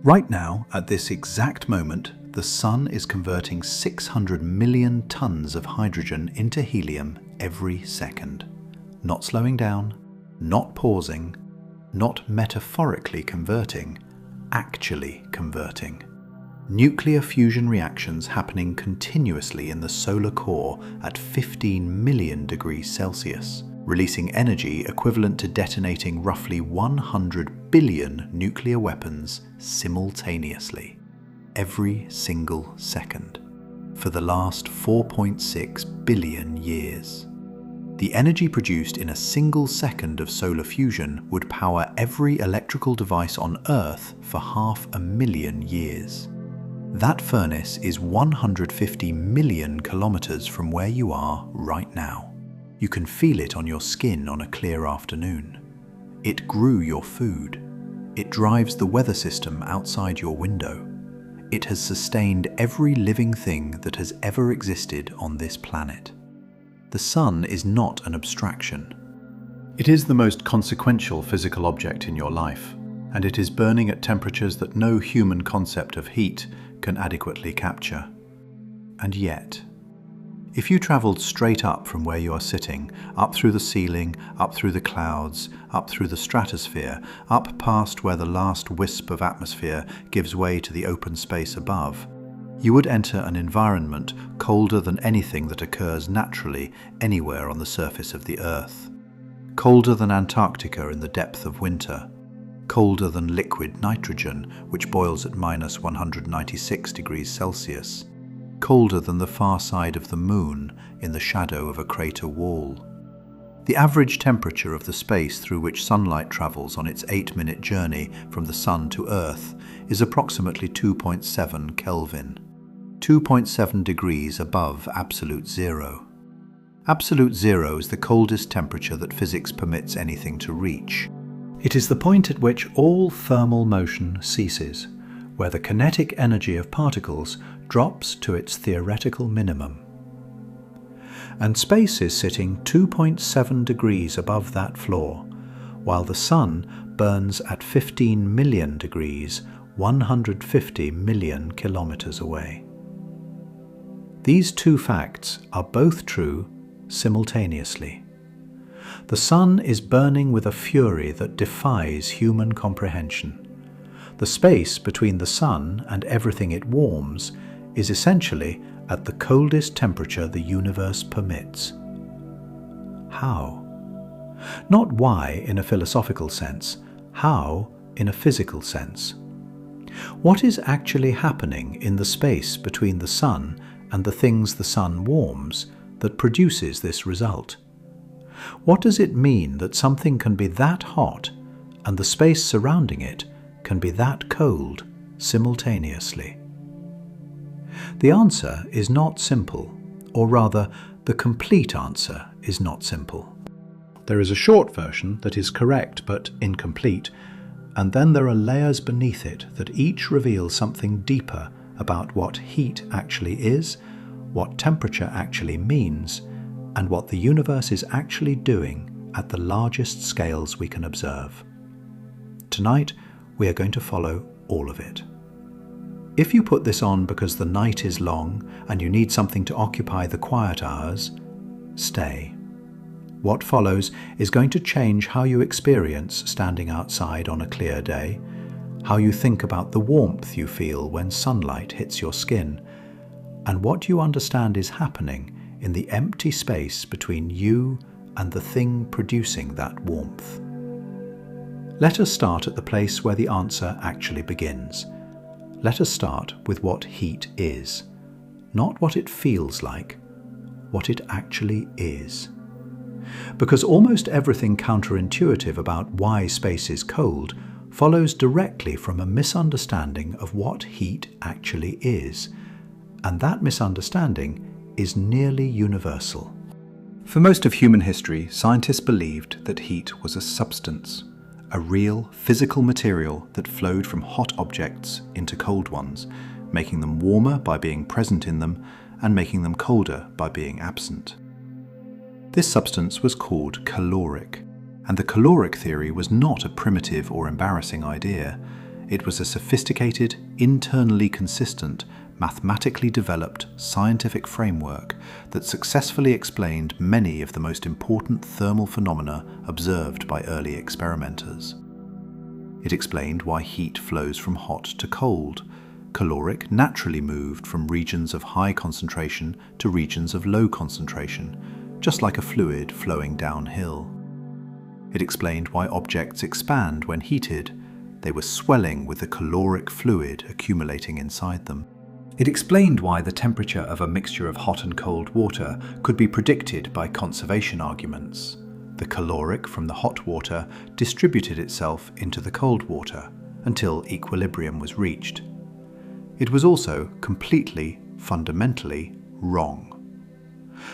Right now, at this exact moment, the Sun is converting 600 million tons of hydrogen into helium every second. Not slowing down, not pausing, not metaphorically converting, actually converting. Nuclear fusion reactions happening continuously in the solar core at 15 million degrees Celsius, releasing energy equivalent to detonating roughly 100 billion nuclear weapons simultaneously, every single second, for the last 4.6 billion years. The energy produced in a single second of solar fusion would power every electrical device on Earth for 500,000 years. That furnace is 150 million kilometers from where you are right now. You can feel it on your skin on a clear afternoon. It grew your food. It drives the weather system outside your window. It has sustained every living thing that has ever existed on this planet. The Sun is not an abstraction. It is the most consequential physical object in your life, and it is burning at temperatures that no human concept of heat can adequately capture. And yet, if you travelled straight up from where you are sitting, up through the ceiling, up through the clouds, up through the stratosphere, up past where the last wisp of atmosphere gives way to the open space above, you would enter an environment colder than anything that occurs naturally anywhere on the surface of the Earth. Colder than Antarctica in the depth of winter. Colder than liquid nitrogen, which boils at minus 196 degrees Celsius. Colder than the far side of the Moon in the shadow of a crater wall. The average temperature of the space through which sunlight travels on its 8-minute journey from the Sun to Earth is approximately 2.7 Kelvin, 2.7 degrees above absolute zero. Absolute zero is the coldest temperature that physics permits anything to reach. It is the point at which all thermal motion ceases, where the kinetic energy of particles drops to its theoretical minimum. And space is sitting 2.7 degrees above that floor, while the Sun burns at 15 million degrees, 150 million kilometers away. These two facts are both true simultaneously. The Sun is burning with a fury that defies human comprehension. The space between the Sun and everything it warms is essentially at the coldest temperature the universe permits. How? Not why in a philosophical sense, how in a physical sense. What is actually happening in the space between the Sun and the things the Sun warms that produces this result? What does it mean that something can be that hot and the space surrounding it can be that cold simultaneously? The answer is not simple, or rather, the complete answer is not simple. There is a short version that is correct but incomplete, and then there are layers beneath it that each reveal something deeper about what heat actually is, what temperature actually means, and what the universe is actually doing at the largest scales we can observe. Tonight, we are going to follow all of it. If you put this on because the night is long and you need something to occupy the quiet hours, stay. What follows is going to change how you experience standing outside on a clear day, how you think about the warmth you feel when sunlight hits your skin, and what you understand is happening in the empty space between you and the thing producing that warmth. Let us start at the place where the answer actually begins. Let us start with what heat is, not what it feels like, what it actually is. Because almost everything counterintuitive about why space is cold follows directly from a misunderstanding of what heat actually is, and that misunderstanding is nearly universal. For most of human history, scientists believed that heat was a substance, a real physical material that flowed from hot objects into cold ones, making them warmer by being present in them and making them colder by being absent. This substance was called caloric, and the caloric theory was not a primitive or embarrassing idea. It was a sophisticated, internally consistent, mathematically developed scientific framework that successfully explained many of the most important thermal phenomena observed by early experimenters. It explained why heat flows from hot to cold. Caloric naturally moved from regions of high concentration to regions of low concentration, just like a fluid flowing downhill. It explained why objects expand when heated. They were swelling with the caloric fluid accumulating inside them. It explained why the temperature of a mixture of hot and cold water could be predicted by conservation arguments. The caloric from the hot water distributed itself into the cold water until equilibrium was reached. It was also completely, fundamentally wrong.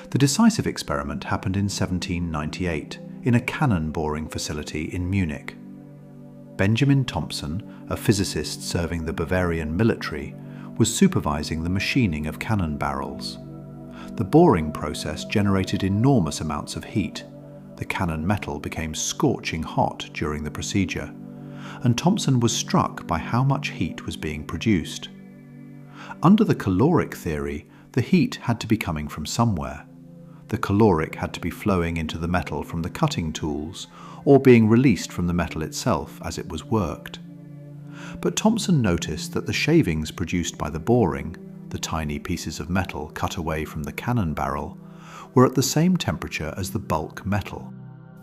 The decisive experiment happened in 1798 in a cannon boring facility in Munich. Benjamin Thompson, a physicist serving the Bavarian military, was supervising the machining of cannon barrels. The boring process generated enormous amounts of heat. The cannon metal became scorching hot during the procedure, and Thompson was struck by how much heat was being produced. Under the caloric theory, the heat had to be coming from somewhere. The caloric had to be flowing into the metal from the cutting tools, or being released from the metal itself as it was worked. But Thompson noticed that the shavings produced by the boring, the tiny pieces of metal cut away from the cannon barrel, were at the same temperature as the bulk metal.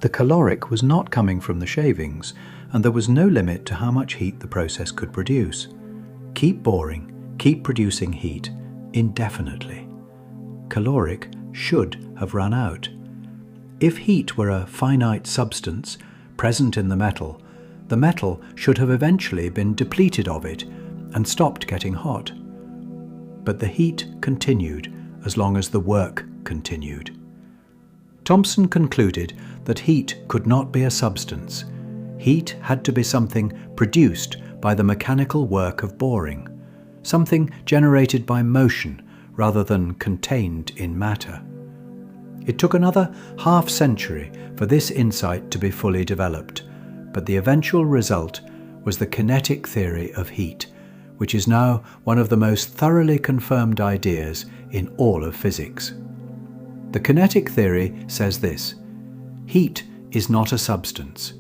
The caloric was not coming from the shavings, and there was no limit to how much heat the process could produce. Keep boring, keep producing heat, indefinitely. Caloric should have run out. If heat were a finite substance present in the metal should have eventually been depleted of it and stopped getting hot. But the heat continued as long as the work continued. Thomson concluded that heat could not be a substance. Heat had to be something produced by the mechanical work of boring, something generated by motion rather than contained in matter. It took another half-century for this insight to be fully developed, but the eventual result was the kinetic theory of heat, which is now one of the most thoroughly confirmed ideas in all of physics. The kinetic theory says this: heat is not a substance.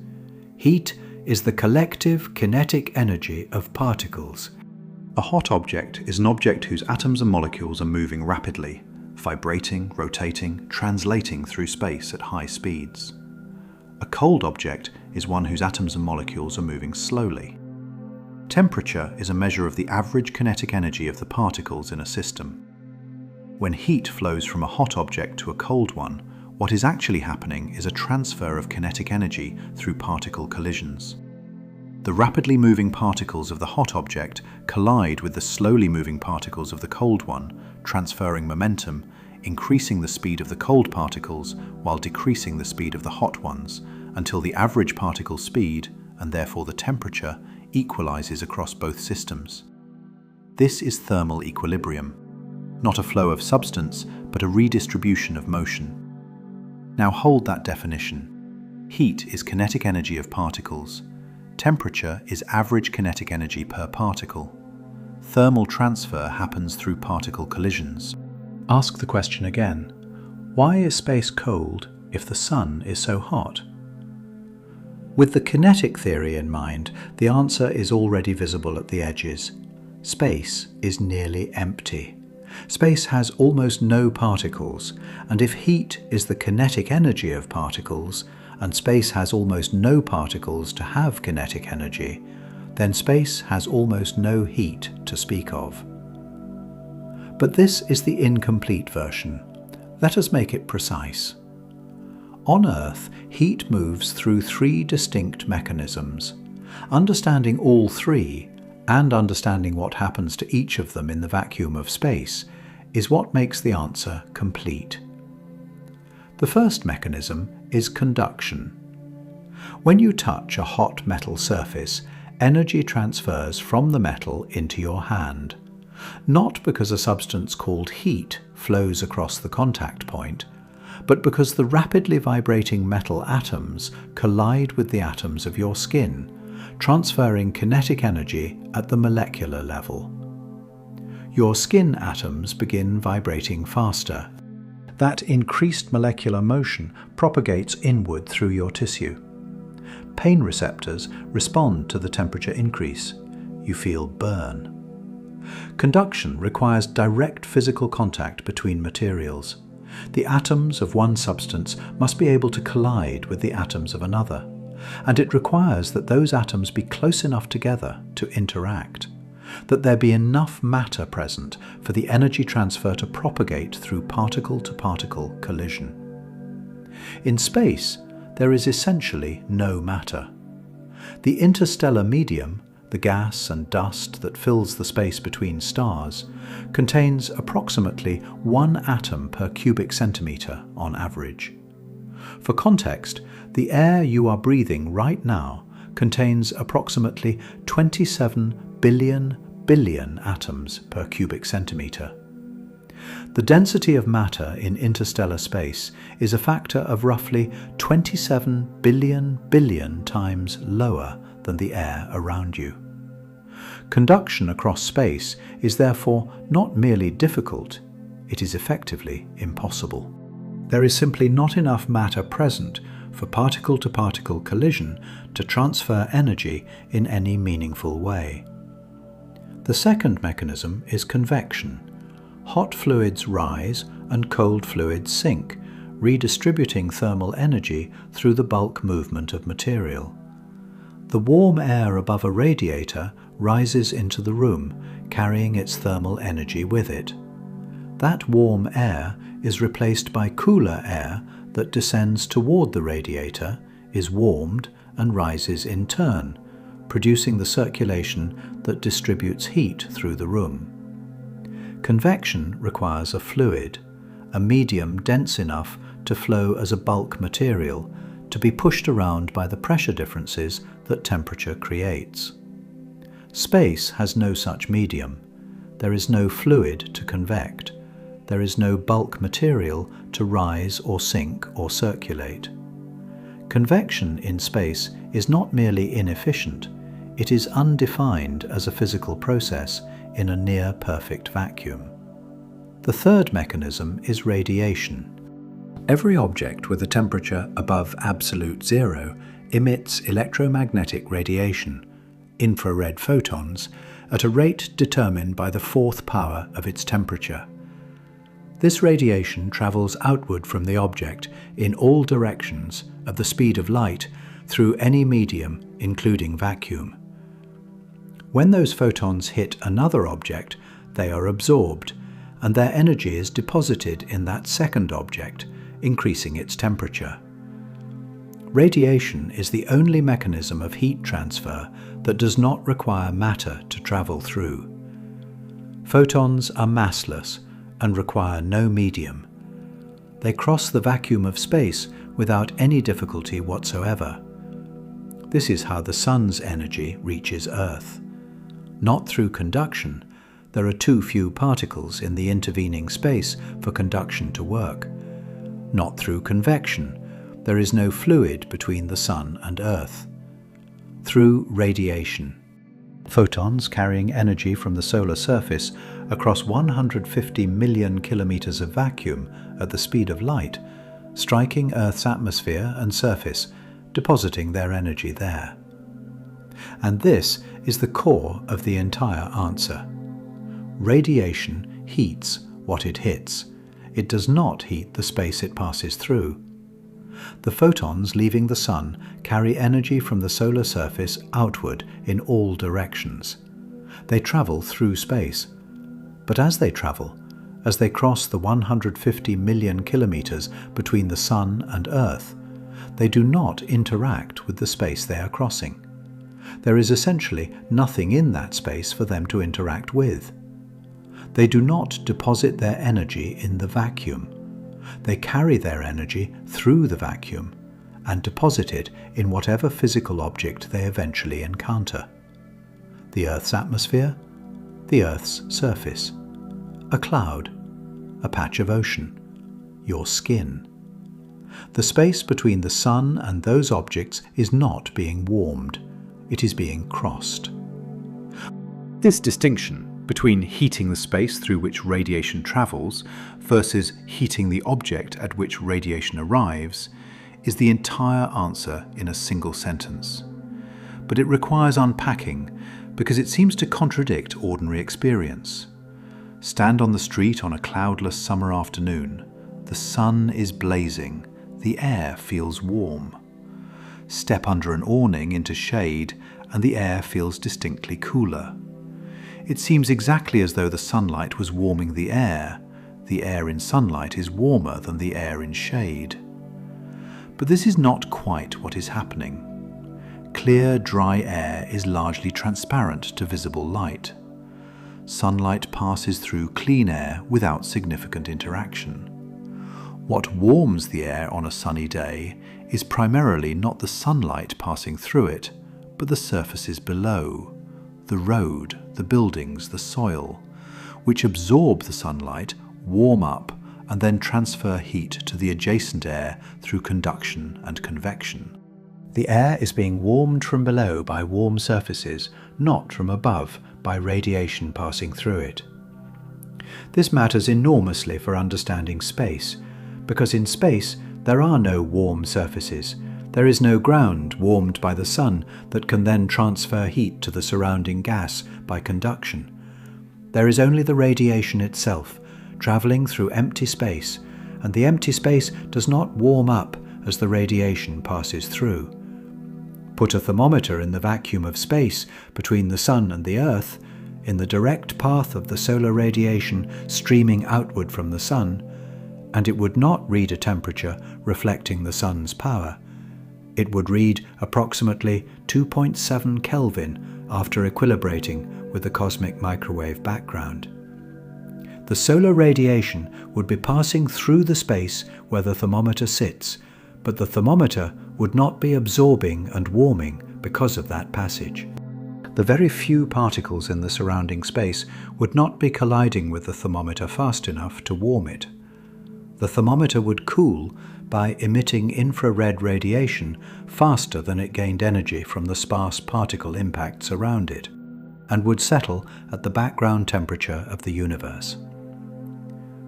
Heat is the collective kinetic energy of particles. A hot object is an object whose atoms and molecules are moving rapidly, vibrating, rotating, translating through space at high speeds. A cold object is one whose atoms and molecules are moving slowly. Temperature is a measure of the average kinetic energy of the particles in a system. When heat flows from a hot object to a cold one, what is actually happening is a transfer of kinetic energy through particle collisions. The rapidly moving particles of the hot object collide with the slowly moving particles of the cold one, transferring momentum, increasing the speed of the cold particles while decreasing the speed of the hot ones, until the average particle speed, and therefore the temperature, equalizes across both systems. This is thermal equilibrium, not a flow of substance, but a redistribution of motion. Now hold that definition. Heat is kinetic energy of particles. Temperature is average kinetic energy per particle. Thermal transfer happens through particle collisions. Ask the question again. Why is space cold if the sun is so hot? With the kinetic theory in mind, the answer is already visible at the edges. Space is nearly empty. Space has almost no particles, and if heat is the kinetic energy of particles, and space has almost no particles to have kinetic energy, then space has almost no heat to speak of. But this is the incomplete version. Let us make it precise. On Earth, heat moves through three distinct mechanisms. Understanding all three, and understanding what happens to each of them in the vacuum of space, is what makes the answer complete. The first mechanism is conduction. When you touch a hot metal surface, energy transfers from the metal into your hand. Not because a substance called heat flows across the contact point, but because the rapidly vibrating metal atoms collide with the atoms of your skin, transferring kinetic energy at the molecular level. Your skin atoms begin vibrating faster. That increased molecular motion propagates inward through your tissue. Pain receptors respond to the temperature increase. You feel burn. Conduction requires direct physical contact between materials. The atoms of one substance must be able to collide with the atoms of another, and it requires that those atoms be close enough together to interact, that there be enough matter present for the energy transfer to propagate through particle-to-particle collision. In space, there is essentially no matter. The interstellar medium, the gas and dust that fills the space between stars, contains approximately 1 atom per cubic centimetre on average. For context, the air you are breathing right now contains approximately 27 billion atoms per cubic centimetre. The density of matter in interstellar space is a factor of roughly 27 billion times lower than the air around you. Conduction across space is therefore not merely difficult, it is effectively impossible. There is simply not enough matter present for particle-to-particle collision to transfer energy in any meaningful way. The second mechanism is convection. Hot fluids rise and cold fluids sink, redistributing thermal energy through the bulk movement of material. The warm air above a radiator rises into the room, carrying its thermal energy with it. That warm air is replaced by cooler air that descends toward the radiator, is warmed, and rises in turn, producing the circulation that distributes heat through the room. Convection requires a fluid, a medium dense enough to flow as a bulk material, to be pushed around by the pressure differences that temperature creates. Space has no such medium. There is no fluid to convect. There is no bulk material to rise or sink or circulate. Convection in space is not merely inefficient, it is undefined as a physical process in a near-perfect vacuum. The third mechanism is radiation. Every object with a temperature above absolute zero emits electromagnetic radiation, infrared photons, at a rate determined by the fourth power of its temperature. This radiation travels outward from the object in all directions at the speed of light through any medium, including vacuum. When those photons hit another object, they are absorbed, and their energy is deposited in that second object, increasing its temperature. Radiation is the only mechanism of heat transfer that does not require matter to travel through. Photons are massless and require no medium. They cross the vacuum of space without any difficulty whatsoever. This is how the sun's energy reaches Earth. Not through conduction. There are too few particles in the intervening space for conduction to work. Not through convection. There is no fluid between the sun and Earth. Through radiation. Photons carrying energy from the solar surface across 150 million kilometers of vacuum at the speed of light, striking Earth's atmosphere and surface, depositing their energy there. And this is the core of the entire answer. Radiation heats what it hits. It does not heat the space it passes through. The photons leaving the sun carry energy from the solar surface outward in all directions. They travel through space. But as they travel, as they cross the 150 million kilometers between the sun and Earth, they do not interact with the space they are crossing. There is essentially nothing in that space for them to interact with. They do not deposit their energy in the vacuum. They carry their energy through the vacuum and deposit it in whatever physical object they eventually encounter. The Earth's atmosphere, the Earth's surface, a cloud, a patch of ocean, your skin. The space between the sun and those objects is not being warmed. it is being crossed. This distinction between heating the space through which radiation travels versus heating the object at which radiation arrives is the entire answer in a single sentence. But it requires unpacking because it seems to contradict ordinary experience. Stand on the street on a cloudless summer afternoon. The sun is blazing. The air feels warm. Step under an awning into shade and the air feels distinctly cooler. It seems exactly as though the sunlight was warming the air. The air in sunlight is warmer than the air in shade. But this is not quite what is happening. Clear, dry air is largely transparent to visible light. Sunlight passes through clean air without significant interaction. What warms the air on a sunny day is primarily not the sunlight passing through it, but the surfaces below, the road, the buildings, the soil, which absorb the sunlight, warm up, and then transfer heat to the adjacent air through conduction and convection. The air is being warmed from below by warm surfaces, not from above by radiation passing through it. This matters enormously for understanding space, because in space there are no warm surfaces. There is no ground warmed by the sun that can then transfer heat to the surrounding gas by conduction. There is only the radiation itself, travelling through empty space, and the empty space does not warm up as the radiation passes through. Put a thermometer in the vacuum of space between the sun and the earth, in the direct path of the solar radiation streaming outward from the sun, and it would not read a temperature reflecting the sun's power. It would read approximately 2.7 Kelvin after equilibrating with the cosmic microwave background. The solar radiation would be passing through the space where the thermometer sits, but the thermometer would not be absorbing and warming because of that passage. The very few particles in the surrounding space would not be colliding with the thermometer fast enough to warm it. The thermometer would cool by emitting infrared radiation faster than it gained energy from the sparse particle impacts around it, and would settle at the background temperature of the universe.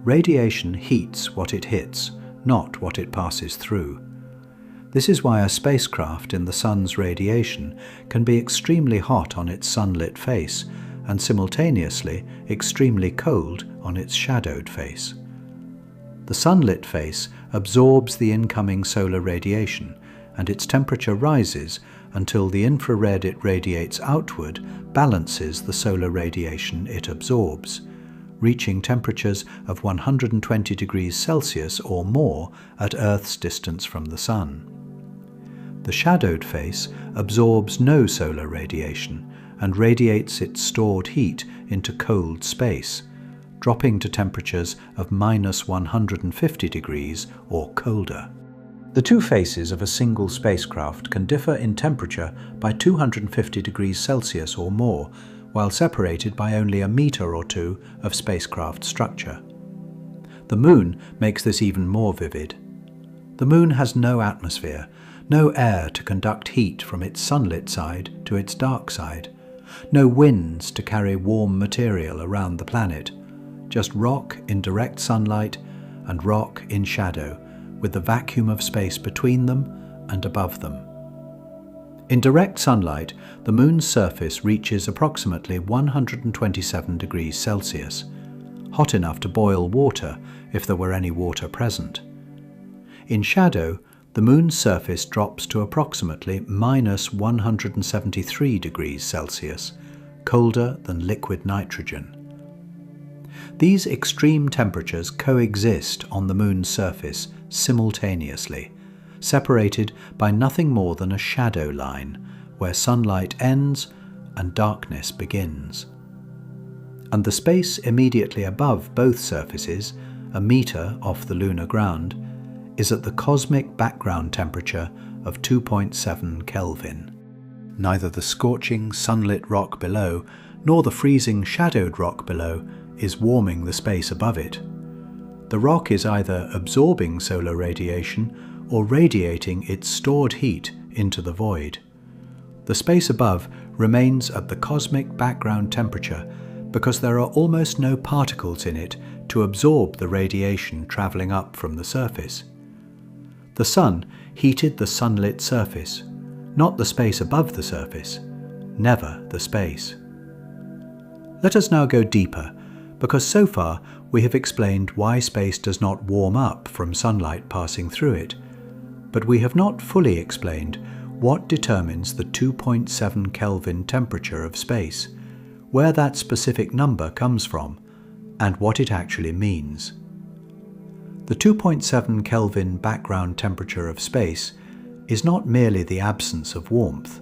Radiation heats what it hits, not what it passes through. This is why a spacecraft in the sun's radiation can be extremely hot on its sunlit face and simultaneously extremely cold on its shadowed face. The sunlit face absorbs the incoming solar radiation, and its temperature rises until the infrared it radiates outward balances the solar radiation it absorbs, reaching temperatures of 120 degrees Celsius or more at Earth's distance from the sun. The shadowed face absorbs no solar radiation and radiates its stored heat into cold space, dropping to temperatures of minus 150 degrees or colder. The two faces of a single spacecraft can differ in temperature by 250 degrees Celsius or more, while separated by only a meter or two of spacecraft structure. The Moon makes this even more vivid. The Moon has no atmosphere, no air to conduct heat from its sunlit side to its dark side, no winds to carry warm material around the planet, just rock in direct sunlight and rock in shadow, with the vacuum of space between them and above them. In direct sunlight, the Moon's surface reaches approximately 127 degrees Celsius, hot enough to boil water if there were any water present. In shadow, the Moon's surface drops to approximately minus 173 degrees Celsius, colder than liquid nitrogen. These extreme temperatures coexist on the Moon's surface simultaneously, separated by nothing more than a shadow line, where sunlight ends and darkness begins. And the space immediately above both surfaces, a meter off the lunar ground, is at the cosmic background temperature of 2.7 Kelvin. Neither the scorching sunlit rock below nor the freezing shadowed rock below is warming the space above it. The rock is either absorbing solar radiation or radiating its stored heat into the void. The space above remains at the cosmic background temperature because there are almost no particles in it to absorb the radiation travelling up from the surface. The sun heated the sunlit surface, not the space above the surface, never the space. Let us now go deeper, because so far we have explained why space does not warm up from sunlight passing through it, but we have not fully explained what determines the 2.7 Kelvin temperature of space, where that specific number comes from, and what it actually means. The 2.7 Kelvin background temperature of space is not merely the absence of warmth.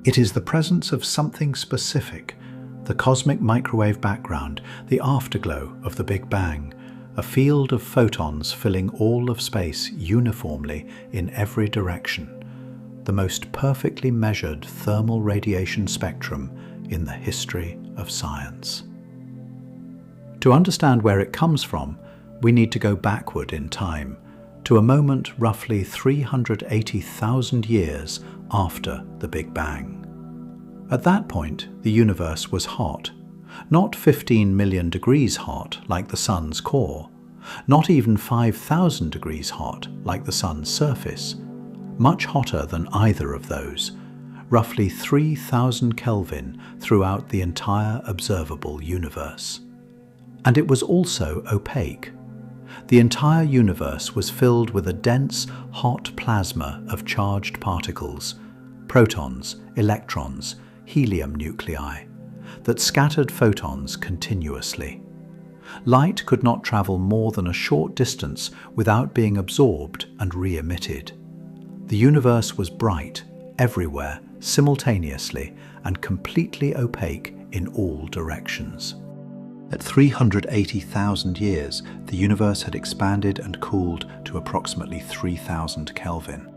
It is the presence of something specific, the cosmic microwave background, the afterglow of the Big Bang, a field of photons filling all of space uniformly in every direction, the most perfectly measured thermal radiation spectrum in the history of science. To understand where it comes from, we need to go backward in time, to a moment roughly 380,000 years after the Big Bang. At that point, the universe was hot, not 15 million degrees hot like the Sun's core, not even 5,000 degrees hot like the Sun's surface, much hotter than either of those, roughly 3,000 Kelvin throughout the entire observable universe. And it was also opaque. The entire universe was filled with a dense, hot plasma of charged particles, protons, electrons, helium nuclei, that scattered photons continuously. Light could not travel more than a short distance without being absorbed and re-emitted. The universe was bright, everywhere, simultaneously, and completely opaque in all directions. At 380,000 years, the universe had expanded and cooled to approximately 3,000 Kelvin.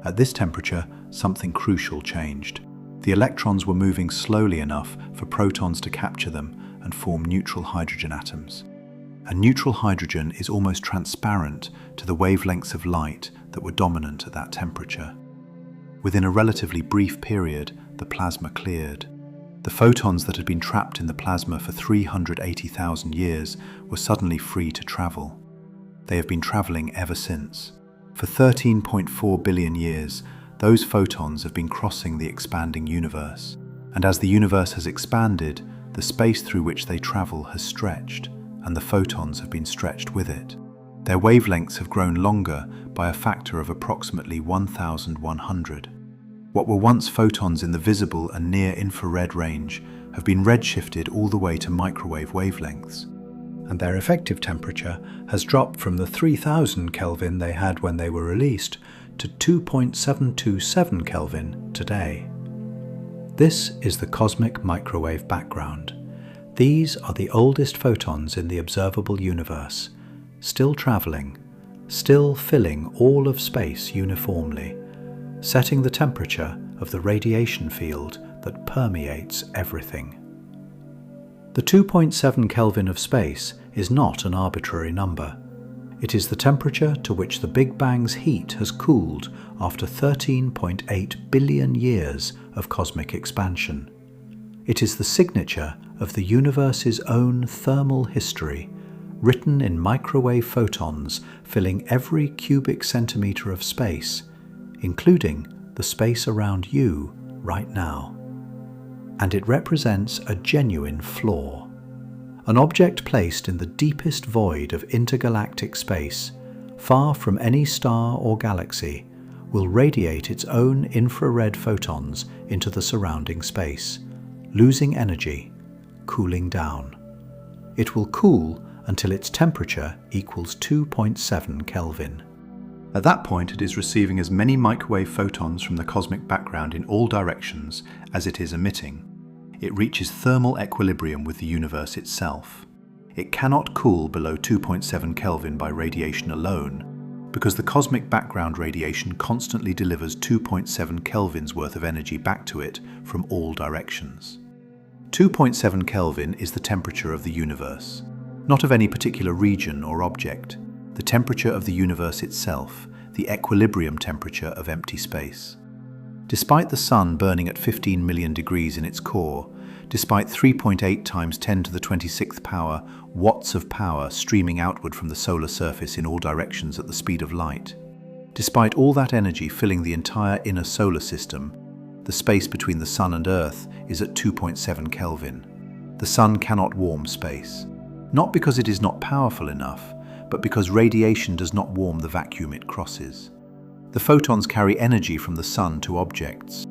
At this temperature, something crucial changed. The electrons were moving slowly enough for protons to capture them and form neutral hydrogen atoms. And neutral hydrogen is almost transparent to the wavelengths of light that were dominant at that temperature. Within a relatively brief period, the plasma cleared. The photons that had been trapped in the plasma for 380,000 years were suddenly free to travel. They have been traveling ever since. For 13.4 billion years, those photons have been crossing the expanding universe. And as the universe has expanded, the space through which they travel has stretched, and the photons have been stretched with it. Their wavelengths have grown longer by a factor of approximately 1,100. What were once photons in the visible and near-infrared range have been redshifted all the way to microwave wavelengths, and their effective temperature has dropped from the 3,000 Kelvin they had when they were released to 2.727 Kelvin today. This is the cosmic microwave background. These are the oldest photons in the observable universe, still travelling, still filling all of space uniformly, setting the temperature of the radiation field that permeates everything. The 2.7 Kelvin of space is not an arbitrary number. It is the temperature to which the Big Bang's heat has cooled after 13.8 billion years of cosmic expansion. It is the signature of the universe's own thermal history, written in microwave photons filling every cubic centimetre of space, including the space around you right now. And it represents a genuine flaw. An object placed in the deepest void of intergalactic space, far from any star or galaxy, will radiate its own infrared photons into the surrounding space, losing energy, cooling down. It will cool until its temperature equals 2.7 Kelvin. At that point, it is receiving as many microwave photons from the cosmic background in all directions as it is emitting. It reaches thermal equilibrium with the universe itself. It cannot cool below 2.7 Kelvin by radiation alone, because the cosmic background radiation constantly delivers 2.7 Kelvin's worth of energy back to it from all directions. 2.7 Kelvin is the temperature of the universe, not of any particular region or object, the temperature of the universe itself, the equilibrium temperature of empty space. Despite the Sun burning at 15 million degrees in its core, despite 3.8 times 10 to the 26th power watts of power streaming outward from the solar surface in all directions at the speed of light, despite all that energy filling the entire inner solar system, the space between the Sun and Earth is at 2.7 Kelvin. The Sun cannot warm space, not because it is not powerful enough, but because radiation does not warm the vacuum it crosses. The photons carry energy from the Sun to objects.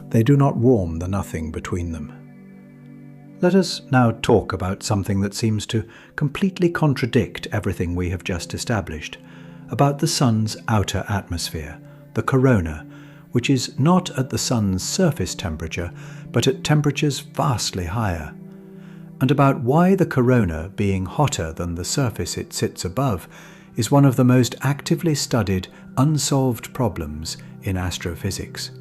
They do not warm the nothing between them. Let us now talk about something that seems to completely contradict everything we have just established, about the Sun's outer atmosphere, the corona, which is not at the Sun's surface temperature, but at temperatures vastly higher, and about why the corona, being hotter than the surface it sits above, is one of the most actively studied, unsolved problems in astrophysics.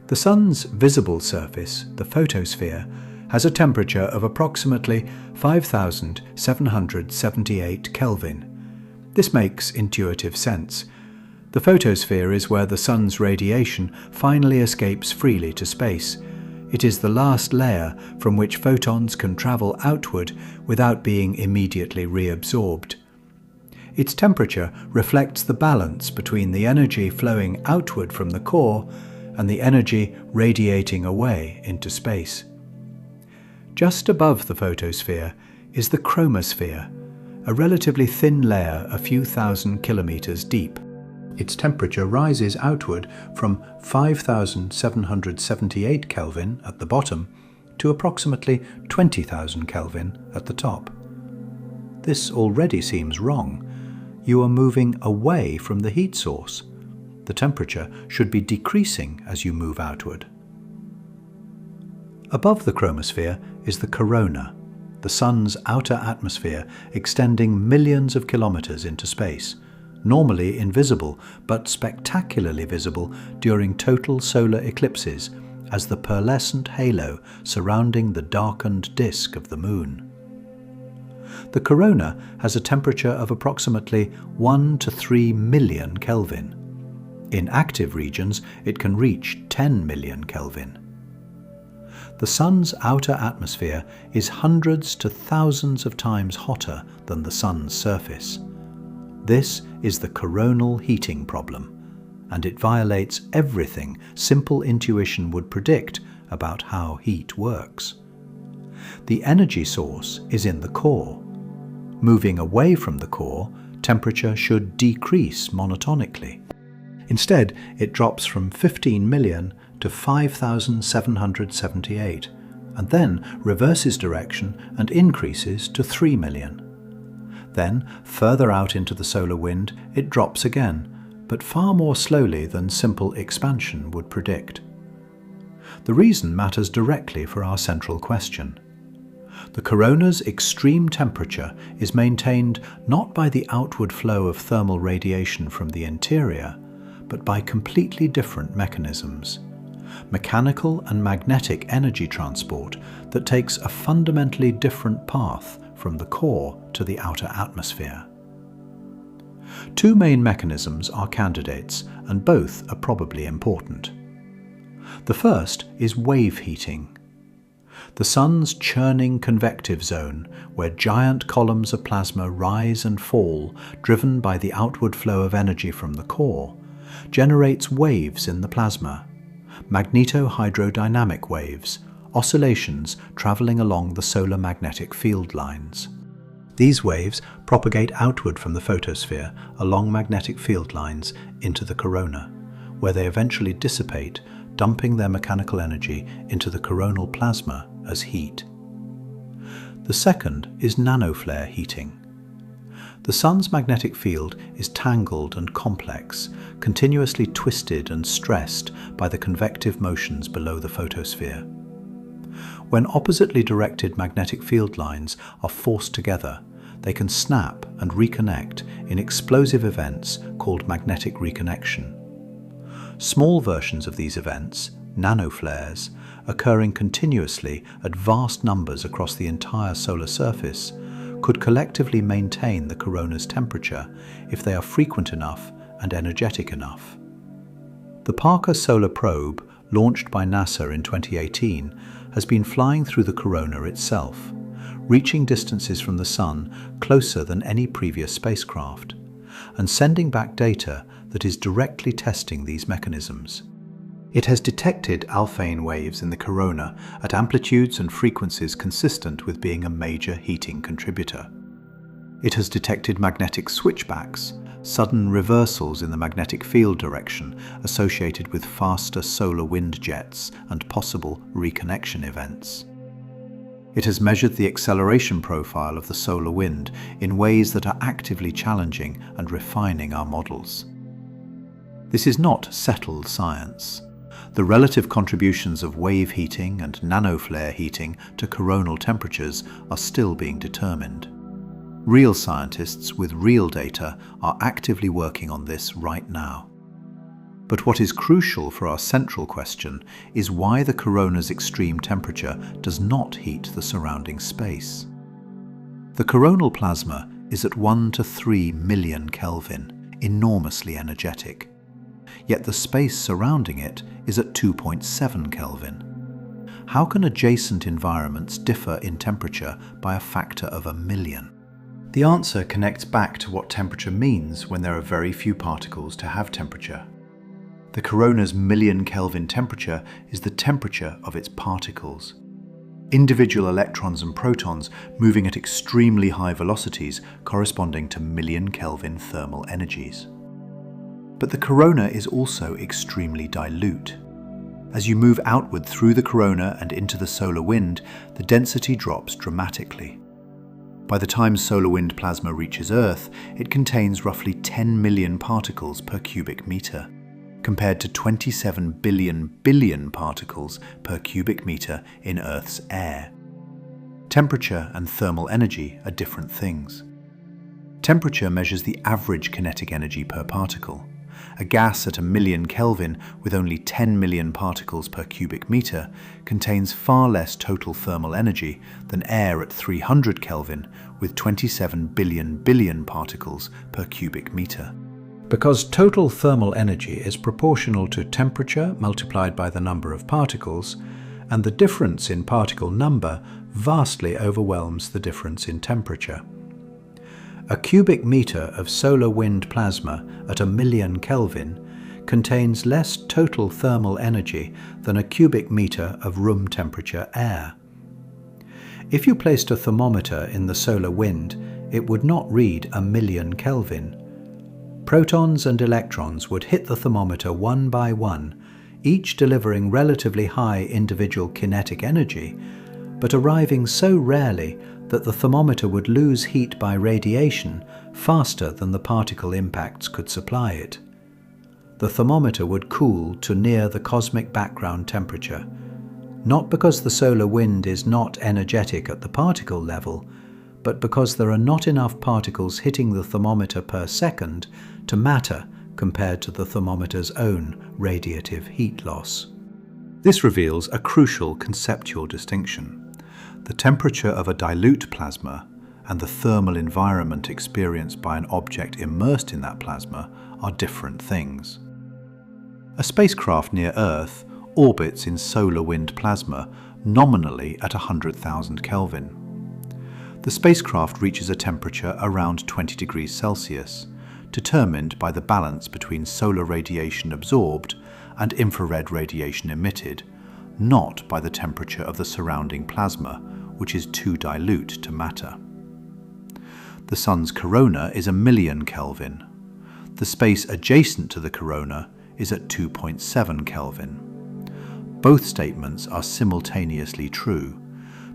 The Sun's visible surface, the photosphere, has a temperature of approximately 5,778 Kelvin. This makes intuitive sense. The photosphere is where the Sun's radiation finally escapes freely to space. It is the last layer from which photons can travel outward without being immediately reabsorbed. Its temperature reflects the balance between the energy flowing outward from the core and the energy radiating away into space. Just above the photosphere is the chromosphere, a relatively thin layer a few thousand kilometers deep. Its temperature rises outward from 5,778 Kelvin at the bottom to approximately 20,000 Kelvin at the top. This already seems wrong. You are moving away from the heat source. The temperature should be decreasing as you move outward. Above the chromosphere is the corona, the Sun's outer atmosphere extending millions of kilometers into space, normally invisible but spectacularly visible during total solar eclipses as the pearlescent halo surrounding the darkened disk of the Moon. The corona has a temperature of approximately 1 to 3 million Kelvin. In active regions, it can reach 10 million Kelvin. The Sun's outer atmosphere is hundreds to thousands of times hotter than the Sun's surface. This is the coronal heating problem, and it violates everything simple intuition would predict about how heat works. The energy source is in the core. Moving away from the core, temperature should decrease monotonically. Instead, it drops from 15 million to 5,778, and then reverses direction and increases to 3 million. Then, further out into the solar wind, it drops again, but far more slowly than simple expansion would predict. The reason matters directly for our central question. The corona's extreme temperature is maintained not by the outward flow of thermal radiation from the interior, but by completely different mechanisms. Mechanical and magnetic energy transport that takes a fundamentally different path from the core to the outer atmosphere. Two main mechanisms are candidates, and both are probably important. The first is wave heating. The Sun's churning convective zone, where giant columns of plasma rise and fall, driven by the outward flow of energy from the core, generates waves in the plasma, magneto-hydrodynamic waves, oscillations travelling along the solar magnetic field lines. These waves propagate outward from the photosphere along magnetic field lines into the corona, where they eventually dissipate, dumping their mechanical energy into the coronal plasma as heat. The second is nanoflare heating. The Sun's magnetic field is tangled and complex, continuously twisted and stressed by the convective motions below the photosphere. When oppositely directed magnetic field lines are forced together, they can snap and reconnect in explosive events called magnetic reconnection. Small versions of these events, nanoflares, occurring continuously at vast numbers across the entire solar surface, could collectively maintain the corona's temperature if they are frequent enough and energetic enough. The Parker Solar Probe, launched by NASA in 2018, has been flying through the corona itself, reaching distances from the Sun closer than any previous spacecraft, and sending back data that is directly testing these mechanisms. It has detected alphane waves in the corona at amplitudes and frequencies consistent with being a major heating contributor. It has detected magnetic switchbacks, sudden reversals in the magnetic field direction associated with faster solar wind jets and possible reconnection events. It has measured the acceleration profile of the solar wind in ways that are actively challenging and refining our models. This is not settled science. The relative contributions of wave heating and nanoflare heating to coronal temperatures are still being determined. Real scientists with real data are actively working on this right now. But what is crucial for our central question is why the corona's extreme temperature does not heat the surrounding space. The coronal plasma is at 1 to 3 million Kelvin, enormously energetic. Yet the space surrounding it is at 2.7 Kelvin. How can adjacent environments differ in temperature by a factor of 1 million? The answer connects back to what temperature means when there are very few particles to have temperature. The corona's million Kelvin temperature is the temperature of its particles. Individual electrons and protons moving at extremely high velocities corresponding to million Kelvin thermal energies. But the corona is also extremely dilute. As you move outward through the corona and into the solar wind, the density drops dramatically. By the time solar wind plasma reaches Earth, it contains roughly 10 million particles per cubic meter, compared to 27 billion particles per cubic meter in Earth's air. Temperature and thermal energy are different things. Temperature measures the average kinetic energy per particle. A gas at 1 million Kelvin with only 10 million particles per cubic meter contains far less total thermal energy than air at 300 Kelvin with 27 billion particles per cubic meter. Because total thermal energy is proportional to temperature multiplied by the number of particles, and the difference in particle number vastly overwhelms the difference in temperature. A cubic meter of solar wind plasma at 1 million Kelvin contains less total thermal energy than a cubic meter of room temperature air. If you placed a thermometer in the solar wind, it would not read 1 million Kelvin. Protons and electrons would hit the thermometer one by one, each delivering relatively high individual kinetic energy, but arriving so rarely that the thermometer would lose heat by radiation faster than the particle impacts could supply it. The thermometer would cool to near the cosmic background temperature, not because the solar wind is not energetic at the particle level, but because there are not enough particles hitting the thermometer per second to matter compared to the thermometer's own radiative heat loss. This reveals a crucial conceptual distinction. The temperature of a dilute plasma and the thermal environment experienced by an object immersed in that plasma are different things. A spacecraft near Earth orbits in solar wind plasma nominally at 100,000 Kelvin. The spacecraft reaches a temperature around 20 degrees Celsius, determined by the balance between solar radiation absorbed and infrared radiation emitted, not by the temperature of the surrounding plasma, which is too dilute to matter. The Sun's corona is 1 million Kelvin. The space adjacent to the corona is at 2.7 Kelvin. Both statements are simultaneously true,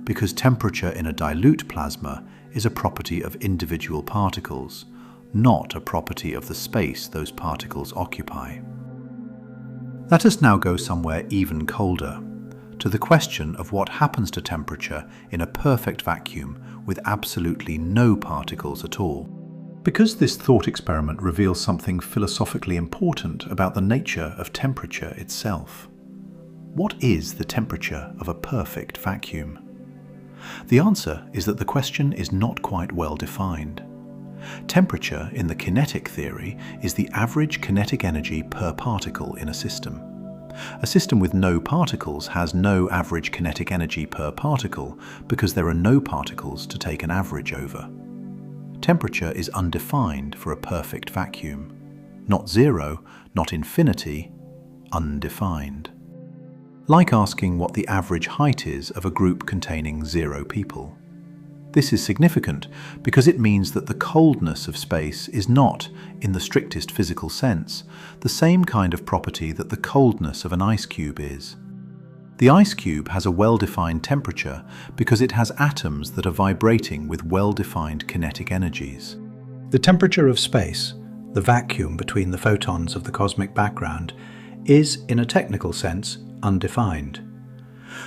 because temperature in a dilute plasma is a property of individual particles, not a property of the space those particles occupy. Let us now go somewhere even colder, to the question of what happens to temperature in a perfect vacuum with absolutely no particles at all. Because this thought experiment reveals something philosophically important about the nature of temperature itself. What is the temperature of a perfect vacuum? The answer is that the question is not quite well defined. Temperature in the kinetic theory is the average kinetic energy per particle in a system. A system with no particles has no average kinetic energy per particle because there are no particles to take an average over. Temperature is undefined for a perfect vacuum. Not zero, not infinity, undefined. Like asking what the average height is of a group containing 0 people. This is significant because it means that the coldness of space is not, in the strictest physical sense, the same kind of property that the coldness of an ice cube is. The ice cube has a well-defined temperature because it has atoms that are vibrating with well-defined kinetic energies. The temperature of space, the vacuum between the photons of the cosmic background, is, in a technical sense, undefined.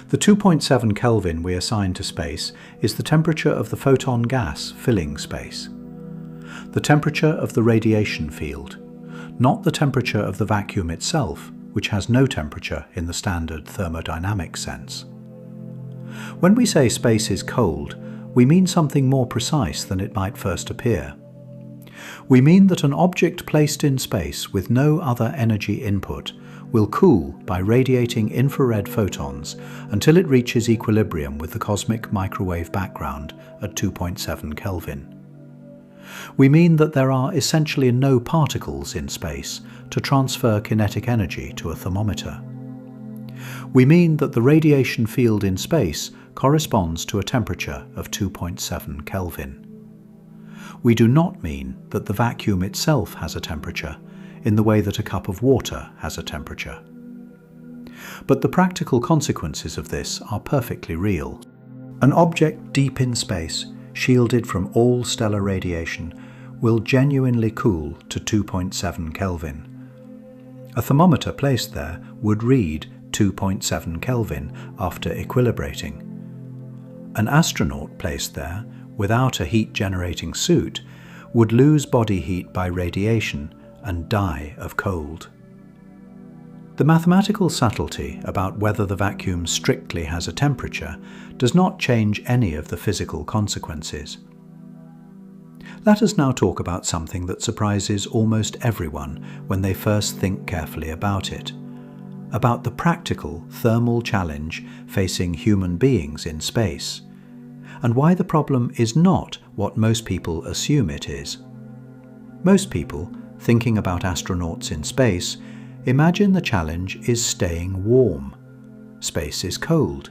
The 2.7 Kelvin we assign to space is the temperature of the photon gas filling space. The temperature of the radiation field, not the temperature of the vacuum itself, which has no temperature in the standard thermodynamic sense. When we say space is cold, we mean something more precise than it might first appear. We mean that an object placed in space with no other energy input will cool by radiating infrared photons until it reaches equilibrium with the cosmic microwave background at 2.7 Kelvin. We mean that there are essentially no particles in space to transfer kinetic energy to a thermometer. We mean that the radiation field in space corresponds to a temperature of 2.7 Kelvin. We do not mean that the vacuum itself has a temperature in the way that a cup of water has a temperature. But the practical consequences of this are perfectly real. An object deep in space, shielded from all stellar radiation, will genuinely cool to 2.7 Kelvin. A thermometer placed there would read 2.7 Kelvin after equilibrating. An astronaut placed there, without a heat-generating suit, would lose body heat by radiation and die of cold. The mathematical subtlety about whether the vacuum strictly has a temperature does not change any of the physical consequences. Let us now talk about something that surprises almost everyone when they first think carefully about it, about the practical thermal challenge facing human beings in space, and why the problem is not what most people assume it is. Most people, thinking about astronauts in space, imagine the challenge is staying warm. Space is cold.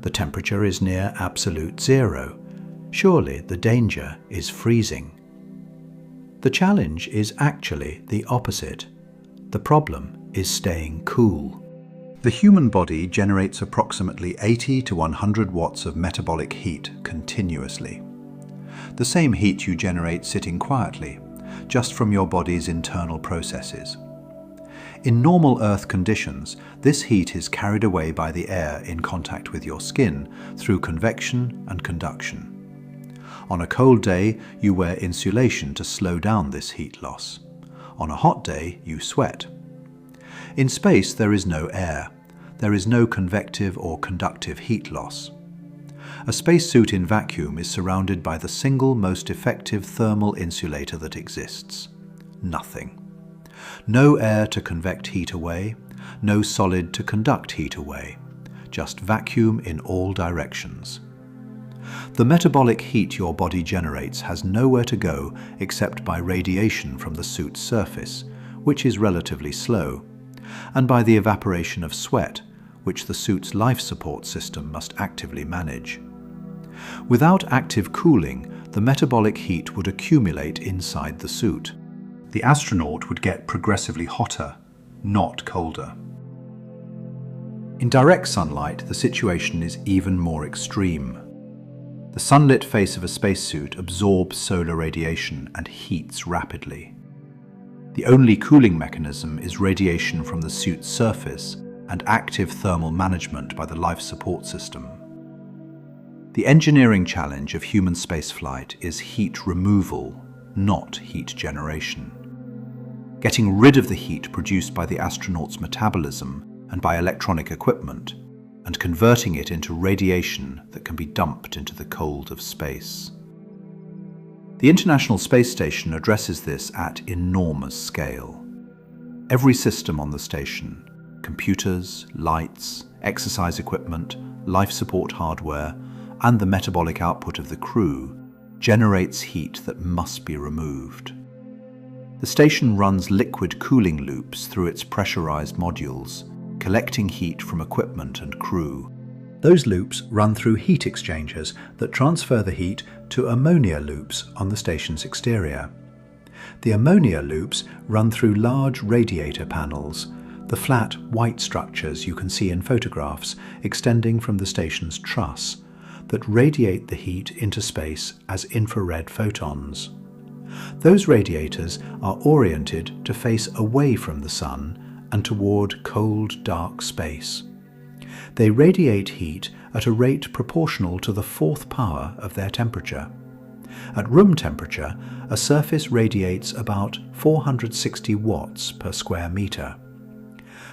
The temperature is near absolute zero. Surely the danger is freezing. The challenge is actually the opposite. The problem is staying cool. The human body generates approximately 80 to 100 watts of metabolic heat continuously. The same heat you generate sitting quietly, just from your body's internal processes. In normal Earth conditions, this heat is carried away by the air in contact with your skin through convection and conduction. On a cold day, you wear insulation to slow down this heat loss. On a hot day, you sweat. In space, there is no air. There is no convective or conductive heat loss. A spacesuit in vacuum is surrounded by the single most effective thermal insulator that exists: nothing. No air to convect heat away, no solid to conduct heat away, just vacuum in all directions. The metabolic heat your body generates has nowhere to go except by radiation from the suit's surface, which is relatively slow, and by the evaporation of sweat, which the suit's life support system must actively manage. Without active cooling, the metabolic heat would accumulate inside the suit. The astronaut would get progressively hotter, not colder. In direct sunlight, the situation is even more extreme. The sunlit face of a spacesuit absorbs solar radiation and heats rapidly. The only cooling mechanism is radiation from the suit's surface and active thermal management by the life support system. The engineering challenge of human spaceflight is heat removal, not heat generation. Getting rid of the heat produced by the astronaut's metabolism and by electronic equipment, and converting it into radiation that can be dumped into the cold of space. The International Space Station addresses this at enormous scale. Every system on the station, computers, lights, exercise equipment, life support hardware, and the metabolic output of the crew, generates heat that must be removed. The station runs liquid cooling loops through its pressurized modules, collecting heat from equipment and crew. Those loops run through heat exchangers that transfer the heat to ammonia loops on the station's exterior. The ammonia loops run through large radiator panels, the flat white structures you can see in photographs extending from the station's truss, that radiate the heat into space as infrared photons. Those radiators are oriented to face away from the sun and toward cold, dark space. They radiate heat at a rate proportional to the fourth power of their temperature. At room temperature, a surface radiates about 460 watts per square meter.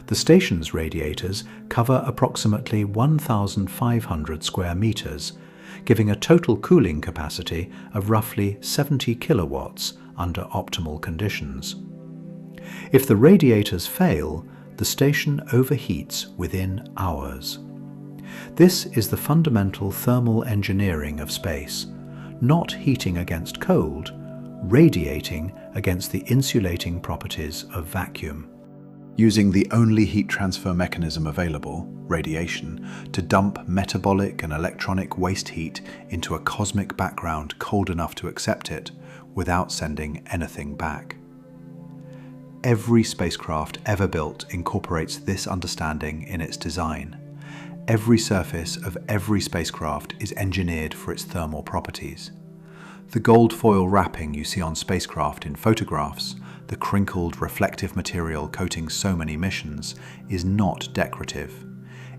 The station's radiators cover approximately 1,500 square meters, giving a total cooling capacity of roughly 70 kilowatts under optimal conditions. If the radiators fail, the station overheats within hours. This is the fundamental thermal engineering of space, not heating against cold, radiating against the insulating properties of vacuum. Using the only heat transfer mechanism available, radiation, to dump metabolic and electronic waste heat into a cosmic background cold enough to accept it without sending anything back. Every spacecraft ever built incorporates this understanding in its design. Every surface of every spacecraft is engineered for its thermal properties. The gold foil wrapping you see on spacecraft in photographs, the crinkled reflective material coating so many missions, is not decorative.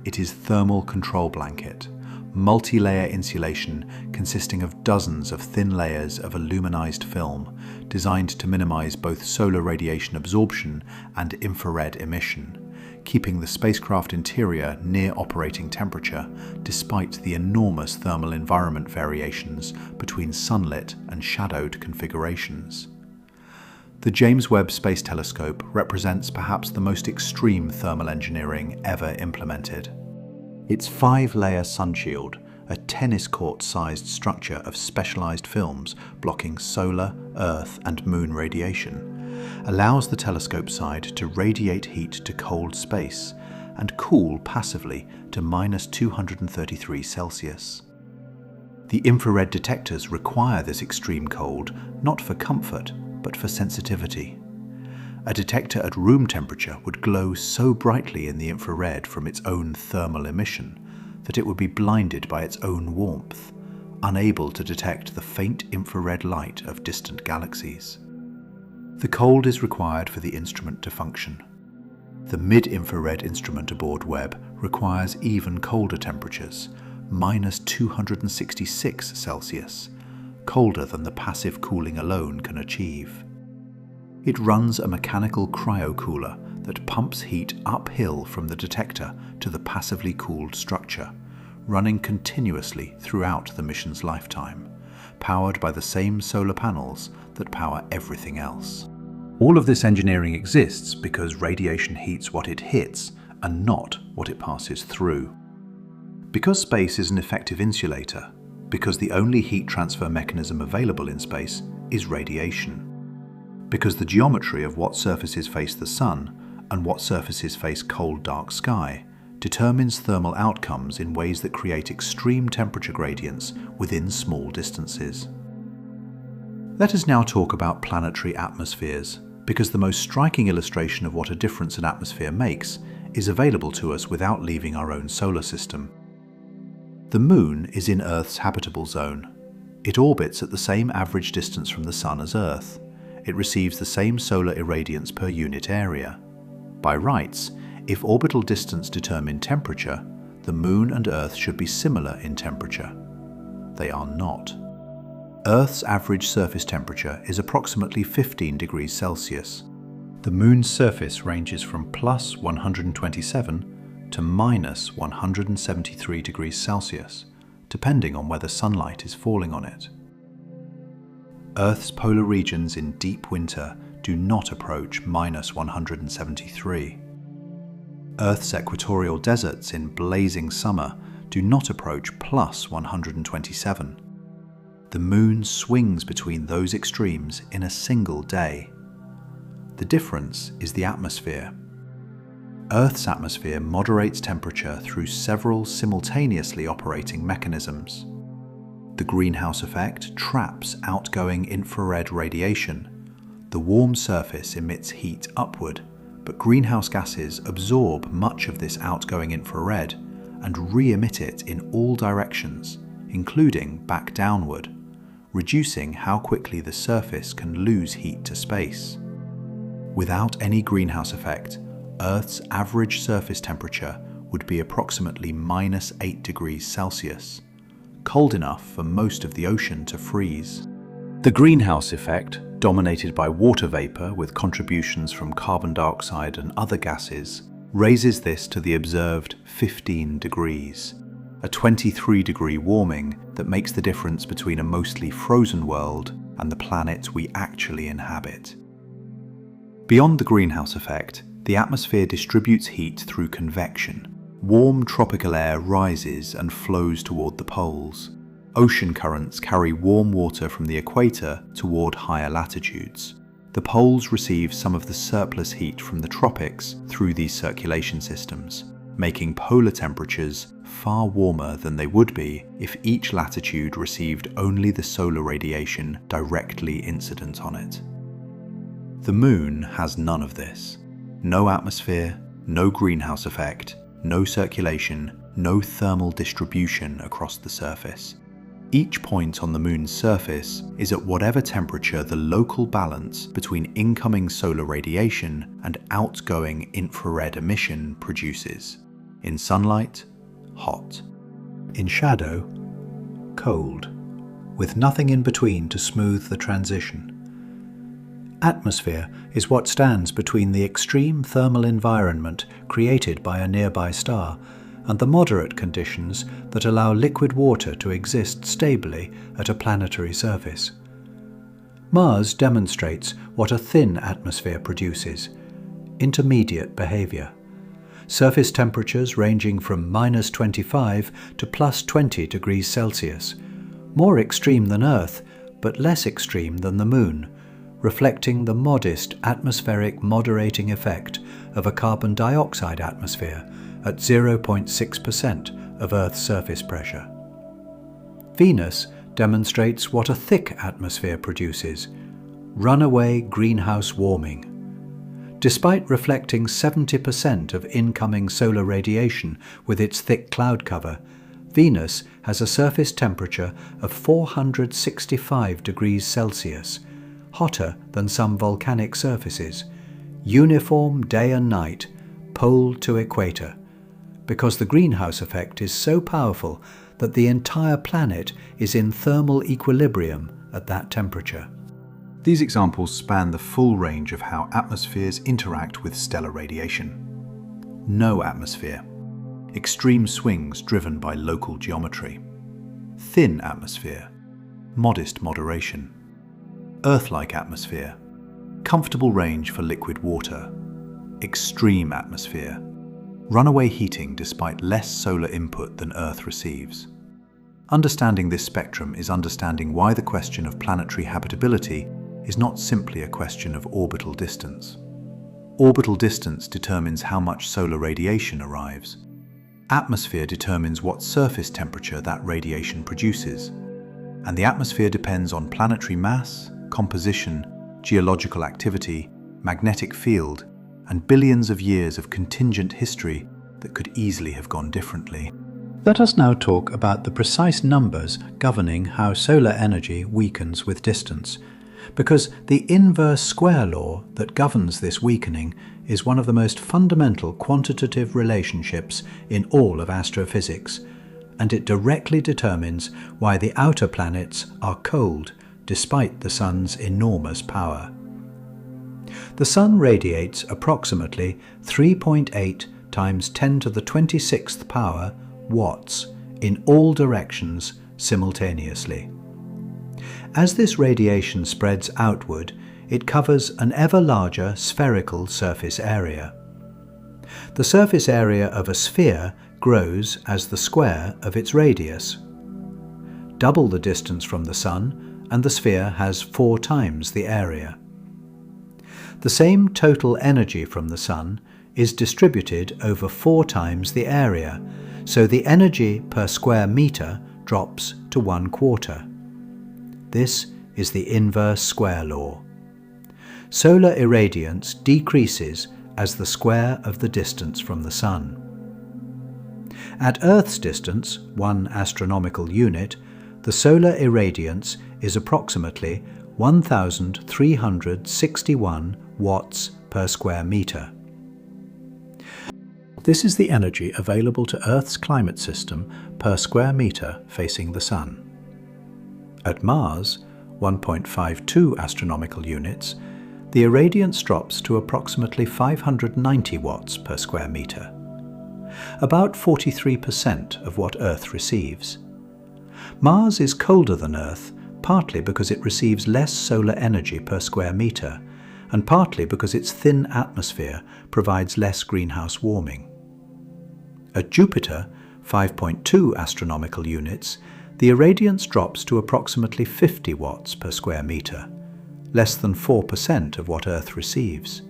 It is thermal control blanket, multi-layer insulation consisting of dozens of thin layers of aluminized film designed to minimize both solar radiation absorption and infrared emission, keeping the spacecraft interior near operating temperature despite the enormous thermal environment variations between sunlit and shadowed configurations. The James Webb Space Telescope represents perhaps the most extreme thermal engineering ever implemented. Its 5-layer sunshield, a tennis court-sized structure of specialized films blocking solar, Earth, and Moon radiation, allows the telescope side to radiate heat to cold space and cool passively to -233 Celsius. The infrared detectors require this extreme cold not for comfort, but for sensitivity. A detector at room temperature would glow so brightly in the infrared from its own thermal emission that it would be blinded by its own warmth, unable to detect the faint infrared light of distant galaxies. The cold is required for the instrument to function. The mid-infrared instrument aboard Webb requires even colder temperatures, -266 Celsius, colder than the passive cooling alone can achieve. It runs a mechanical cryocooler that pumps heat uphill from the detector to the passively cooled structure, running continuously throughout the mission's lifetime, powered by the same solar panels that power everything else. All of this engineering exists because radiation heats what it hits and not what it passes through. Because space is an effective insulator, because the only heat transfer mechanism available in space is radiation. Because the geometry of what surfaces face the sun and what surfaces face cold, dark sky determines thermal outcomes in ways that create extreme temperature gradients within small distances. Let us now talk about planetary atmospheres, because the most striking illustration of what a difference an atmosphere makes is available to us without leaving our own solar system. The Moon is in Earth's habitable zone. It orbits at the same average distance from the Sun as Earth. It receives the same solar irradiance per unit area. By rights, if orbital distance determined temperature, the Moon and Earth should be similar in temperature. They are not. Earth's average surface temperature is approximately 15 degrees Celsius. The Moon's surface ranges from +127 to -173 degrees Celsius, depending on whether sunlight is falling on it. Earth's polar regions in deep winter do not approach -173. Earth's equatorial deserts in blazing summer do not approach +127. The Moon swings between those extremes in a single day. The difference is the atmosphere. Earth's atmosphere moderates temperature through several simultaneously operating mechanisms. The greenhouse effect traps outgoing infrared radiation. The warm surface emits heat upward, but greenhouse gases absorb much of this outgoing infrared and re-emit it in all directions, including back downward, reducing how quickly the surface can lose heat to space. Without any greenhouse effect, Earth's average surface temperature would be approximately -8 degrees Celsius, cold enough for most of the ocean to freeze. The greenhouse effect, dominated by water vapor with contributions from carbon dioxide and other gases, raises this to the observed 15 degrees, a 23-degree warming that makes the difference between a mostly frozen world and the planet we actually inhabit. Beyond the greenhouse effect, the atmosphere distributes heat through convection. Warm tropical air rises and flows toward the poles. Ocean currents carry warm water from the equator toward higher latitudes. The poles receive some of the surplus heat from the tropics through these circulation systems, making polar temperatures far warmer than they would be if each latitude received only the solar radiation directly incident on it. The Moon has none of this. No atmosphere, no greenhouse effect, no circulation, no thermal distribution across the surface. Each point on the Moon's surface is at whatever temperature the local balance between incoming solar radiation and outgoing infrared emission produces. In sunlight, hot. In shadow, cold, with nothing in between to smooth the transition. Atmosphere is what stands between the extreme thermal environment created by a nearby star and the moderate conditions that allow liquid water to exist stably at a planetary surface. Mars demonstrates what a thin atmosphere produces: intermediate behavior. Surface temperatures ranging from -25 to +20 degrees Celsius, more extreme than Earth, but less extreme than the Moon, reflecting the modest atmospheric moderating effect of a carbon dioxide atmosphere at 0.6% of Earth's surface pressure. Venus demonstrates what a thick atmosphere produces: runaway greenhouse warming. Despite reflecting 70% of incoming solar radiation with its thick cloud cover, Venus has a surface temperature of 465 degrees Celsius, hotter than some volcanic surfaces, uniform day and night, pole to equator, because the greenhouse effect is so powerful that the entire planet is in thermal equilibrium at that temperature. These examples span the full range of how atmospheres interact with stellar radiation. No atmosphere. Extreme swings driven by local geometry. Thin atmosphere. Modest moderation. Earth-like atmosphere. Comfortable range for liquid water. Extreme atmosphere. Runaway heating despite less solar input than Earth receives. Understanding this spectrum is understanding why the question of planetary habitability is not simply a question of orbital distance. Orbital distance determines how much solar radiation arrives. Atmosphere determines what surface temperature that radiation produces. And the atmosphere depends on planetary mass, composition, geological activity, magnetic field, and billions of years of contingent history that could easily have gone differently. Let us now talk about the precise numbers governing how solar energy weakens with distance, because the inverse square law that governs this weakening is one of the most fundamental quantitative relationships in all of astrophysics, and it directly determines why the outer planets are cold despite the Sun's enormous power. The Sun radiates approximately 3.8 times 10 to the 26th power watts in all directions simultaneously. As this radiation spreads outward, it covers an ever larger spherical surface area. The surface area of a sphere grows as the square of its radius. Double the distance from the Sun, and the sphere has 4 times the area. The same total energy from the Sun is distributed over 4 times the area, so the energy per square meter drops to 1/4. This is the inverse square law. Solar irradiance decreases as the square of the distance from the Sun. At Earth's distance, 1 astronomical unit, the solar irradiance is approximately 1,361 watts per square meter. This is the energy available to Earth's climate system per square meter facing the Sun. At Mars, 1.52 astronomical units, the irradiance drops to approximately 590 watts per square meter, about 43% of what Earth receives. Mars is colder than Earth, partly because it receives less solar energy per square meter, and partly because its thin atmosphere provides less greenhouse warming. At Jupiter, 5.2 astronomical units, the irradiance drops to approximately 50 watts per square meter, less than 4% of what Earth receives.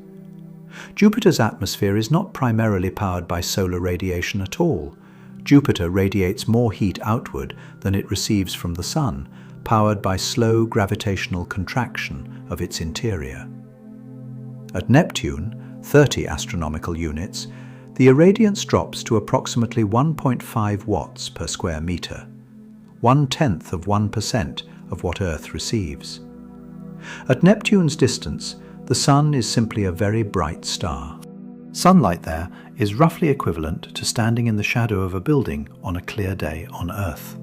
Jupiter's atmosphere is not primarily powered by solar radiation at all. Jupiter radiates more heat outward than it receives from the Sun, powered by slow gravitational contraction of its interior. At Neptune, 30 astronomical units, the irradiance drops to approximately 1.5 watts per square meter, 1/10 of 1% of what Earth receives. At Neptune's distance, the Sun is simply a very bright star. Sunlight there is roughly equivalent to standing in the shadow of a building on a clear day on Earth.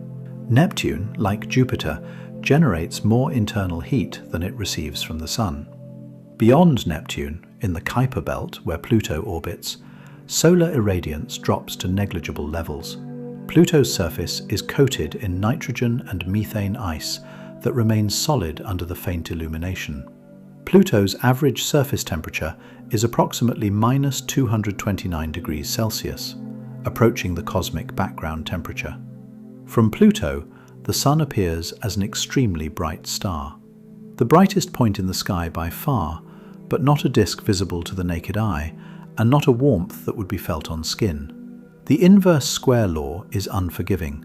Neptune, like Jupiter, generates more internal heat than it receives from the Sun. Beyond Neptune, in the Kuiper belt where Pluto orbits, solar irradiance drops to negligible levels. Pluto's surface is coated in nitrogen and methane ice that remains solid under the faint illumination. Pluto's average surface temperature is approximately minus 229 degrees Celsius, approaching the cosmic background temperature. From Pluto, the Sun appears as an extremely bright star. The brightest point in the sky by far, but not a disk visible to the naked eye, and not a warmth that would be felt on skin. The inverse square law is unforgiving.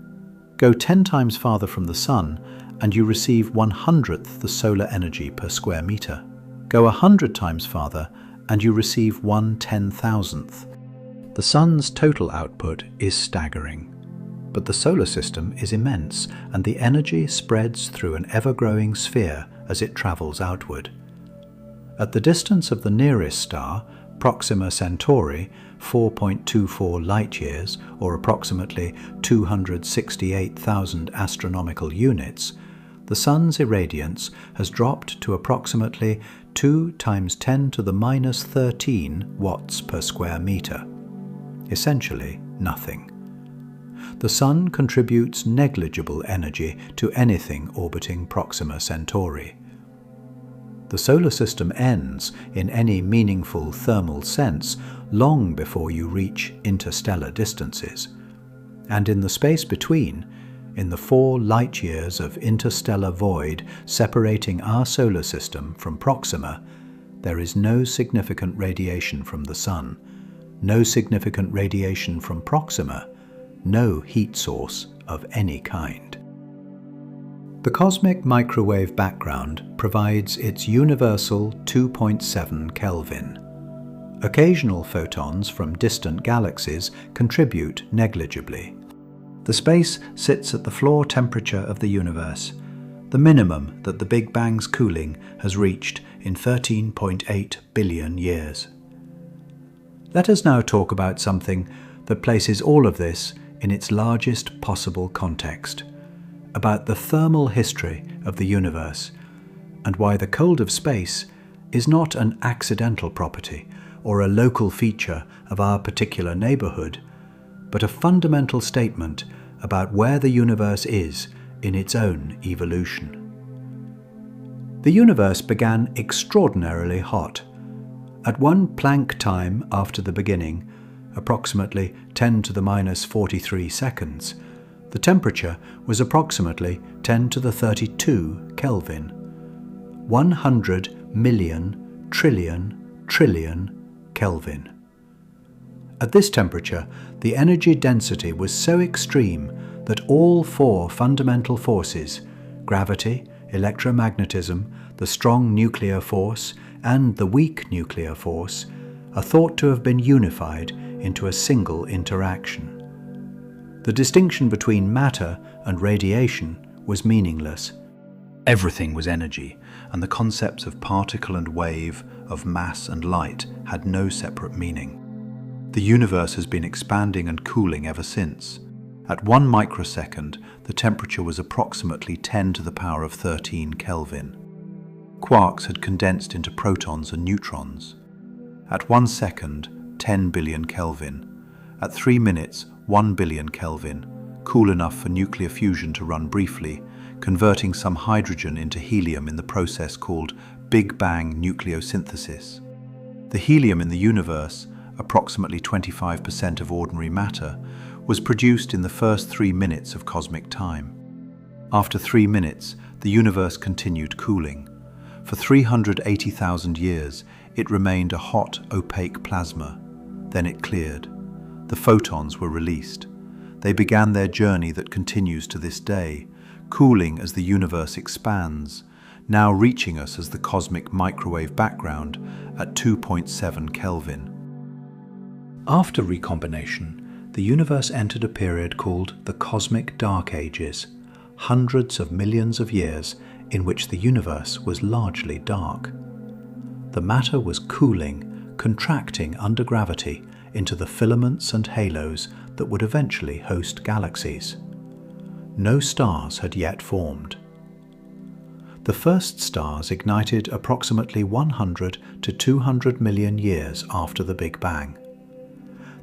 Go 10 times farther from the Sun, and you receive 1/100th the solar energy per square meter. Go 100 times farther, and you receive 1/10,000th. The Sun's total output is staggering. But the solar system is immense, and the energy spreads through an ever-growing sphere as it travels outward. At the distance of the nearest star, Proxima Centauri, 4.24 light-years, or approximately 268,000 astronomical units, the Sun's irradiance has dropped to approximately 2 times 10 to the minus 13 watts per square meter. Essentially nothing. The Sun contributes negligible energy to anything orbiting Proxima Centauri. The solar system ends in any meaningful thermal sense long before you reach interstellar distances. And in the space between, in the 4 light-years of interstellar void separating our solar system from Proxima, there is no significant radiation from the Sun, no significant radiation from Proxima, no heat source of any kind. The cosmic microwave background provides its universal 2.7 Kelvin. Occasional photons from distant galaxies contribute negligibly. The space sits at the floor temperature of the universe, the minimum that the Big Bang's cooling has reached in 13.8 billion years. Let us now talk about something that places all of this in its largest possible context, about the thermal history of the universe, and why the cold of space is not an accidental property or a local feature of our particular neighborhood, but a fundamental statement about where the universe is in its own evolution. The universe began extraordinarily hot. At one Planck time after the beginning, approximately 10 to the minus 43 seconds, the temperature was approximately 10 to the 32 Kelvin, 100 million trillion Kelvin. At this temperature, the energy density was so extreme that all four fundamental forces, gravity, electromagnetism, the strong nuclear force, and the weak nuclear force, are thought to have been unified into a single interaction. The distinction between matter and radiation was meaningless. Everything was energy, and the concepts of particle and wave, of mass and light had no separate meaning. The universe has been expanding and cooling ever since. At 1 microsecond, the temperature was approximately 10 to the power of 13 Kelvin. Quarks had condensed into protons and neutrons. At 1 second, 10 billion Kelvin. At 3 minutes, 1 billion Kelvin, cool enough for nuclear fusion to run briefly, converting some hydrogen into helium in the process called Big Bang nucleosynthesis. The helium in the universe, approximately 25% of ordinary matter, was produced in the first 3 minutes of cosmic time. After 3 minutes, the universe continued cooling. For 380,000 years, it remained a hot, opaque plasma. Then it cleared. The photons were released. They began their journey that continues to this day, cooling as the universe expands, now reaching us as the cosmic microwave background at 2.7 Kelvin. After recombination, the universe entered a period called the Cosmic Dark Ages, hundreds of millions of years in which the universe was largely dark. The matter was cooling, contracting under gravity into the filaments and halos that would eventually host galaxies. No stars had yet formed. The first stars ignited approximately 100 to 200 million years after the Big Bang.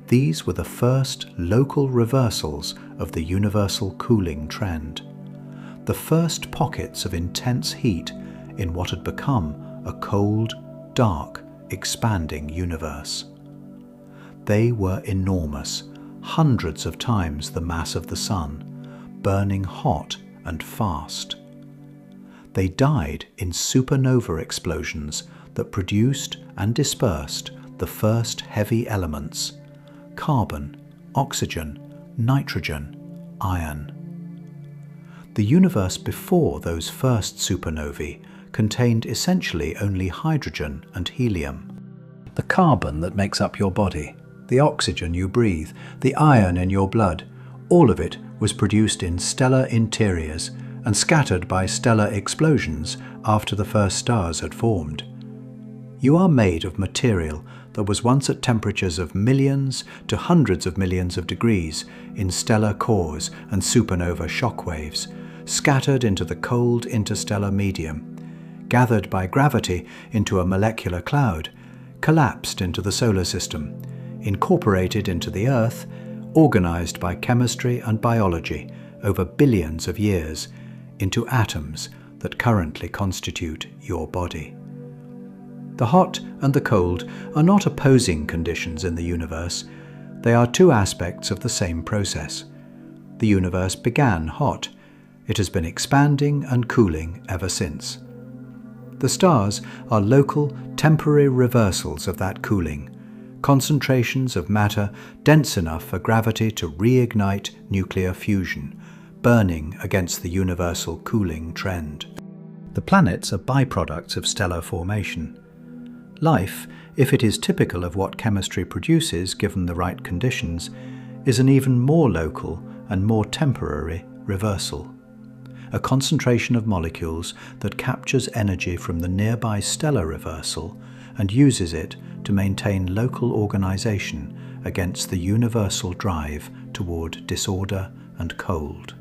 These were the first local reversals of the universal cooling trend, the first pockets of intense heat in what had become a cold, dark, expanding universe. They were enormous, hundreds of times the mass of the Sun, burning hot and fast. They died in supernova explosions that produced and dispersed the first heavy elements: carbon, oxygen, nitrogen, iron. The universe before those first supernovae contained essentially only hydrogen and helium. The carbon that makes up your body, the oxygen you breathe, the iron in your blood, all of it was produced in stellar interiors and scattered by stellar explosions after the first stars had formed. You are made of material that was once at temperatures of millions to hundreds of millions of degrees in stellar cores and supernova shockwaves, scattered into the cold interstellar medium, gathered by gravity into a molecular cloud, collapsed into the solar system, incorporated into the Earth, organized by chemistry and biology over billions of years into atoms that currently constitute your body. The hot and the cold are not opposing conditions in the universe. They are two aspects of the same process. The universe began hot. It has been expanding and cooling ever since. The stars are local, temporary reversals of that cooling, concentrations of matter dense enough for gravity to reignite nuclear fusion, burning against the universal cooling trend. The planets are byproducts of stellar formation. Life, if it is typical of what chemistry produces given the right conditions, is an even more local and more temporary reversal. A concentration of molecules that captures energy from the nearby stellar reversal and uses it to maintain local organization against the universal drive toward disorder and cold.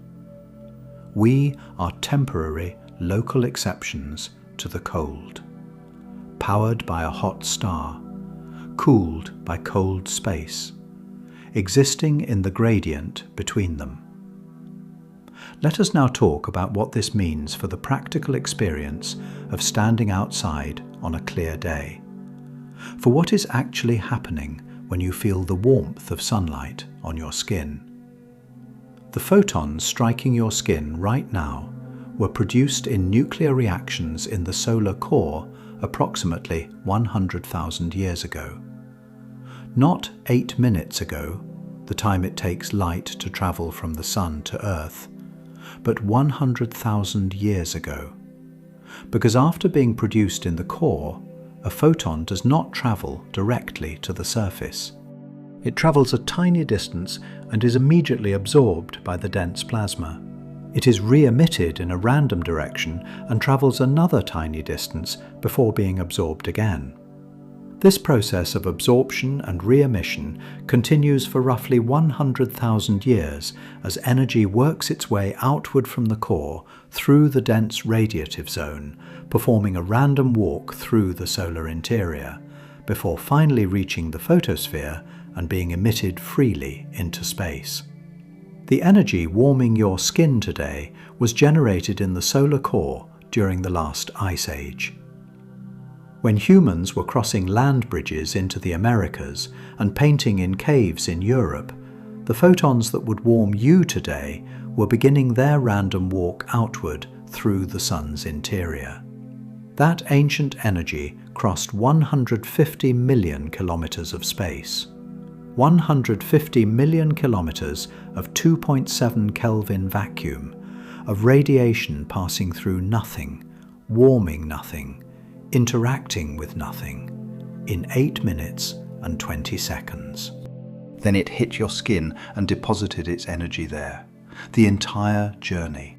We are temporary local exceptions to the cold. Powered by a hot star, cooled by cold space, existing in the gradient between them. Let us now talk about what this means for the practical experience of standing outside on a clear day. For what is actually happening when you feel the warmth of sunlight on your skin? The photons striking your skin right now were produced in nuclear reactions in the solar core approximately 100,000 years ago. Not 8 minutes ago, the time it takes light to travel from the sun to Earth, but 100,000 years ago. Because after being produced in the core, a photon does not travel directly to the surface. It travels a tiny distance and is immediately absorbed by the dense plasma. It is re-emitted in a random direction and travels another tiny distance before being absorbed again. This process of absorption and re-emission continues for roughly 100,000 years as energy works its way outward from the core through the dense radiative zone, performing a random walk through the solar interior, before finally reaching the photosphere and being emitted freely into space. The energy warming your skin today was generated in the solar core during the last ice age. When humans were crossing land bridges into the Americas and painting in caves in Europe, the photons that would warm you today were beginning their random walk outward through the sun's interior. That ancient energy crossed 150 million kilometers of space. 150 million kilometers of 2.7 Kelvin vacuum, of radiation passing through nothing, warming nothing, interacting with nothing, in 8 minutes and 20 seconds. Then it hit your skin and deposited its energy there. The entire journey.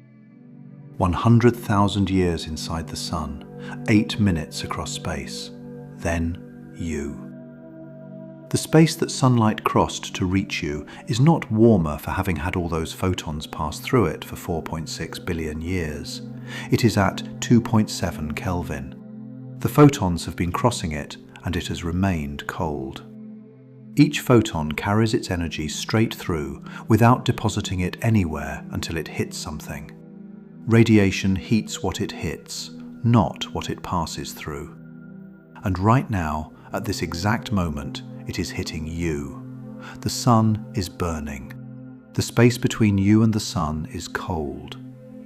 100,000 years inside the sun, 8 minutes across space. Then you. The space that sunlight crossed to reach you is not warmer for having had all those photons pass through it for 4.6 billion years. It is at 2.7 Kelvin. The photons have been crossing it, and it has remained cold. Each photon carries its energy straight through without depositing it anywhere until it hits something. Radiation heats what it hits, not what it passes through. And right now, at this exact moment, it is hitting you. The sun is burning. The space between you and the sun is cold.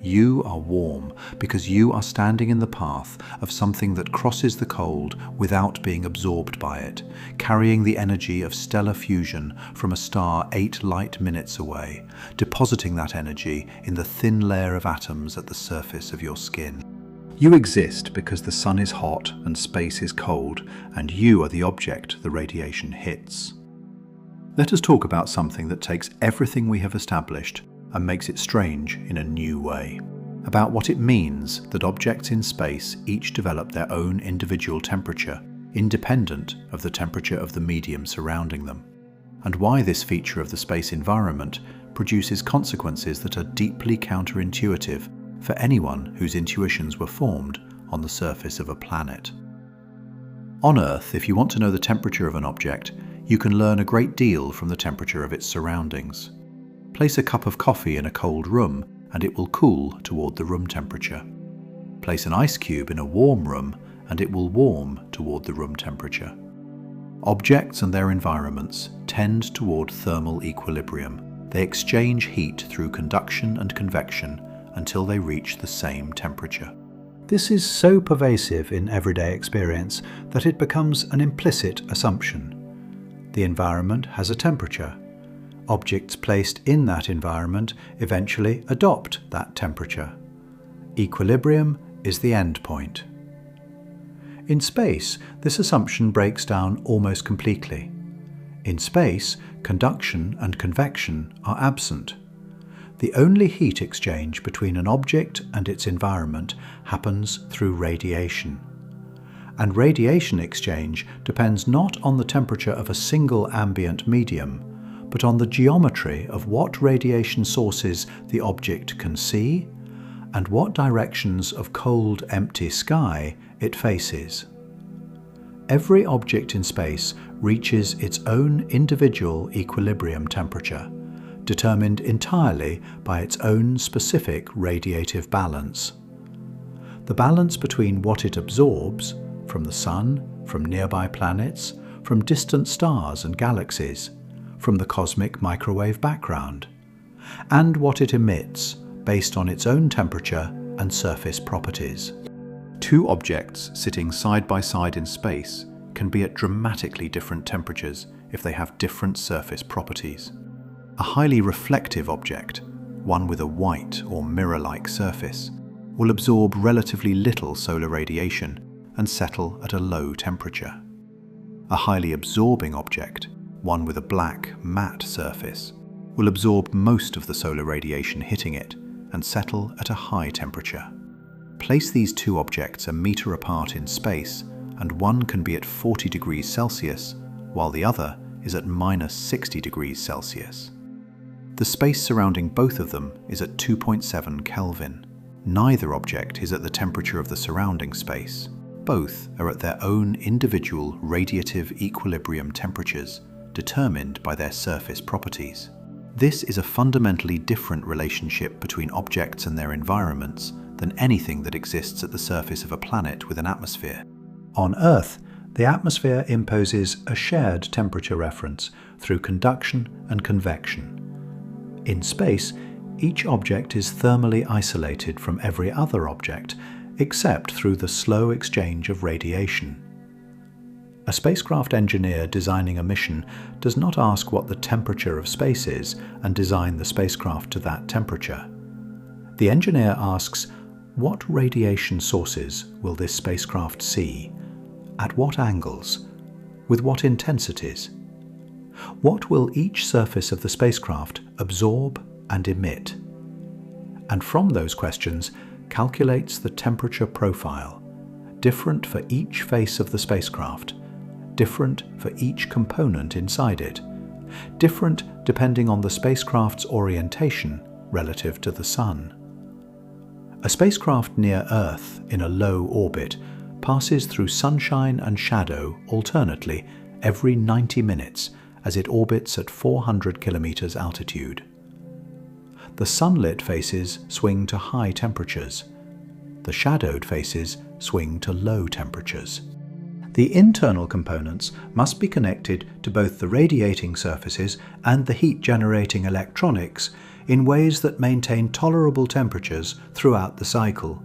You are warm because you are standing in the path of something that crosses the cold without being absorbed by it, carrying the energy of stellar fusion from a star 8 light minutes away, depositing that energy in the thin layer of atoms at the surface of your skin. You exist because the sun is hot and space is cold, and you are the object the radiation hits. Let us talk about something that takes everything we have established and makes it strange in a new way, about what it means that objects in space each develop their own individual temperature, independent of the temperature of the medium surrounding them, and why this feature of the space environment produces consequences that are deeply counterintuitive for anyone whose intuitions were formed on the surface of a planet. On Earth, if you want to know the temperature of an object, you can learn a great deal from the temperature of its surroundings. Place a cup of coffee in a cold room and it will cool toward the room temperature. Place an ice cube in a warm room and it will warm toward the room temperature. Objects and their environments tend toward thermal equilibrium. They exchange heat through conduction and convection until they reach the same temperature. This is so pervasive in everyday experience that it becomes an implicit assumption. The environment has a temperature. Objects placed in that environment eventually adopt that temperature. Equilibrium is the end point. In space, this assumption breaks down almost completely. In space, conduction and convection are absent. The only heat exchange between an object and its environment happens through radiation. And radiation exchange depends not on the temperature of a single ambient medium, but on the geometry of what radiation sources the object can see and what directions of cold, empty sky it faces. Every object in space reaches its own individual equilibrium temperature, determined entirely by its own specific radiative balance. The balance between what it absorbs from the Sun, from nearby planets, from distant stars and galaxies, from the cosmic microwave background, and what it emits based on its own temperature and surface properties. Two objects sitting side by side in space can be at dramatically different temperatures if they have different surface properties. A highly reflective object, one with a white or mirror-like surface, will absorb relatively little solar radiation and settle at a low temperature. A highly absorbing object, one with a black, matte surface, will absorb most of the solar radiation hitting it and settle at a high temperature. Place these two objects a meter apart in space, and one can be at 40 degrees Celsius, while the other is at minus 60 degrees Celsius. The space surrounding both of them is at 2.7 Kelvin. Neither object is at the temperature of the surrounding space. Both are at their own individual radiative equilibrium temperatures, determined by their surface properties. This is a fundamentally different relationship between objects and their environments than anything that exists at the surface of a planet with an atmosphere. On Earth, the atmosphere imposes a shared temperature reference through conduction and convection. In space, each object is thermally isolated from every other object, except through the slow exchange of radiation. A spacecraft engineer designing a mission does not ask what the temperature of space is and design the spacecraft to that temperature. The engineer asks, what radiation sources will this spacecraft see? At what angles? With what intensities? What will each surface of the spacecraft absorb and emit? And from those questions, calculates the temperature profile, different for each face of the spacecraft, different for each component inside it, different depending on the spacecraft's orientation relative to the Sun. A spacecraft near Earth in a low orbit passes through sunshine and shadow alternately every 90 minutes as it orbits at 400 kilometers altitude. The sunlit faces swing to high temperatures. The shadowed faces swing to low temperatures. The internal components must be connected to both the radiating surfaces and the heat-generating electronics in ways that maintain tolerable temperatures throughout the cycle.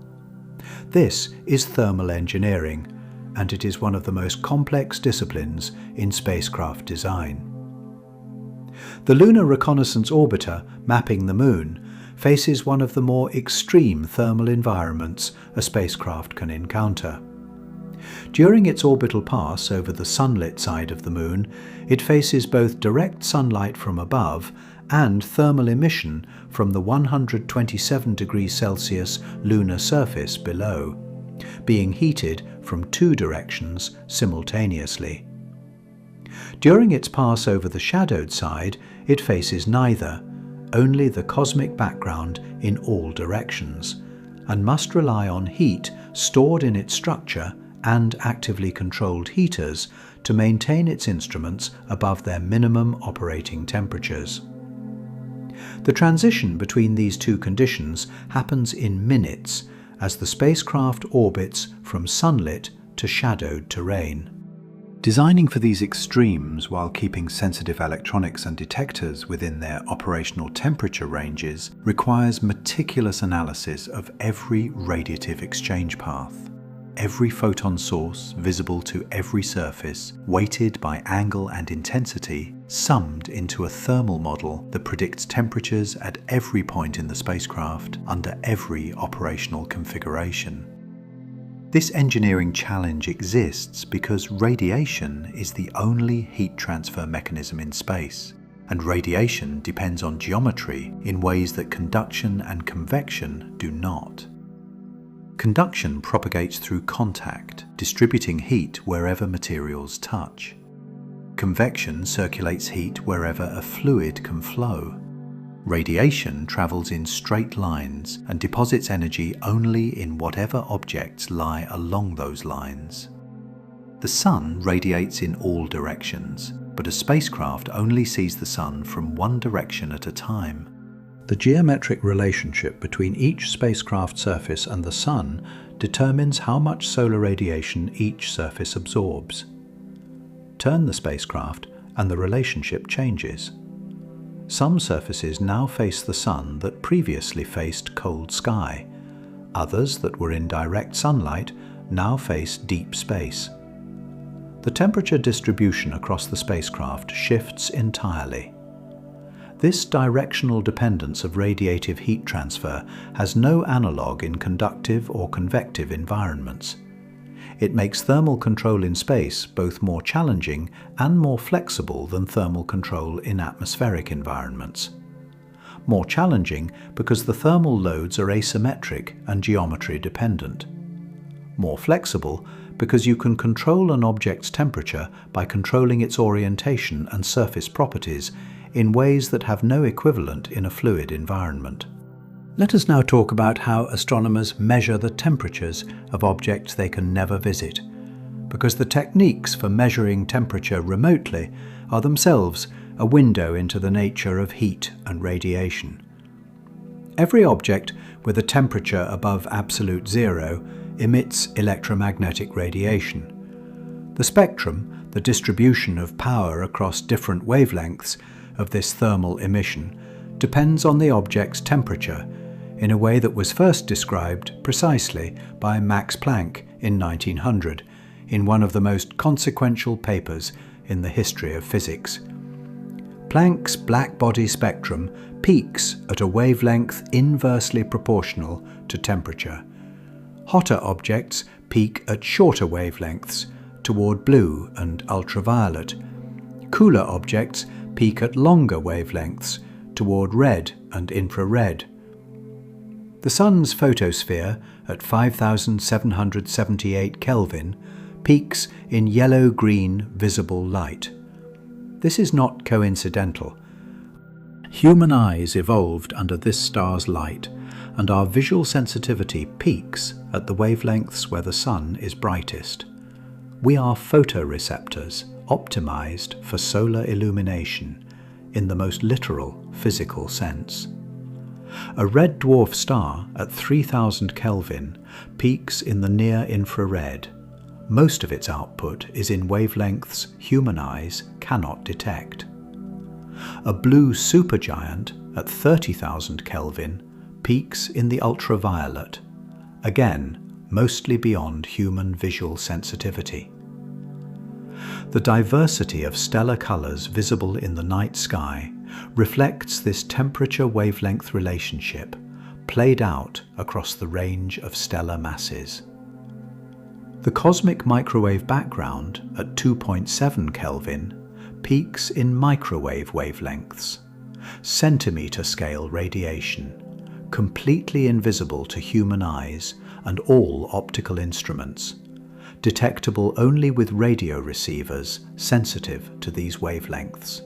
This is thermal engineering, and it is one of the most complex disciplines in spacecraft design. The Lunar Reconnaissance Orbiter, mapping the Moon, faces one of the more extreme thermal environments a spacecraft can encounter. During its orbital pass over the sunlit side of the Moon, it faces both direct sunlight from above and thermal emission from the 127 degrees Celsius lunar surface below, being heated from two directions simultaneously. During its pass over the shadowed side, it faces neither, only the cosmic background in all directions, and must rely on heat stored in its structure and actively controlled heaters to maintain its instruments above their minimum operating temperatures. The transition between these two conditions happens in minutes as the spacecraft orbits from sunlit to shadowed terrain. Designing for these extremes while keeping sensitive electronics and detectors within their operational temperature ranges requires meticulous analysis of every radiative exchange path. Every photon source visible to every surface, weighted by angle and intensity, summed into a thermal model that predicts temperatures at every point in the spacecraft under every operational configuration. This engineering challenge exists because radiation is the only heat transfer mechanism in space, and radiation depends on geometry in ways that conduction and convection do not. Conduction propagates through contact, distributing heat wherever materials touch. Convection circulates heat wherever a fluid can flow. Radiation travels in straight lines and deposits energy only in whatever objects lie along those lines. The Sun radiates in all directions, but a spacecraft only sees the sun from one direction at a time. The geometric relationship between each spacecraft surface and the sun determines how much solar radiation each surface absorbs. Turn the spacecraft and the relationship changes. Some surfaces now face the sun that previously faced cold sky. Others that were in direct sunlight now face deep space. The temperature distribution across the spacecraft shifts entirely. This directional dependence of radiative heat transfer has no analogue in conductive or convective environments. It makes thermal control in space both more challenging and more flexible than thermal control in atmospheric environments. More challenging because the thermal loads are asymmetric and geometry dependent. More flexible because you can control an object's temperature by controlling its orientation and surface properties in ways that have no equivalent in a fluid environment. Let us now talk about how astronomers measure the temperatures of objects they can never visit, because the techniques for measuring temperature remotely are themselves a window into the nature of heat and radiation. Every object with a temperature above absolute zero emits electromagnetic radiation. The spectrum, the distribution of power across different wavelengths of this thermal emission, depends on the object's temperature in a way that was first described precisely by Max Planck in 1900 in one of the most consequential papers in the history of physics. Planck's black-body spectrum peaks at a wavelength inversely proportional to temperature. Hotter objects peak at shorter wavelengths, toward blue and ultraviolet. Cooler objects peak at longer wavelengths, toward red and infrared. The Sun's photosphere at 5,778 Kelvin peaks in yellow-green visible light. This is not coincidental. Human eyes evolved under this star's light, and our visual sensitivity peaks at the wavelengths where the sun is brightest. We are photoreceptors, optimized for solar illumination, in the most literal physical sense. A red dwarf star at 3000 Kelvin peaks in the near-infrared. Most of its output is in wavelengths human eyes cannot detect. A blue supergiant at 30,000 Kelvin peaks in the ultraviolet, again mostly beyond human visual sensitivity. The diversity of stellar colours visible in the night sky reflects this temperature-wavelength relationship played out across the range of stellar masses. The cosmic microwave background at 2.7 Kelvin peaks in microwave wavelengths, centimetre-scale radiation, completely invisible to human eyes and all optical instruments, detectable only with radio receivers sensitive to these wavelengths.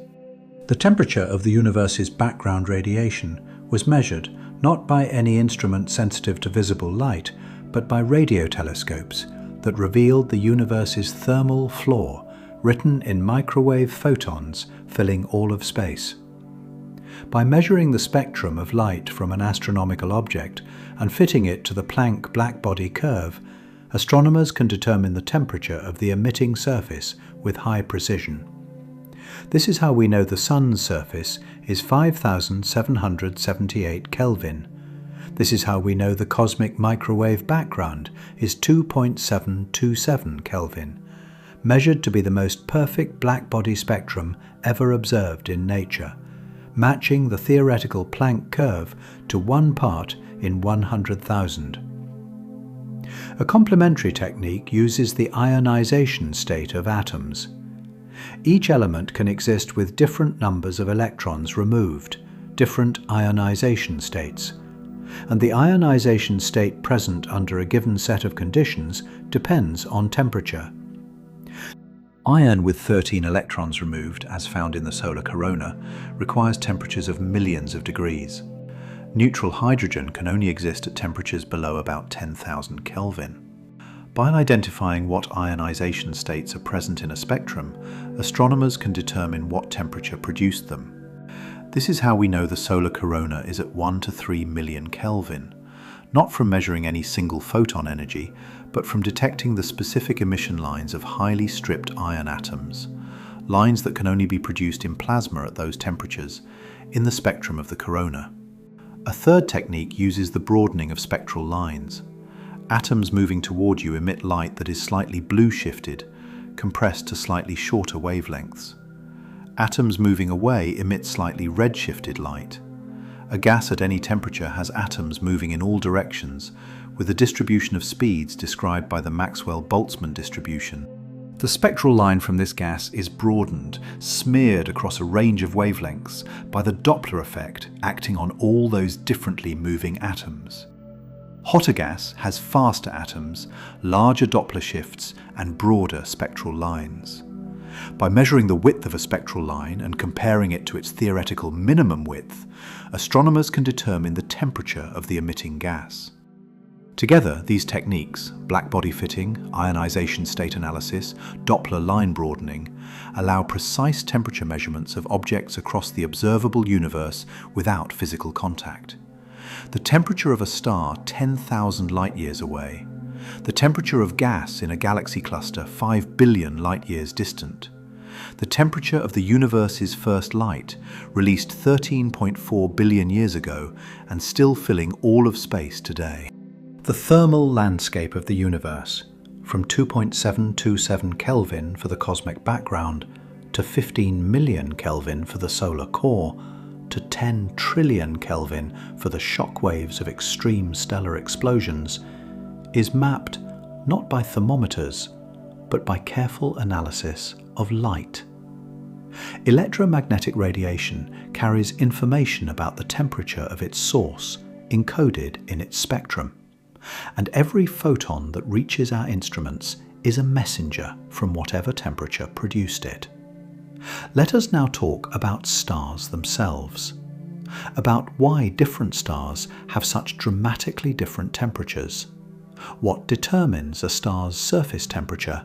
The temperature of the universe's background radiation was measured not by any instrument sensitive to visible light, but by radio telescopes that revealed the universe's thermal floor written in microwave photons filling all of space. By measuring the spectrum of light from an astronomical object and fitting it to the Planck blackbody curve, astronomers can determine the temperature of the emitting surface with high precision. This is how we know the Sun's surface is 5,778 Kelvin. This is how we know the cosmic microwave background is 2.727 Kelvin, measured to be the most perfect blackbody spectrum ever observed in nature, matching the theoretical Planck curve to 1 part in 100,000. A complementary technique uses the ionization state of atoms. Each element can exist with different numbers of electrons removed, different ionization states, and the ionization state present under a given set of conditions depends on temperature. Iron with 13 electrons removed, as found in the solar corona, requires temperatures of millions of degrees. Neutral hydrogen can only exist at temperatures below about 10,000 Kelvin. By identifying what ionization states are present in a spectrum, astronomers can determine what temperature produced them. This is how we know the solar corona is at 1 to 3 million Kelvin, not from measuring any single photon energy, but from detecting the specific emission lines of highly stripped ion atoms, lines that can only be produced in plasma at those temperatures, in the spectrum of the corona. A third technique uses the broadening of spectral lines. Atoms moving toward you emit light that is slightly blue-shifted, compressed to slightly shorter wavelengths. Atoms moving away emit slightly red-shifted light. A gas at any temperature has atoms moving in all directions, with a distribution of speeds described by the Maxwell-Boltzmann distribution. The spectral line from this gas is broadened, smeared across a range of wavelengths by the Doppler effect acting on all those differently moving atoms. Hotter gas has faster atoms, larger Doppler shifts, and broader spectral lines. By measuring the width of a spectral line and comparing it to its theoretical minimum width, astronomers can determine the temperature of the emitting gas. Together, these techniques, blackbody fitting, ionization state analysis, Doppler line broadening, allow precise temperature measurements of objects across the observable universe without physical contact. The temperature of a star 10,000 light-years away, the temperature of gas in a galaxy cluster 5 billion light-years distant, the temperature of the universe's first light, released 13.4 billion years ago and still filling all of space today. The thermal landscape of the universe, from 2.727 Kelvin for the cosmic background to 15 million Kelvin for the solar core, to 10 trillion Kelvin for the shock waves of extreme stellar explosions, is mapped not by thermometers, but by careful analysis of light. Electromagnetic radiation carries information about the temperature of its source encoded in its spectrum, and every photon that reaches our instruments is a messenger from whatever temperature produced it. Let us now talk about stars themselves, about why different stars have such dramatically different temperatures, what determines a star's surface temperature,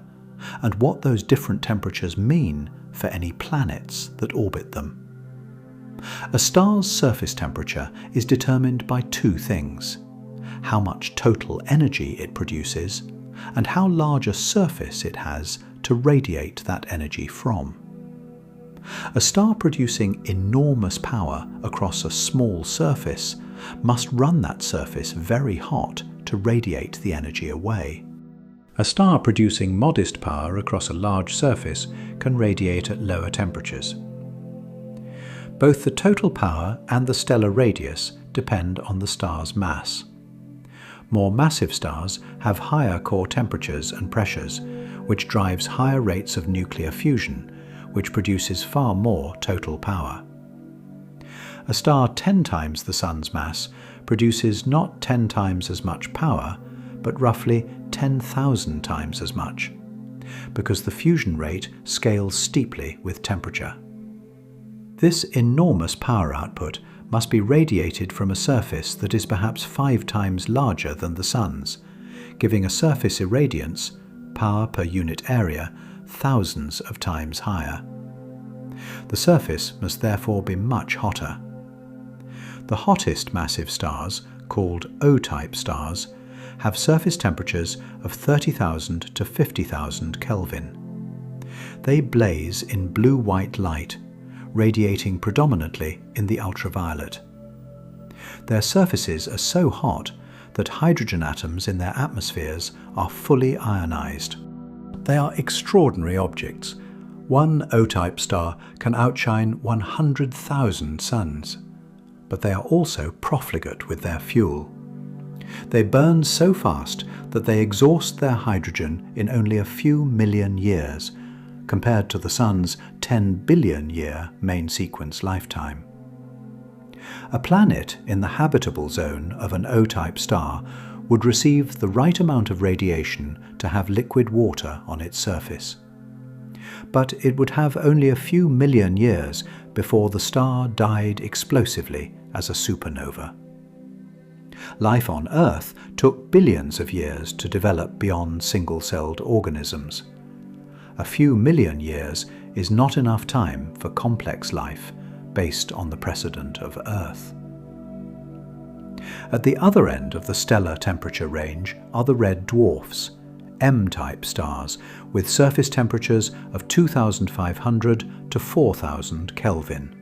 and what those different temperatures mean for any planets that orbit them. A star's surface temperature is determined by two things: how much total energy it produces, and how large a surface it has to radiate that energy from. A star producing enormous power across a small surface must run that surface very hot to radiate the energy away. A star producing modest power across a large surface can radiate at lower temperatures. Both the total power and the stellar radius depend on the star's mass. More massive stars have higher core temperatures and pressures, which drives higher rates of nuclear fusion, which produces far more total power. A star 10 times the Sun's mass produces not 10 times as much power, but roughly 10,000 times as much, because the fusion rate scales steeply with temperature. This enormous power output must be radiated from a surface that is perhaps 5 times larger than the Sun's, giving a surface irradiance, power per unit area, thousands of times higher. The surface must therefore be much hotter. The hottest massive stars, called O-type stars, have surface temperatures of 30,000 to 50,000 Kelvin. They blaze in blue-white light, radiating predominantly in the ultraviolet. Their surfaces are so hot that hydrogen atoms in their atmospheres are fully ionized. They are extraordinary objects. One O-type star can outshine 100,000 suns, but they are also profligate with their fuel. They burn so fast that they exhaust their hydrogen in only a few million years, compared to the Sun's 10 billion year main sequence lifetime. A planet in the habitable zone of an O-type star would receive the right amount of radiation to have liquid water on its surface. But it would have only a few million years before the star died explosively as a supernova. Life on Earth took billions of years to develop beyond single-celled organisms. A few million years is not enough time for complex life based on the precedent of Earth. At the other end of the stellar temperature range are the red dwarfs, M-type stars, with surface temperatures of 2,500 to 4,000 Kelvin.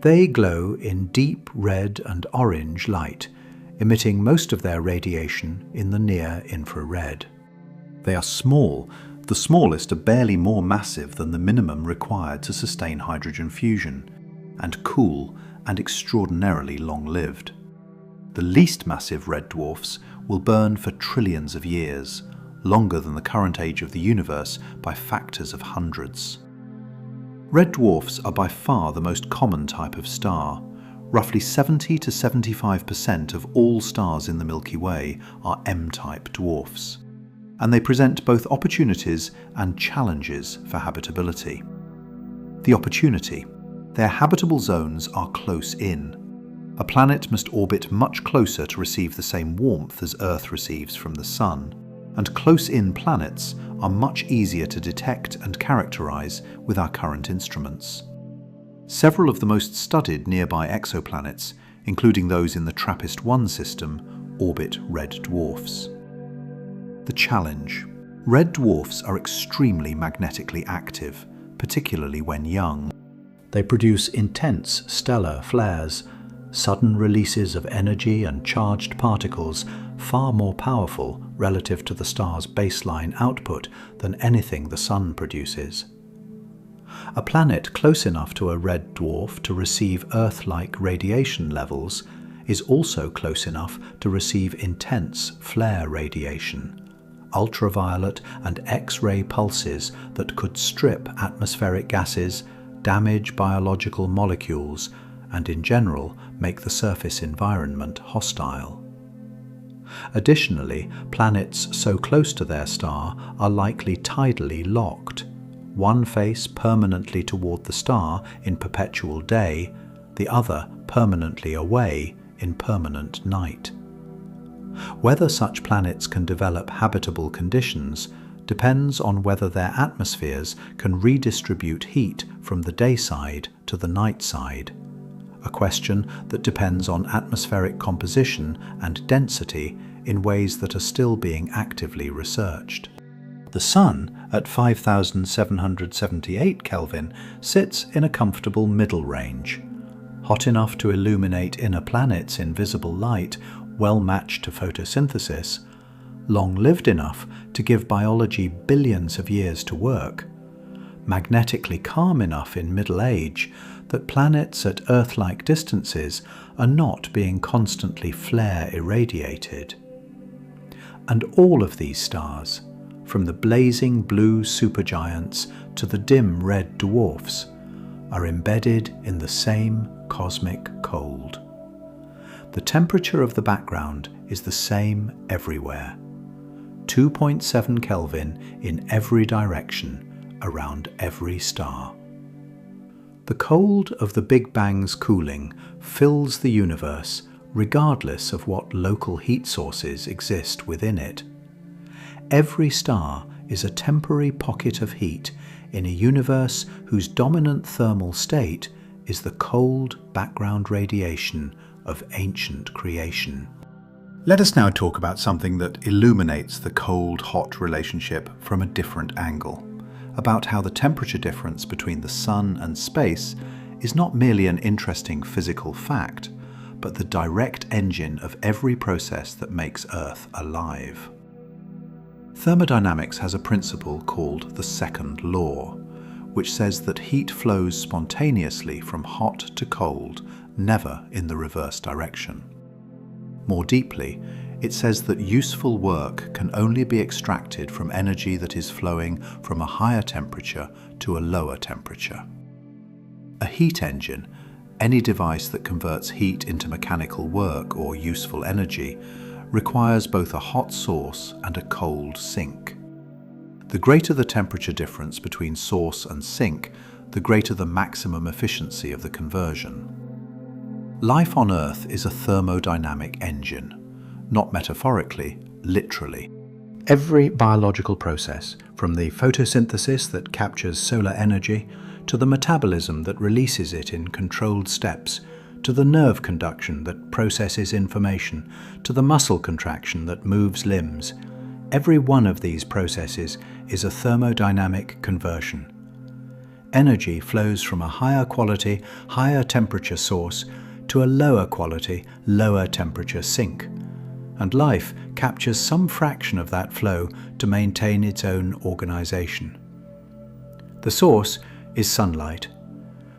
They glow in deep red and orange light, emitting most of their radiation in the near-infrared. They are small. The smallest are barely more massive than the minimum required to sustain hydrogen fusion, and cool and extraordinarily long-lived. The least massive red dwarfs will burn for trillions of years, longer than the current age of the universe by factors of hundreds. Red dwarfs are by far the most common type of star. Roughly 70 to 75% of all stars in the Milky Way are M-type dwarfs, and they present both opportunities and challenges for habitability. The opportunity: their habitable zones are close in. A planet must orbit much closer to receive the same warmth as Earth receives from the Sun, and close-in planets are much easier to detect and characterize with our current instruments. Several of the most studied nearby exoplanets, including those in the TRAPPIST-1 system, orbit red dwarfs. The challenge: red dwarfs are extremely magnetically active, particularly when young. They produce intense stellar flares, sudden releases of energy and charged particles far more powerful relative to the star's baseline output than anything the Sun produces. A planet close enough to a red dwarf to receive Earth-like radiation levels is also close enough to receive intense flare radiation, ultraviolet and X-ray pulses that could strip atmospheric gases, damage biological molecules, and in general make the surface environment hostile. Additionally, planets so close to their star are likely tidally locked, one face permanently toward the star in perpetual day, the other permanently away in permanent night. Whether such planets can develop habitable conditions depends on whether their atmospheres can redistribute heat from the day side to the night side, a question that depends on atmospheric composition and density in ways that are still being actively researched. The Sun, at 5,778 Kelvin, sits in a comfortable middle range, hot enough to illuminate inner planets in visible light, well matched to photosynthesis, long-lived enough to give biology billions of years to work, magnetically calm enough in middle age that planets at Earth-like distances are not being constantly flare-irradiated. And all of these stars, from the blazing blue supergiants to the dim red dwarfs, are embedded in the same cosmic cold. The temperature of the background is the same everywhere, 2.7 Kelvin in every direction around every star. The cold of the Big Bang's cooling fills the universe regardless of what local heat sources exist within it. Every star is a temporary pocket of heat in a universe whose dominant thermal state is the cold background radiation of ancient creation. Let us now talk about something that illuminates the cold-hot relationship from a different angle, about how the temperature difference between the Sun and space is not merely an interesting physical fact, but the direct engine of every process that makes Earth alive. Thermodynamics has a principle called the second law, which says that heat flows spontaneously from hot to cold, never in the reverse direction. More deeply, it says that useful work can only be extracted from energy that is flowing from a higher temperature to a lower temperature. A heat engine, any device that converts heat into mechanical work or useful energy, requires both a hot source and a cold sink. The greater the temperature difference between source and sink, the greater the maximum efficiency of the conversion. Life on Earth is a thermodynamic engine, not metaphorically, literally. Every biological process, from the photosynthesis that captures solar energy, to the metabolism that releases it in controlled steps, to the nerve conduction that processes information, to the muscle contraction that moves limbs, every one of these processes is a thermodynamic conversion. Energy flows from a higher quality, higher temperature source to a lower quality, lower temperature sink. And life captures some fraction of that flow to maintain its own organization. The source is sunlight.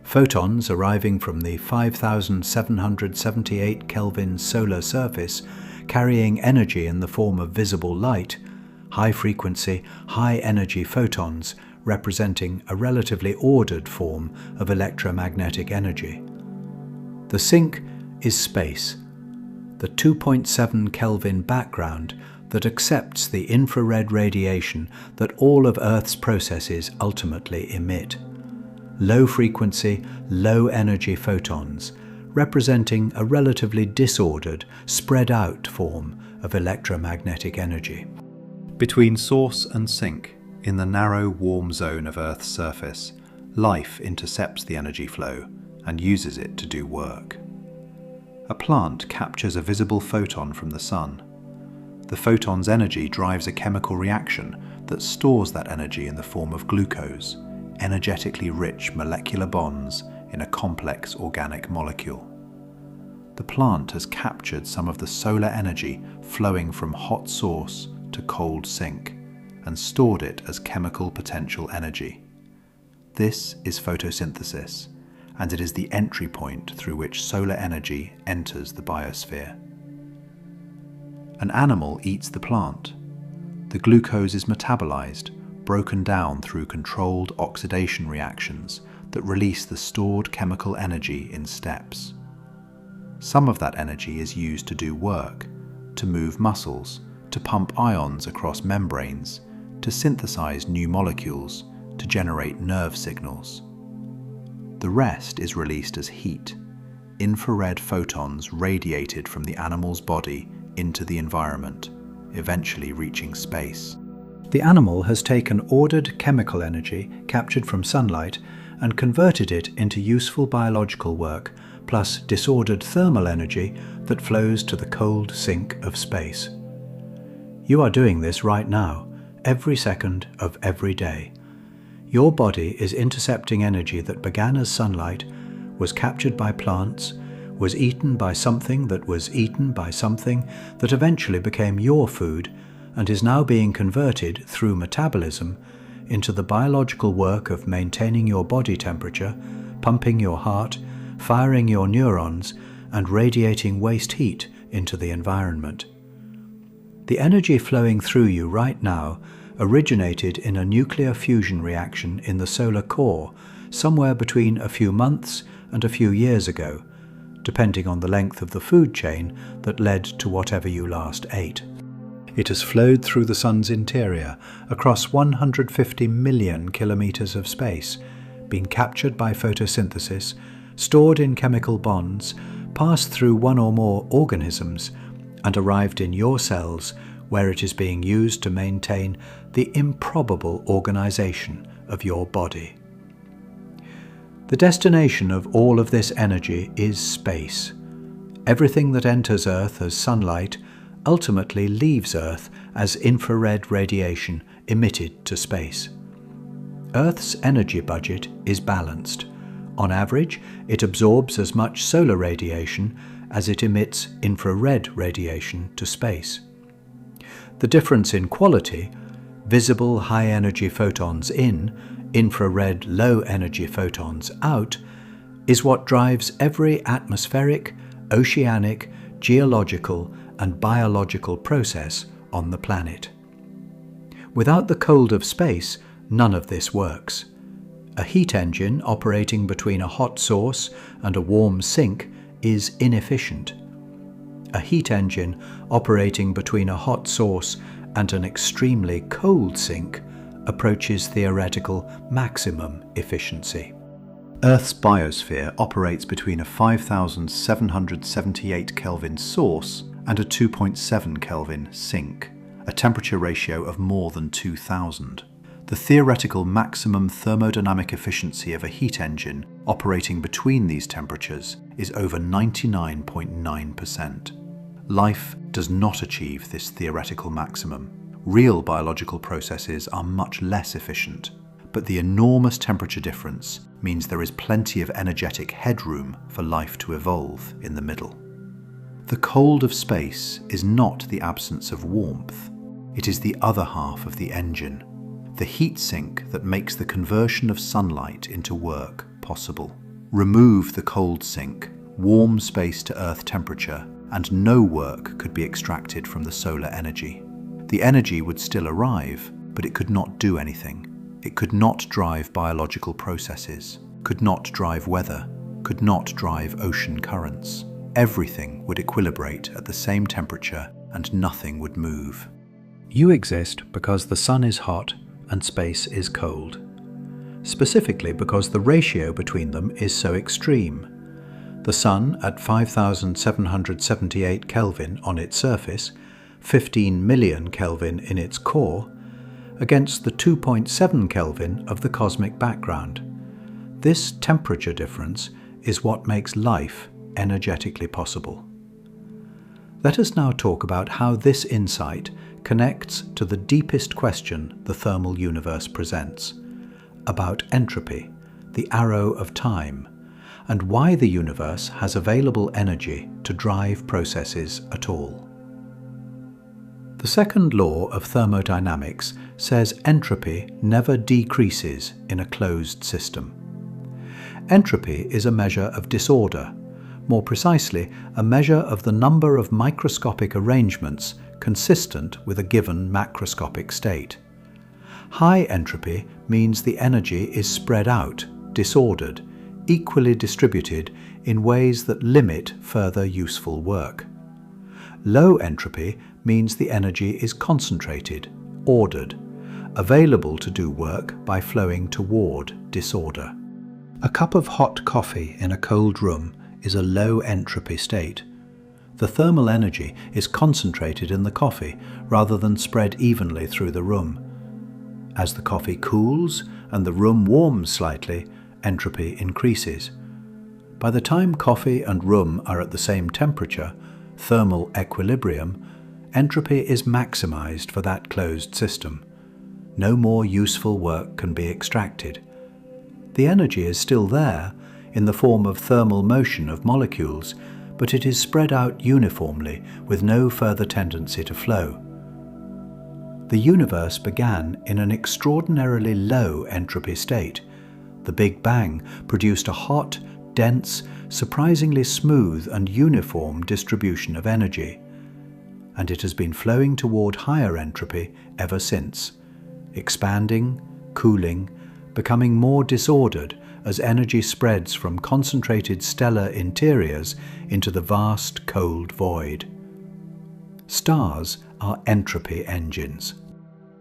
Photons arriving from the 5,778 Kelvin solar surface, carrying energy in the form of visible light, high-frequency, high-energy photons representing a relatively ordered form of electromagnetic energy. The sink is space, the 2.7 Kelvin background that accepts the infrared radiation that all of Earth's processes ultimately emit. Low-frequency, low-energy photons, representing a relatively disordered, spread-out form of electromagnetic energy. Between source and sink, in the narrow, warm zone of Earth's surface, life intercepts the energy flow and uses it to do work. A plant captures a visible photon from the sun. The photon's energy drives a chemical reaction that stores that energy in the form of glucose, energetically rich molecular bonds in a complex organic molecule. The plant has captured some of the solar energy flowing from hot source to cold sink and stored it as chemical potential energy. This is photosynthesis, and it is the entry point through which solar energy enters the biosphere. An animal eats the plant. The glucose is metabolized, broken down through controlled oxidation reactions that release the stored chemical energy in steps. Some of that energy is used to do work, to move muscles, to pump ions across membranes, to synthesize new molecules, to generate nerve signals. The rest is released as heat, infrared photons radiated from the animal's body into the environment, eventually reaching space. The animal has taken ordered chemical energy captured from sunlight and converted it into useful biological work, plus disordered thermal energy that flows to the cold sink of space. You are doing this right now, every second of every day. Your body is intercepting energy that began as sunlight, was captured by plants, was eaten by something that was eaten by something that eventually became your food, and is now being converted through metabolism into the biological work of maintaining your body temperature, pumping your heart, firing your neurons, and radiating waste heat into the environment. The energy flowing through you right now originated in a nuclear fusion reaction in the solar core somewhere between a few months and a few years ago, depending on the length of the food chain that led to whatever you last ate. It has flowed through the sun's interior across 150 million kilometers of space, been captured by photosynthesis, stored in chemical bonds, passed through one or more organisms, and arrived in your cells, where it is being used to maintain the improbable organization of your body. The destination of all of this energy is space. Everything that enters Earth as sunlight ultimately leaves Earth as infrared radiation emitted to space. Earth's energy budget is balanced. On average, it absorbs as much solar radiation as it emits infrared radiation to space. The difference in quality, visible high-energy photons in, infrared low-energy photons out, is what drives every atmospheric, oceanic, geological, and biological process on the planet. Without the cold of space, none of this works. A heat engine operating between a hot source and a warm sink is inefficient. A heat engine operating between a hot source and an extremely cold sink approaches theoretical maximum efficiency. Earth's biosphere operates between a 5,778 Kelvin source and a 2.7 Kelvin sink, a temperature ratio of more than 2,000. The theoretical maximum thermodynamic efficiency of a heat engine operating between these temperatures is over 99.9%. Life does not achieve this theoretical maximum. Real biological processes are much less efficient, but the enormous temperature difference means there is plenty of energetic headroom for life to evolve in the middle. The cold of space is not the absence of warmth. It is the other half of the engine, the heat sink that makes the conversion of sunlight into work possible. Remove the cold sink, warm space to Earth temperature, and no work could be extracted from the solar energy. The energy would still arrive, but it could not do anything. It could not drive biological processes, could not drive weather, could not drive ocean currents. Everything would equilibrate at the same temperature and nothing would move. You exist because the sun is hot and space is cold. Specifically because the ratio between them is so extreme. The sun at 5,778 Kelvin on its surface, 15 million Kelvin in its core, against the 2.7 Kelvin of the cosmic background. This temperature difference is what makes life energetically possible. Let us now talk about how this insight connects to the deepest question the thermal universe presents, about entropy, the arrow of time, and why the universe has available energy to drive processes at all. The second law of thermodynamics says entropy never decreases in a closed system. Entropy is a measure of disorder, more precisely, a measure of the number of microscopic arrangements consistent with a given macroscopic state. High entropy means the energy is spread out, disordered, equally distributed in ways that limit further useful work. Low entropy means the energy is concentrated, ordered, available to do work by flowing toward disorder. A cup of hot coffee in a cold room is a low entropy state. The thermal energy is concentrated in the coffee rather than spread evenly through the room. As the coffee cools and the room warms slightly, entropy increases. By the time coffee and room are at the same temperature, thermal equilibrium, entropy is maximized for that closed system. No more useful work can be extracted. The energy is still there in the form of thermal motion of molecules, but it is spread out uniformly with no further tendency to flow. The universe began in an extraordinarily low entropy state. The Big Bang produced a hot, dense, surprisingly smooth and uniform distribution of energy, and it has been flowing toward higher entropy ever since, expanding, cooling, becoming more disordered as energy spreads from concentrated stellar interiors into the vast cold void. Stars are entropy engines.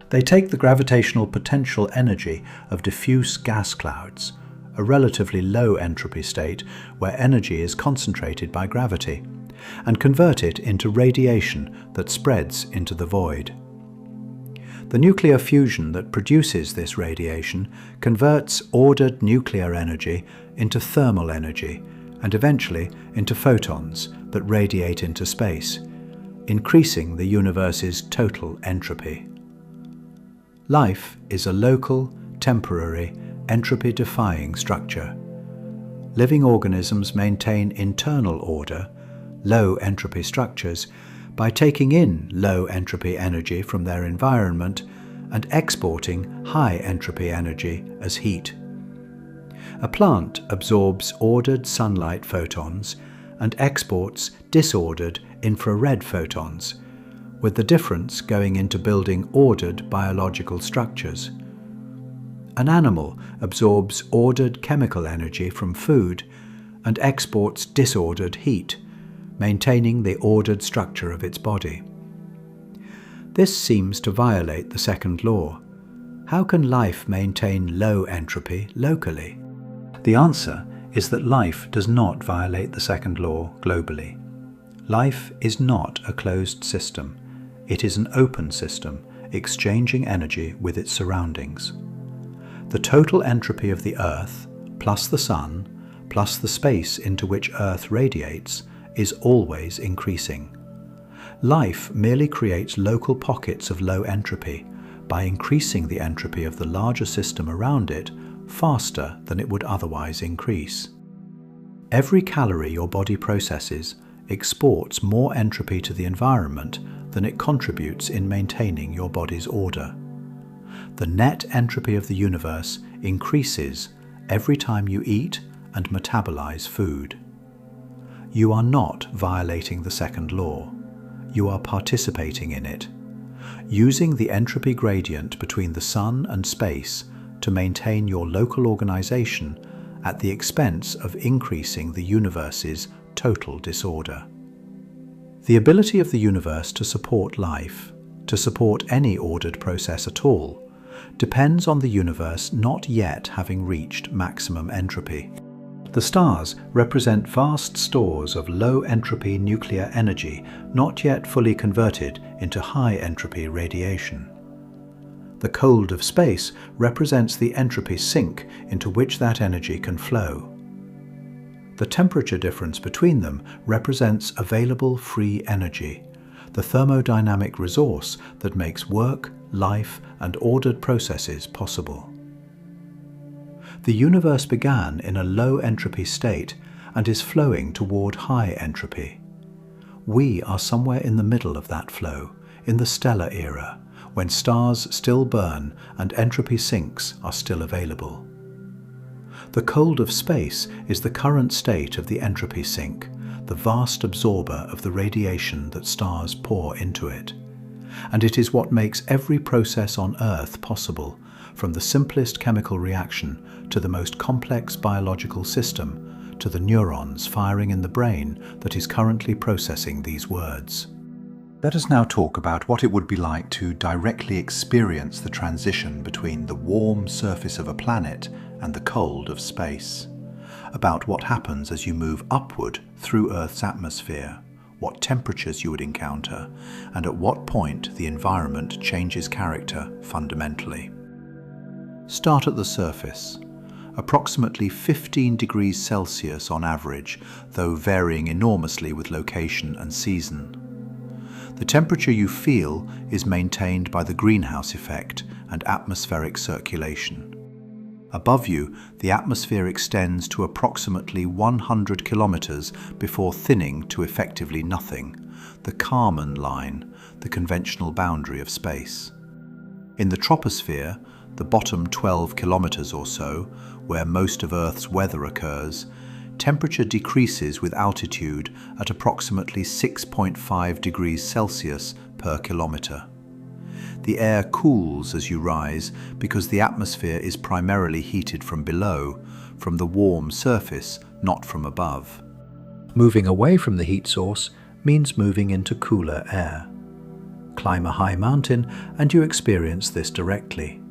They take the gravitational potential energy of diffuse gas clouds, a relatively low entropy state where energy is concentrated by gravity, and convert it into radiation that spreads into the void. The nuclear fusion that produces this radiation converts ordered nuclear energy into thermal energy and eventually into photons that radiate into space, increasing the universe's total entropy. Life is a local, temporary, entropy-defying structure. Living organisms maintain internal order, low entropy structures, by taking in low entropy energy from their environment and exporting high entropy energy as heat. A plant absorbs ordered sunlight photons and exports disordered infrared photons, with the difference going into building ordered biological structures. An animal absorbs ordered chemical energy from food and exports disordered heat, maintaining the ordered structure of its body. This seems to violate the second law. How can life maintain low entropy locally? The answer is that life does not violate the second law globally. Life is not a closed system. It is an open system, exchanging energy with its surroundings. The total entropy of the Earth, plus the Sun, plus the space into which Earth radiates, is always increasing. Life merely creates local pockets of low entropy by increasing the entropy of the larger system around it faster than it would otherwise increase. Every calorie your body processes exports more entropy to the environment than it contributes in maintaining your body's order. The net entropy of the universe increases every time you eat and metabolize food. You are not violating the second law. You are participating in it, using the entropy gradient between the sun and space to maintain your local organization at the expense of increasing the universe's total disorder. The ability of the universe to support life, to support any ordered process at all, depends on the universe not yet having reached maximum entropy. The stars represent vast stores of low-entropy nuclear energy not yet fully converted into high-entropy radiation. The cold of space represents the entropy sink into which that energy can flow. The temperature difference between them represents available free energy, the thermodynamic resource that makes work, life, and ordered processes possible. The universe began in a low entropy state and is flowing toward high entropy. We are somewhere in the middle of that flow, in the stellar era, when stars still burn and entropy sinks are still available. The cold of space is the current state of the entropy sink, the vast absorber of the radiation that stars pour into it. And it is what makes every process on Earth possible, from the simplest chemical reaction to the most complex biological system, to the neurons firing in the brain that is currently processing these words. Let us now talk about what it would be like to directly experience the transition between the warm surface of a planet and the cold of space, about what happens as you move upward through Earth's atmosphere, what temperatures you would encounter, and at what point the environment changes character fundamentally. Start at the surface, approximately 15 degrees Celsius on average, though varying enormously with location and season. The temperature you feel is maintained by the greenhouse effect and atmospheric circulation. Above you, the atmosphere extends to approximately 100 kilometers before thinning to effectively nothing, the Kármán line, the conventional boundary of space. In the troposphere, the bottom 12 kilometers or so, where most of Earth's weather occurs, temperature decreases with altitude at approximately 6.5 degrees Celsius per kilometer. The air cools as you rise because the atmosphere is primarily heated from below, from the warm surface, not from above. Moving away from the heat source means moving into cooler air. Climb a high mountain and you experience this directly.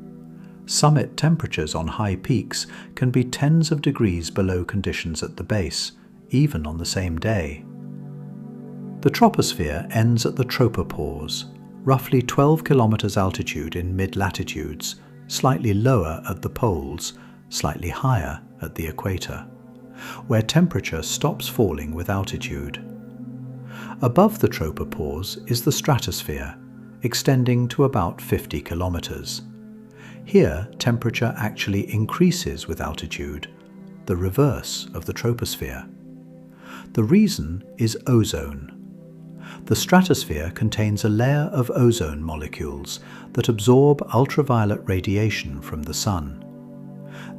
Summit temperatures on high peaks can be tens of degrees below conditions at the base, even on the same day. The troposphere ends at the tropopause, roughly 12 kilometers altitude in mid-latitudes, slightly lower at the poles, slightly higher at the equator, where temperature stops falling with altitude. Above the tropopause is the stratosphere, extending to about 50 kilometers. Here, temperature actually increases with altitude, the reverse of the troposphere. The reason is ozone. The stratosphere contains a layer of ozone molecules that absorb ultraviolet radiation from the sun.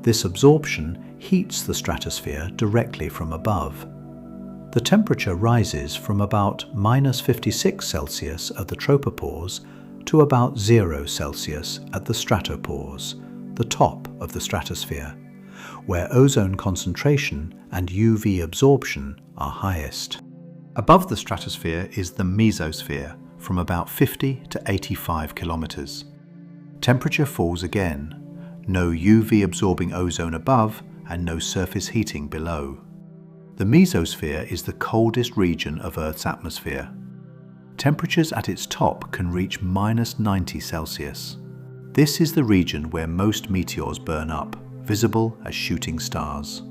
This absorption heats the stratosphere directly from above. The temperature rises from about -56 Celsius at the tropopause to about 0 Celsius at the stratopause, the top of the stratosphere, where ozone concentration and UV absorption are highest. Above the stratosphere is the mesosphere, from about 50 to 85 kilometers. Temperature falls again, no UV absorbing ozone above and no surface heating below. The mesosphere is the coldest region of Earth's atmosphere. Temperatures at its top can reach -90 Celsius. This is the region where most meteors burn up, visible as shooting stars.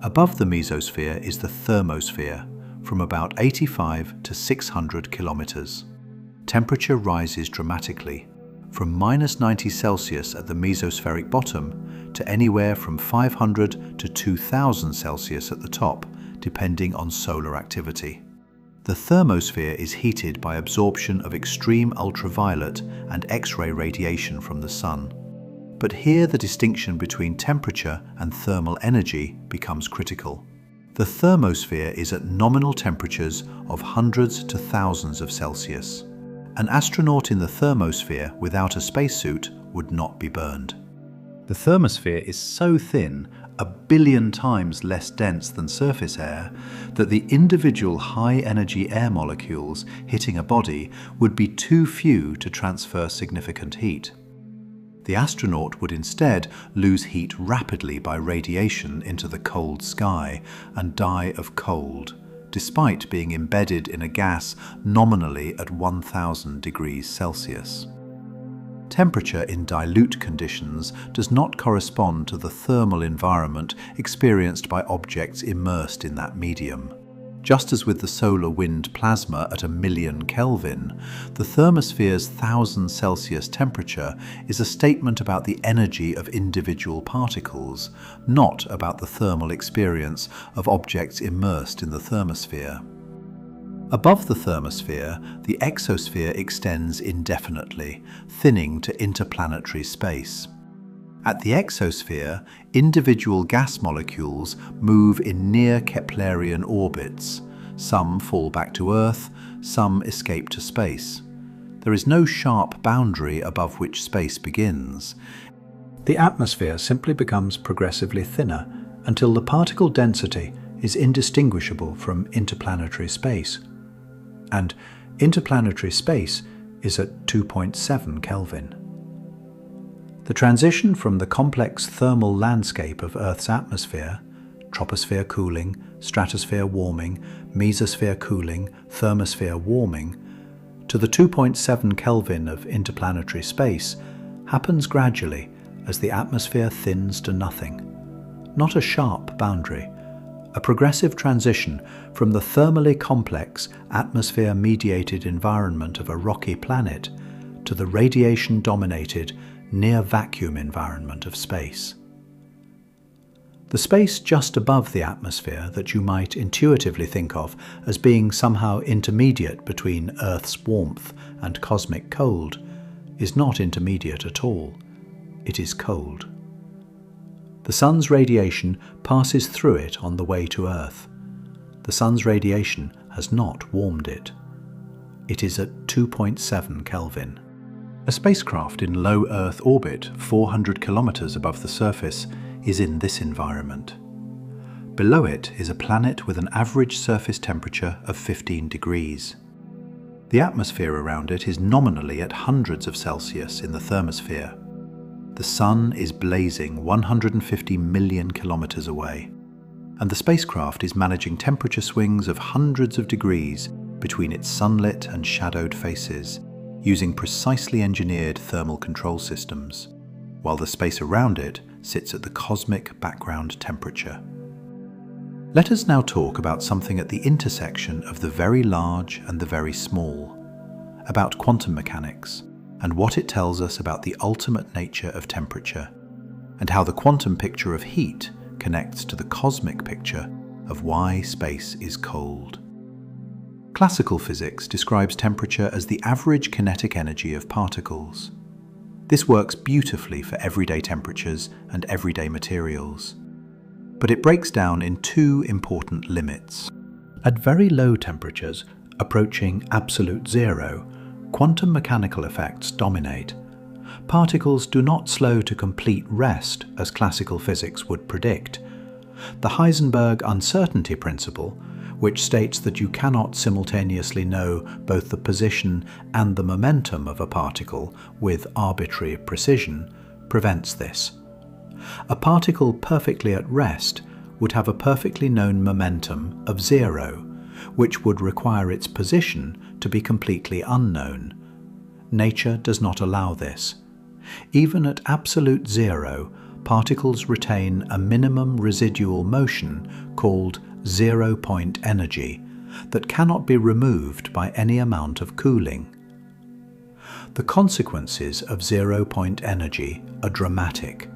Above the mesosphere is the thermosphere, from about 85 to 600 kilometers. Temperature rises dramatically, from -90 Celsius at the mesospheric bottom to anywhere from 500 to 2000 Celsius at the top, depending on solar activity. The thermosphere is heated by absorption of extreme ultraviolet and X-ray radiation from the sun. But here the distinction between temperature and thermal energy becomes critical. The thermosphere is at nominal temperatures of hundreds to thousands of Celsius. An astronaut in the thermosphere without a spacesuit would not be burned. The thermosphere is so thin, 1 billion times less dense than surface air, that the individual high-energy air molecules hitting a body would be too few to transfer significant heat. The astronaut would instead lose heat rapidly by radiation into the cold sky and die of cold, despite being embedded in a gas nominally at 1000 degrees Celsius. Temperature in dilute conditions does not correspond to the thermal environment experienced by objects immersed in that medium. Just as with the solar wind plasma at 1,000,000 Kelvin, the thermosphere's 1000 Celsius temperature is a statement about the energy of individual particles, not about the thermal experience of objects immersed in the thermosphere. Above the thermosphere, the exosphere extends indefinitely, thinning to interplanetary space. At the exosphere, individual gas molecules move in near Keplerian orbits. Some fall back to Earth, some escape to space. There is no sharp boundary above which space begins. The atmosphere simply becomes progressively thinner until the particle density is indistinguishable from interplanetary space. And interplanetary space is at 2.7 Kelvin. The transition from the complex thermal landscape of Earth's atmosphere, troposphere cooling, stratosphere warming, mesosphere cooling, thermosphere warming, to the 2.7 Kelvin of interplanetary space happens gradually as the atmosphere thins to nothing. Not a sharp boundary, a progressive transition from the thermally complex atmosphere-mediated environment of a rocky planet to the radiation-dominated near-vacuum environment of space. The space just above the atmosphere that you might intuitively think of as being somehow intermediate between Earth's warmth and cosmic cold is not intermediate at all. It is cold. The sun's radiation passes through it on the way to Earth. The sun's radiation has not warmed it. It is at 2.7 Kelvin. A spacecraft in low Earth orbit, 400 kilometers above the surface, is in this environment. Below it is a planet with an average surface temperature of 15 degrees. The atmosphere around it is nominally at hundreds of Celsius in the thermosphere. The sun is blazing 150 million kilometers away, and the spacecraft is managing temperature swings of hundreds of degrees between its sunlit and shadowed faces, using precisely engineered thermal control systems, while the space around it sits at the cosmic background temperature. Let us now talk about something at the intersection of the very large and the very small, about quantum mechanics, and what it tells us about the ultimate nature of temperature, and how the quantum picture of heat connects to the cosmic picture of why space is cold. Classical physics describes temperature as the average kinetic energy of particles. This works beautifully for everyday temperatures and everyday materials. But it breaks down in two important limits. At very low temperatures, approaching absolute zero, quantum mechanical effects dominate. Particles do not slow to complete rest as classical physics would predict. The Heisenberg uncertainty principle, which states that you cannot simultaneously know both the position and the momentum of a particle with arbitrary precision, prevents this. A particle perfectly at rest would have a perfectly known momentum of zero, which would require its position to be completely unknown. Nature does not allow this. Even at absolute zero, particles retain a minimum residual motion called zero-point energy that cannot be removed by any amount of cooling. The consequences of zero-point energy are dramatic.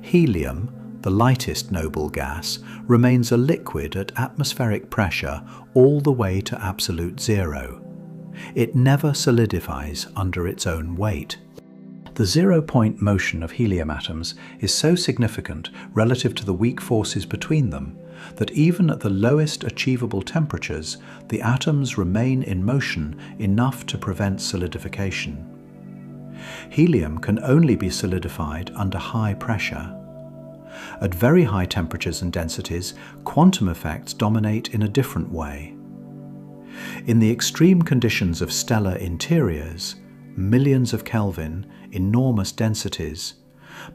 Helium, the lightest noble gas, remains a liquid at atmospheric pressure all the way to absolute zero. It never solidifies under its own weight. The zero-point motion of helium atoms is so significant relative to the weak forces between them that even at the lowest achievable temperatures, the atoms remain in motion enough to prevent solidification. Helium can only be solidified under high pressure. At very high temperatures and densities, quantum effects dominate in a different way. In the extreme conditions of stellar interiors, millions of Kelvin, enormous densities,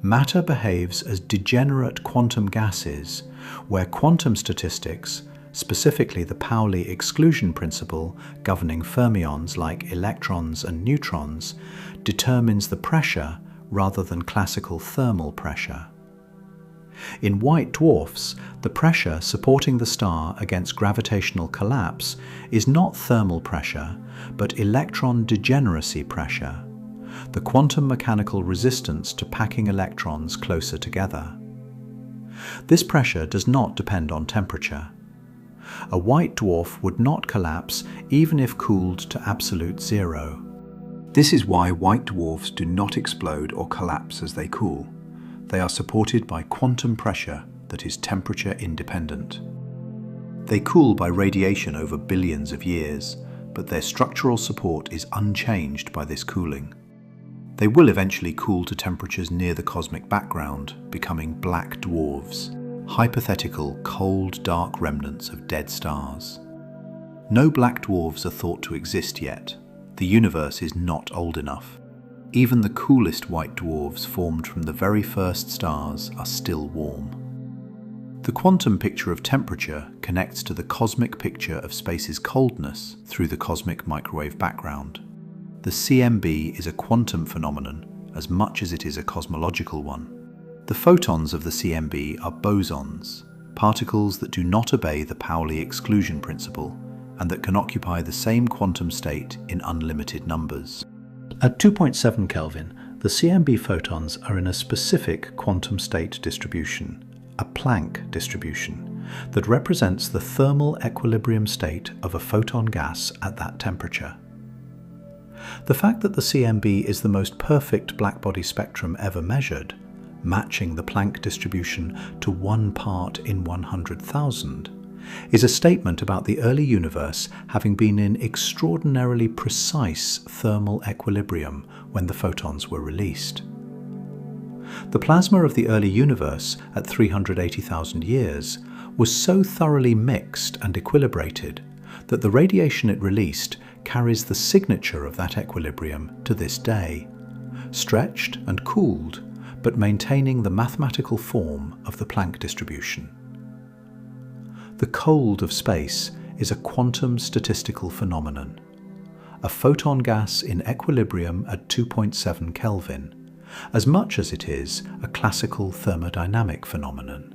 matter behaves as degenerate quantum gases, where quantum statistics, specifically the Pauli exclusion principle governing fermions like electrons and neutrons, determines the pressure rather than classical thermal pressure. In white dwarfs, the pressure supporting the star against gravitational collapse is not thermal pressure, but electron degeneracy pressure, the quantum mechanical resistance to packing electrons closer together. This pressure does not depend on temperature. A white dwarf would not collapse even if cooled to absolute zero. This is why white dwarfs do not explode or collapse as they cool. They are supported by quantum pressure that is temperature independent. They cool by radiation over billions of years, but their structural support is unchanged by this cooling. They will eventually cool to temperatures near the cosmic background, becoming black dwarfs, hypothetical cold dark remnants of dead stars. No black dwarfs are thought to exist yet. The universe is not old enough. Even the coolest white dwarfs formed from the very first stars are still warm. The quantum picture of temperature connects to the cosmic picture of space's coldness through the cosmic microwave background. The CMB is a quantum phenomenon as much as it is a cosmological one. The photons of the CMB are bosons, particles that do not obey the Pauli exclusion principle and that can occupy the same quantum state in unlimited numbers. At 2.7 Kelvin, the CMB photons are in a specific quantum state distribution, a Planck distribution, that represents the thermal equilibrium state of a photon gas at that temperature. The fact that the CMB is the most perfect blackbody spectrum ever measured, matching the Planck distribution to 1 part in 100,000, is a statement about the early universe having been in extraordinarily precise thermal equilibrium when the photons were released. The plasma of the early universe at 380,000 years was so thoroughly mixed and equilibrated that the radiation it released carries the signature of that equilibrium to this day, stretched and cooled, but maintaining the mathematical form of the Planck distribution. The cold of space is a quantum statistical phenomenon, a photon gas in equilibrium at 2.7 Kelvin, as much as it is a classical thermodynamic phenomenon.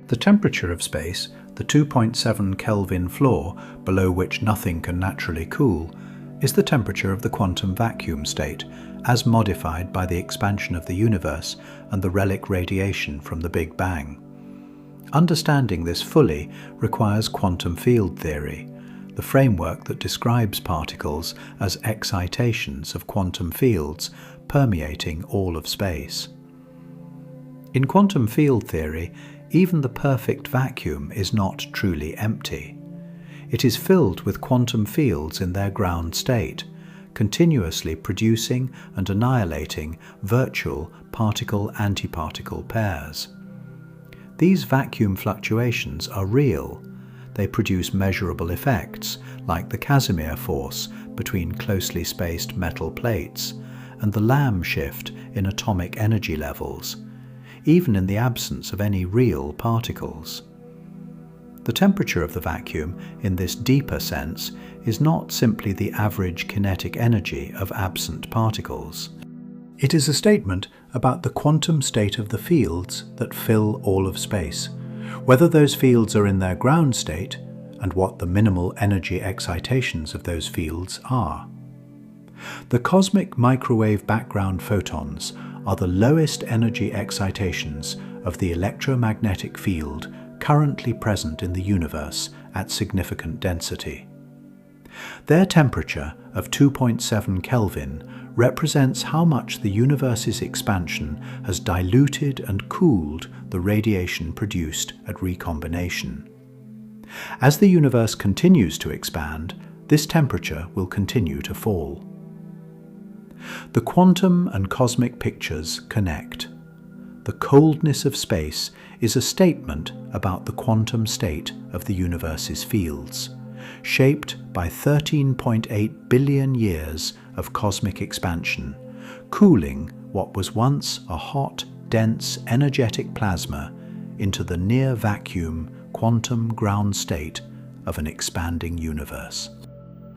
The temperature of space, the 2.7 Kelvin floor below which nothing can naturally cool, is the temperature of the quantum vacuum state, as modified by the expansion of the universe and the relic radiation from the Big Bang. Understanding this fully requires quantum field theory, the framework that describes particles as excitations of quantum fields permeating all of space. In quantum field theory, even the perfect vacuum is not truly empty. It is filled with quantum fields in their ground state, continuously producing and annihilating virtual particle-antiparticle pairs. These vacuum fluctuations are real. They produce measurable effects, like the Casimir force between closely spaced metal plates, and the Lamb shift in atomic energy levels, even in the absence of any real particles. The temperature of the vacuum, in this deeper sense, is not simply the average kinetic energy of absent particles. It is a statement about the quantum state of the fields that fill all of space, whether those fields are in their ground state, and what the minimal energy excitations of those fields are. The cosmic microwave background photons are the lowest energy excitations of the electromagnetic field currently present in the universe at significant density. Their temperature of 2.7 Kelvin represents how much the universe's expansion has diluted and cooled the radiation produced at recombination. As the universe continues to expand, this temperature will continue to fall. The quantum and cosmic pictures connect. The coldness of space is a statement about the quantum state of the universe's fields, shaped by 13.8 billion years of cosmic expansion, cooling what was once a hot, dense, energetic plasma into the near-vacuum quantum ground state of an expanding universe.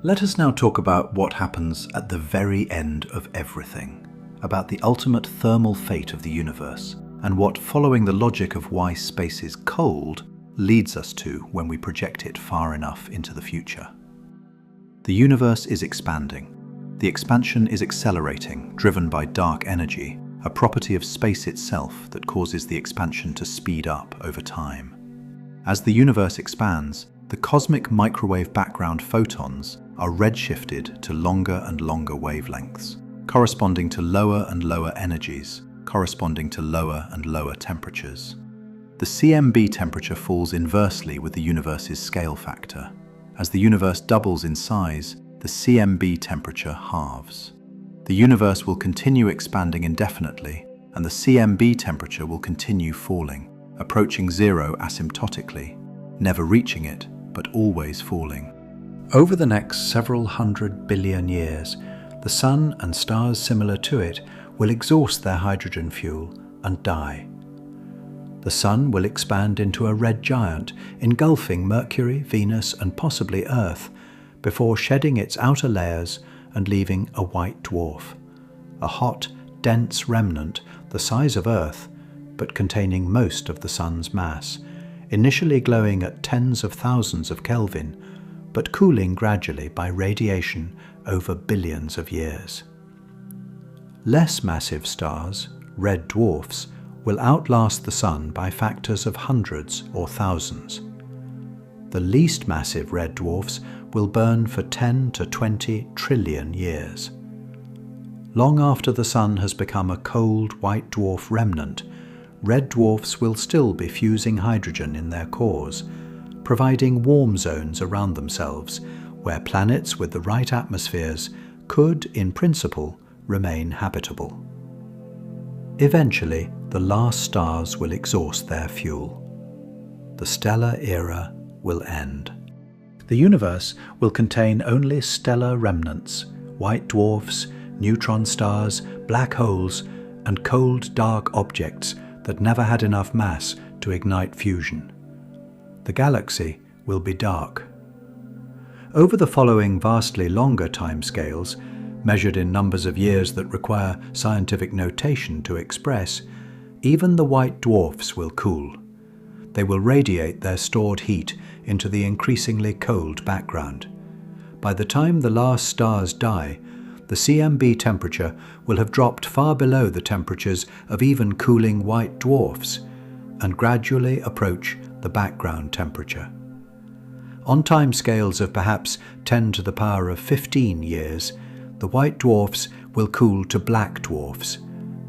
Let us now talk about what happens at the very end of everything, about the ultimate thermal fate of the universe, and what, following the logic of why space is cold, leads us to when we project it far enough into the future. The universe is expanding. The expansion is accelerating, driven by dark energy, a property of space itself that causes the expansion to speed up over time. As the universe expands, the cosmic microwave background photons are redshifted to longer and longer wavelengths, corresponding to lower and lower energies, corresponding to lower and lower temperatures. The CMB temperature falls inversely with the universe's scale factor. As the universe doubles in size, the CMB temperature halves. The universe will continue expanding indefinitely, and the CMB temperature will continue falling, approaching zero asymptotically, never reaching it, but always falling. Over the next several 100 billion years, the Sun and stars similar to it will exhaust their hydrogen fuel and die. The Sun will expand into a red giant, engulfing Mercury, Venus, and possibly Earth, before shedding its outer layers and leaving a white dwarf, a hot, dense remnant the size of Earth, but containing most of the Sun's mass, initially glowing at tens of thousands of Kelvin, but cooling gradually by radiation over billions of years. Less massive stars, red dwarfs, will outlast the Sun by factors of hundreds or thousands. The least massive red dwarfs will burn for 10 to 20 trillion years. Long after the Sun has become a cold white dwarf remnant, red dwarfs will still be fusing hydrogen in their cores, providing warm zones around themselves where planets with the right atmospheres could, in principle, remain habitable. Eventually, the last stars will exhaust their fuel. The stellar era will end. The universe will contain only stellar remnants, white dwarfs, neutron stars, black holes, and cold, dark objects that never had enough mass to ignite fusion. The galaxy will be dark. Over the following vastly longer timescales, measured in numbers of years that require scientific notation to express, even the white dwarfs will cool. They will radiate their stored heat into the increasingly cold background. By the time the last stars die, the CMB temperature will have dropped far below the temperatures of even cooling white dwarfs, and gradually approach the background temperature. On timescales of perhaps 10 to the power of 15 years, the white dwarfs will cool to black dwarfs,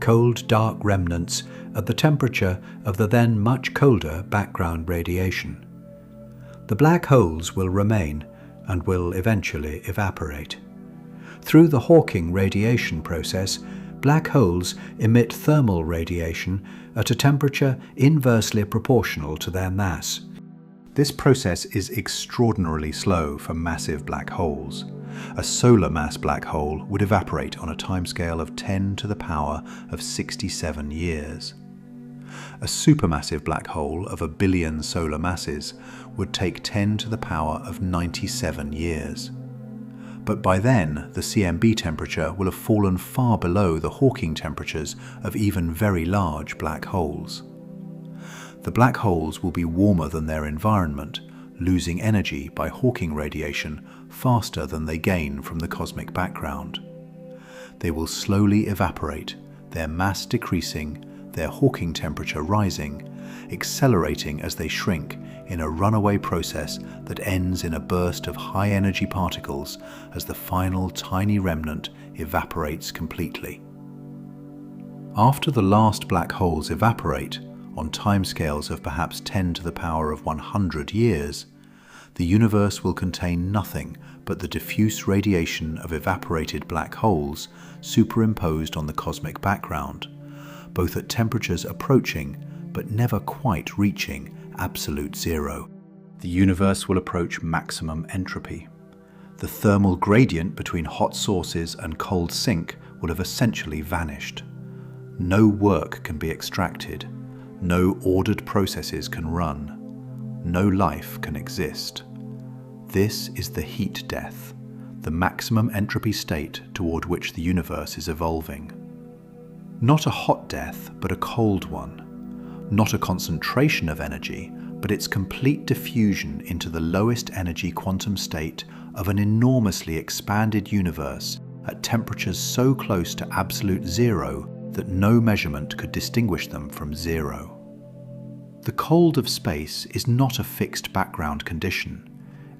cold dark remnants at the temperature of the then much colder background radiation. The black holes will remain and will eventually evaporate. Through the Hawking radiation process, black holes emit thermal radiation at a temperature inversely proportional to their mass. This process is extraordinarily slow for massive black holes. A solar mass black hole would evaporate on a timescale of 10 to the power of 67 years. A supermassive black hole of 1 billion solar masses would take 10 to the power of 97 years. But by then, the CMB temperature will have fallen far below the Hawking temperatures of even very large black holes. The black holes will be warmer than their environment, losing energy by Hawking radiation faster than they gain from the cosmic background. They will slowly evaporate, their mass decreasing, their Hawking temperature rising, accelerating as they shrink in a runaway process that ends in a burst of high-energy particles as the final tiny remnant evaporates completely. After the last black holes evaporate, on timescales of perhaps 10 to the power of 100 years, the universe will contain nothing but the diffuse radiation of evaporated black holes superimposed on the cosmic background, both at temperatures approaching but never quite reaching absolute zero. The universe will approach maximum entropy. The thermal gradient between hot sources and cold sink will have essentially vanished. No work can be extracted. No ordered processes can run. No life can exist. This is the heat death, the maximum entropy state toward which the universe is evolving. Not a hot death, but a cold one. Not a concentration of energy, but its complete diffusion into the lowest energy quantum state of an enormously expanded universe at temperatures so close to absolute zero that no measurement could distinguish them from zero. The cold of space is not a fixed background condition.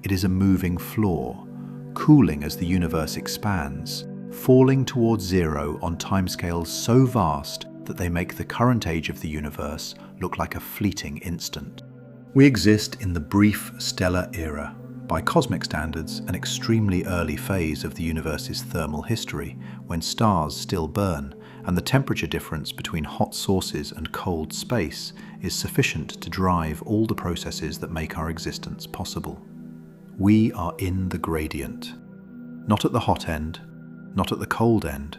It is a moving floor, cooling as the universe expands, falling towards zero on timescales so vast that they make the current age of the universe look like a fleeting instant. We exist in the brief stellar era, by cosmic standards an extremely early phase of the universe's thermal history, when stars still burn, and the temperature difference between hot sources and cold space is sufficient to drive all the processes that make our existence possible. We are in the gradient, not at the hot end, not at the cold end,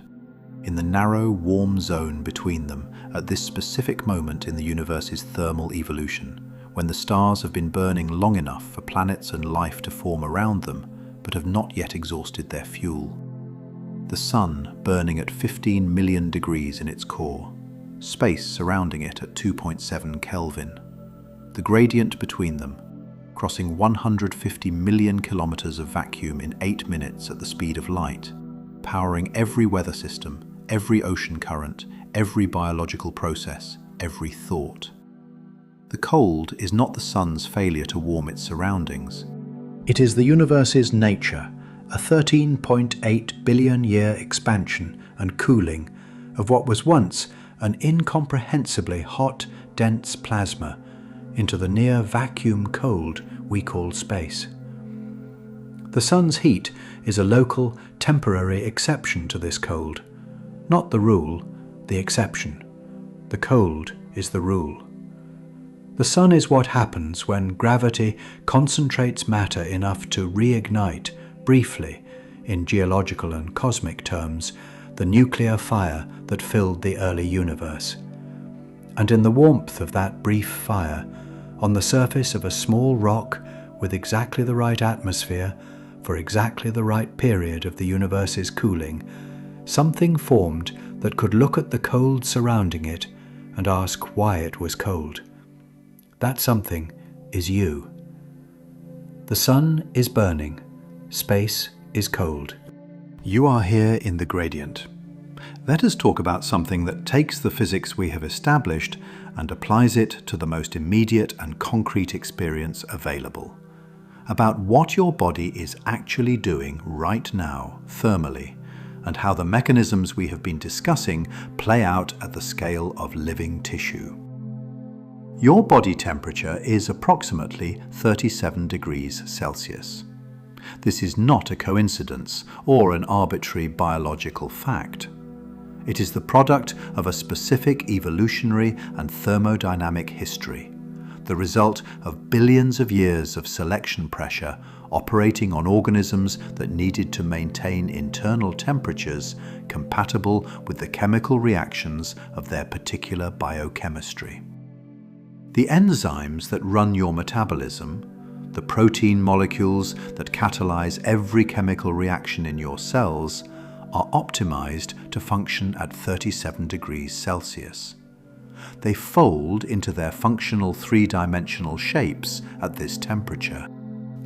in the narrow, warm zone between them at this specific moment in the universe's thermal evolution, when the stars have been burning long enough for planets and life to form around them, but have not yet exhausted their fuel. The sun burning at 15 million degrees in its core, space surrounding it at 2.7 Kelvin. The gradient between them, crossing 150 million kilometers of vacuum in 8 minutes at the speed of light, powering every weather system, every ocean current, every biological process, every thought. The cold is not the sun's failure to warm its surroundings. It is the universe's nature, a 13.8 billion year expansion and cooling of what was once an incomprehensibly hot, dense plasma into the near vacuum cold we call space. The sun's heat is a local, temporary exception to this cold. Not the rule, the exception. The cold is the rule. The sun is what happens when gravity concentrates matter enough to reignite, briefly, in geological and cosmic terms, the nuclear fire that filled the early universe. And in the warmth of that brief fire, on the surface of a small rock with exactly the right atmosphere for exactly the right period of the universe's cooling, something formed that could look at the cold surrounding it and ask why it was cold. That something is you. The sun is burning. Space is cold. You are here in the gradient. Let us talk about something that takes the physics we have established and applies it to the most immediate and concrete experience available. About what your body is actually doing right now, thermally, and how the mechanisms we have been discussing play out at the scale of living tissue. Your body temperature is approximately 37 degrees Celsius. This is not a coincidence or an arbitrary biological fact. It is the product of a specific evolutionary and thermodynamic history, the result of billions of years of selection pressure operating on organisms that needed to maintain internal temperatures compatible with the chemical reactions of their particular biochemistry. The enzymes that run your metabolism, the protein molecules that catalyze every chemical reaction in your cells, are optimized to function at 37 degrees Celsius. They fold into their functional three-dimensional shapes at this temperature.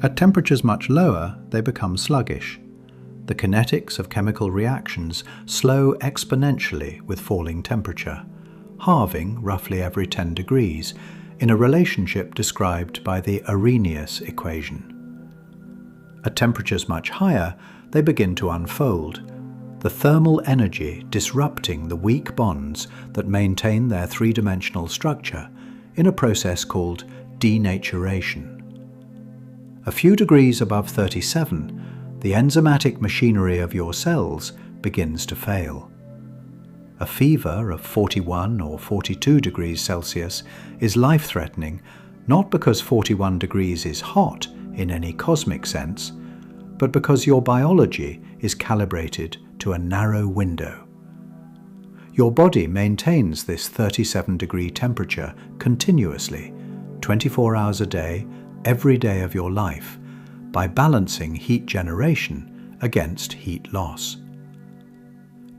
At temperatures much lower, they become sluggish. The kinetics of chemical reactions slow exponentially with falling temperature, halving roughly every 10 degrees, in a relationship described by the Arrhenius equation. At temperatures much higher, they begin to unfold, the thermal energy disrupting the weak bonds that maintain their three-dimensional structure in a process called denaturation. A few degrees above 37, the enzymatic machinery of your cells begins to fail. A fever of 41 or 42 degrees Celsius is life-threatening, not because 41 degrees is hot in any cosmic sense, but because your biology is calibrated to a narrow window. Your body maintains this 37-degree temperature continuously, 24 hours a day, every day of your life, by balancing heat generation against heat loss.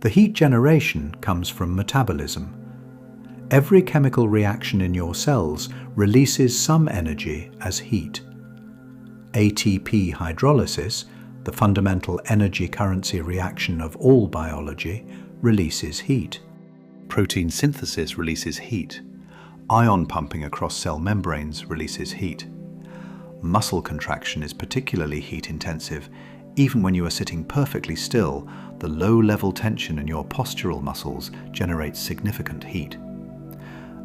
The heat generation comes from metabolism. Every chemical reaction in your cells releases some energy as heat. ATP hydrolysis, the fundamental energy currency reaction of all biology, releases heat. Protein synthesis releases heat. Ion pumping across cell membranes releases heat. Muscle contraction is particularly heat-intensive. Even when you are sitting perfectly still, the low-level tension in your postural muscles generates significant heat.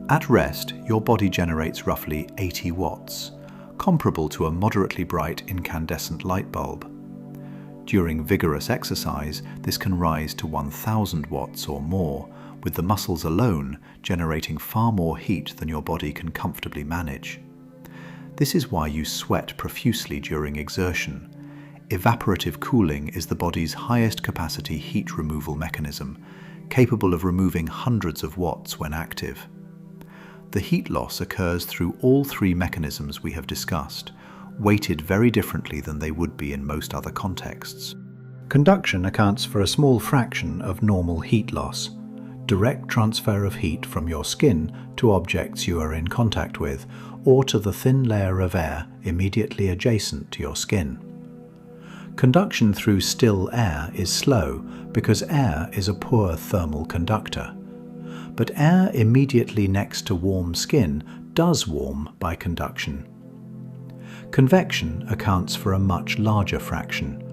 At rest, your body generates roughly 80 watts, comparable to a moderately bright incandescent light bulb. During vigorous exercise, this can rise to 1,000 watts or more, with the muscles alone generating far more heat than your body can comfortably manage. This is why you sweat profusely during exertion. Evaporative cooling is the body's highest capacity heat removal mechanism, capable of removing hundreds of watts when active. The heat loss occurs through all three mechanisms we have discussed, weighted very differently than they would be in most other contexts. Conduction accounts for a small fraction of normal heat loss, direct transfer of heat from your skin to objects you are in contact with, or to the thin layer of air immediately adjacent to your skin. Conduction through still air is slow because air is a poor thermal conductor. But air immediately next to warm skin does warm by conduction. Convection accounts for a much larger fraction.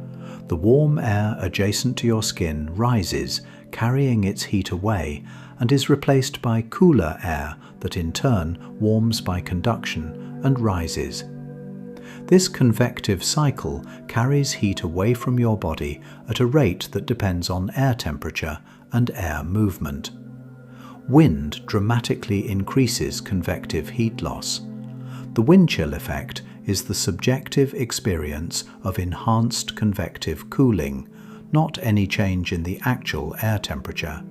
The warm air adjacent to your skin rises, carrying its heat away, and is replaced by cooler air that in turn warms by conduction and rises. This convective cycle carries heat away from your body at a rate that depends on air temperature and air movement. Wind dramatically increases convective heat loss. The wind chill effect is the subjective experience of enhanced convective cooling, not any change in the actual air temperature.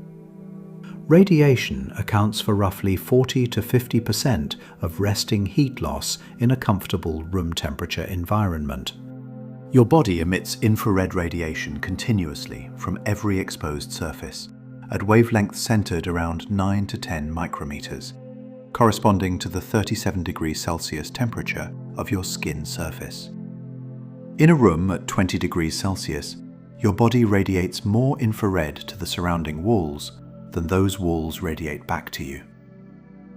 Radiation accounts for roughly 40 to 50% of resting heat loss in a comfortable room temperature environment. Your body emits infrared radiation continuously from every exposed surface, at wavelengths centered around 9 to 10 micrometers, corresponding to the 37 degrees Celsius temperature of your skin surface. In a room at 20 degrees Celsius, your body radiates more infrared to the surrounding walls than those walls radiate back to you.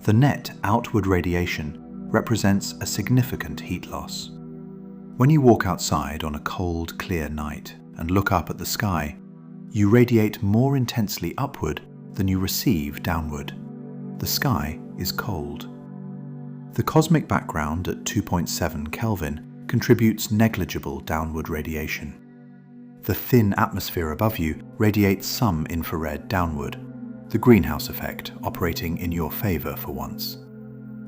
The net outward radiation represents a significant heat loss. When you walk outside on a cold, clear night and look up at the sky, you radiate more intensely upward than you receive downward. The sky is cold. The cosmic background at 2.7 Kelvin contributes negligible downward radiation. The thin atmosphere above you radiates some infrared downward, the greenhouse effect operating in your favor for once.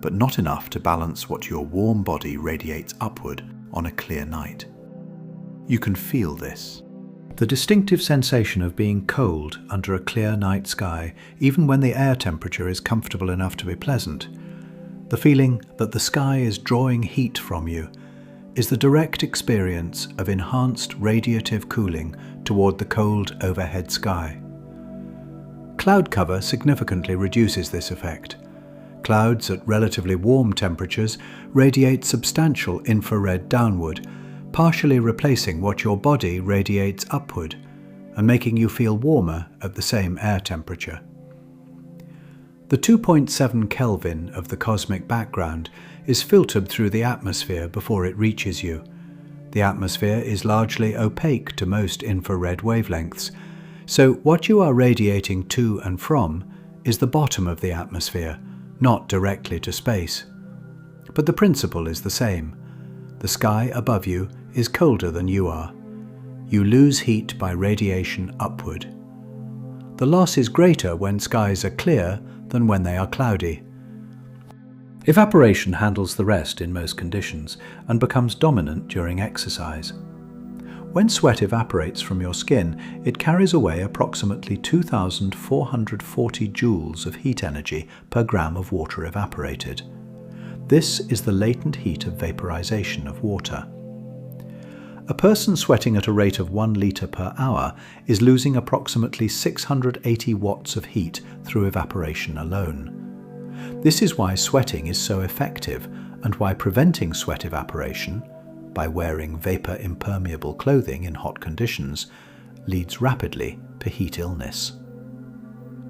but not enough to balance what your warm body radiates upward on a clear night. You can feel this. The distinctive sensation of being cold under a clear night sky, even when the air temperature is comfortable enough to be pleasant. The feeling that the sky is drawing heat from you is the direct experience of enhanced radiative cooling toward the cold overhead sky. Cloud cover significantly reduces this effect. Clouds at relatively warm temperatures radiate substantial infrared downward, partially replacing what your body radiates upward and making you feel warmer at the same air temperature. The 2.7 Kelvin of the cosmic background is filtered through the atmosphere before it reaches you. The atmosphere is largely opaque to most infrared wavelengths, so what you are radiating to and from is the bottom of the atmosphere, not directly to space. But the principle is the same. The sky above you is colder than you are. You lose heat by radiation upward. The loss is greater when skies are clear than when they are cloudy. Evaporation handles the rest in most conditions and becomes dominant during exercise. When sweat evaporates from your skin, it carries away approximately 2,440 joules of heat energy per gram of water evaporated. This is the latent heat of vaporization of water. A person sweating at a rate of 1 litre per hour is losing approximately 680 watts of heat through evaporation alone. This is why sweating is so effective and why preventing sweat evaporation, by wearing vapor-impermeable clothing in hot conditions, leads rapidly to heat illness.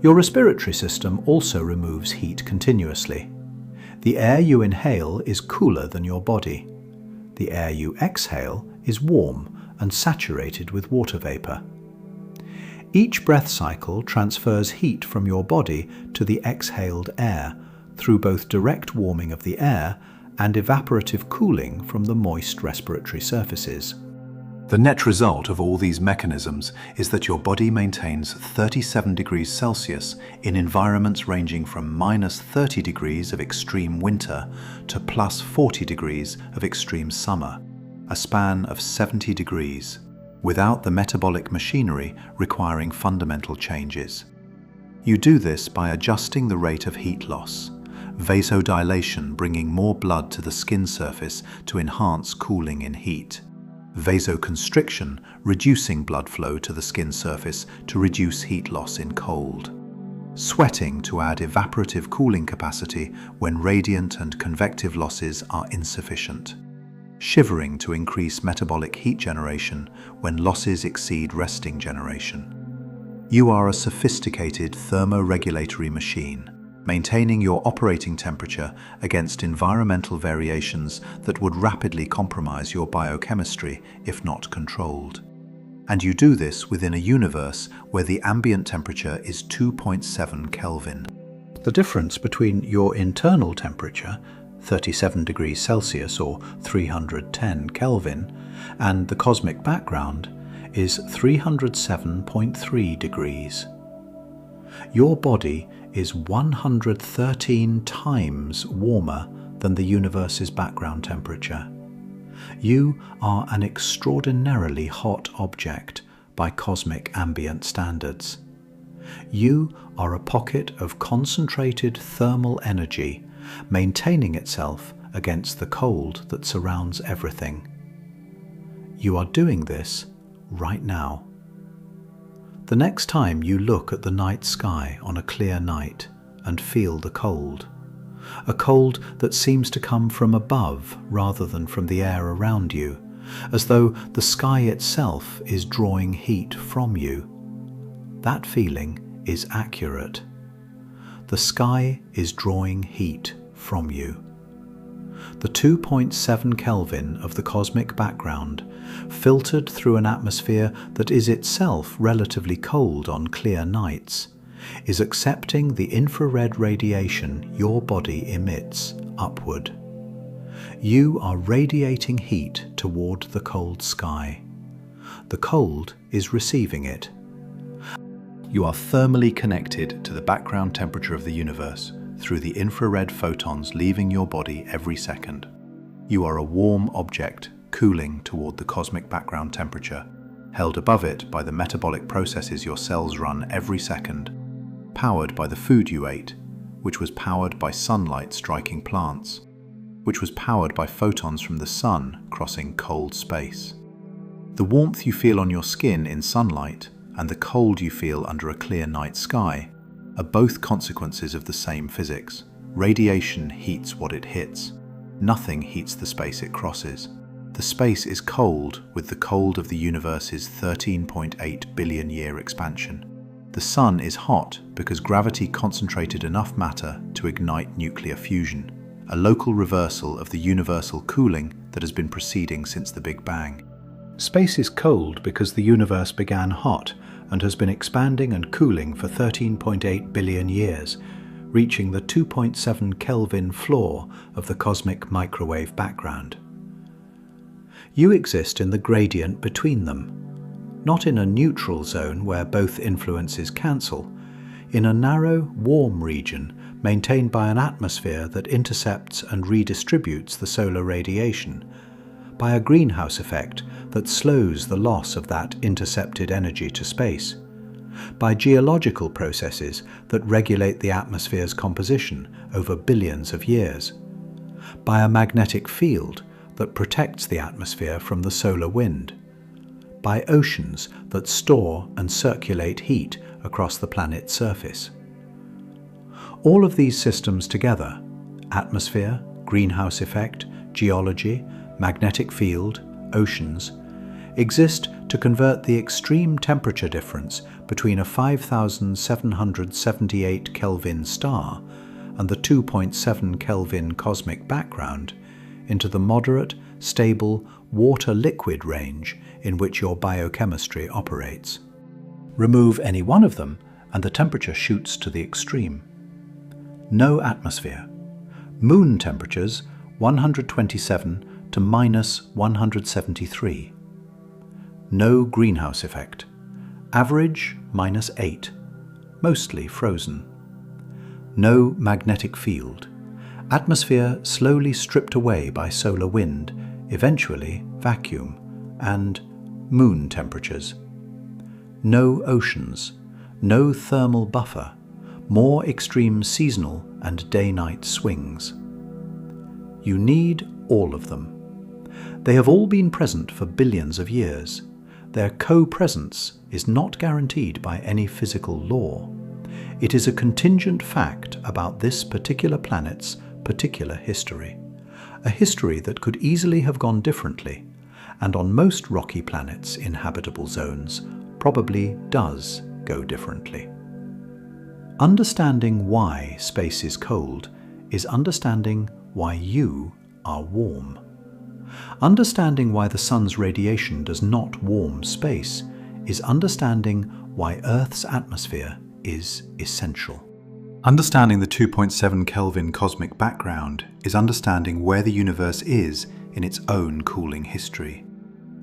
Your respiratory system also removes heat continuously. The air you inhale is cooler than your body. The air you exhale is warm and saturated with water vapor. Each breath cycle transfers heat from your body to the exhaled air through both direct warming of the air and evaporative cooling from the moist respiratory surfaces. The net result of all these mechanisms is that your body maintains 37 degrees Celsius in environments ranging from -30 degrees of extreme winter to +40 degrees of extreme summer, a span of 70 degrees, without the metabolic machinery requiring fundamental changes. You do this by adjusting the rate of heat loss, vasodilation bringing more blood to the skin surface to enhance cooling in heat, vasoconstriction reducing blood flow to the skin surface to reduce heat loss in cold, sweating to add evaporative cooling capacity when radiant and convective losses are insufficient, shivering to increase metabolic heat generation when losses exceed resting generation. You are a sophisticated thermoregulatory machine, maintaining your operating temperature against environmental variations that would rapidly compromise your biochemistry if not controlled. And you do this within a universe where the ambient temperature is 2.7 Kelvin. The difference between your internal temperature, 37 degrees Celsius or 310 Kelvin, and the cosmic background is 307.3 degrees. Your body is 113 times warmer than the universe's background temperature. You are an extraordinarily hot object by cosmic ambient standards. You are a pocket of concentrated thermal energy, maintaining itself against the cold that surrounds everything. You are doing this right now. The next time you look at the night sky on a clear night and feel the cold, a cold that seems to come from above rather than from the air around you, as though the sky itself is drawing heat from you, that feeling is accurate. The sky is drawing heat from you. The 2.7 Kelvin of the cosmic background, filtered through an atmosphere that is itself relatively cold on clear nights, is accepting the infrared radiation your body emits upward. You are radiating heat toward the cold sky. The cold is receiving it. You are thermally connected to the background temperature of the universe through the infrared photons leaving your body every second. You are a warm object cooling toward the cosmic background temperature, held above it by the metabolic processes your cells run every second, powered by the food you ate, which was powered by sunlight striking plants, which was powered by photons from the sun crossing cold space. The warmth you feel on your skin in sunlight and the cold you feel under a clear night sky are both consequences of the same physics. Radiation heats what it hits. Nothing heats the space it crosses. The space is cold with the cold of the universe's 13.8 billion year expansion. The sun is hot because gravity concentrated enough matter to ignite nuclear fusion, a local reversal of the universal cooling that has been proceeding since the Big Bang. Space is cold because the universe began hot and has been expanding and cooling for 13.8 billion years, reaching the 2.7 Kelvin floor of the cosmic microwave background. You exist in the gradient between them, not in a neutral zone where both influences cancel, in a narrow, warm region maintained by an atmosphere that intercepts and redistributes the solar radiation, by a greenhouse effect that slows the loss of that intercepted energy to space, by geological processes that regulate the atmosphere's composition over billions of years, by a magnetic field that protects the atmosphere from the solar wind, by oceans that store and circulate heat across the planet's surface. All of these systems together, atmosphere, greenhouse effect, geology, magnetic field, oceans, exist to convert the extreme temperature difference between a 5,778 Kelvin star and the 2.7 Kelvin cosmic background into the moderate, stable, water-liquid range in which your biochemistry operates. Remove any one of them and the temperature shoots to the extreme. No atmosphere. Moon temperatures 127 to minus 173. No greenhouse effect. Average minus 8. Mostly frozen. No magnetic field. Atmosphere slowly stripped away by solar wind, eventually vacuum, and moon temperatures. No oceans. No thermal buffer. More extreme seasonal and day-night swings. You need all of them. They have all been present for billions of years. Their co-presence is not guaranteed by any physical law. It is a contingent fact about this particular planet's particular history. A history that could easily have gone differently, and on most rocky planets in habitable zones probably does go differently. Understanding why space is cold is understanding why you are warm. Understanding why the sun's radiation does not warm space is understanding why Earth's atmosphere is essential. Understanding the 2.7 Kelvin cosmic background is understanding where the universe is in its own cooling history.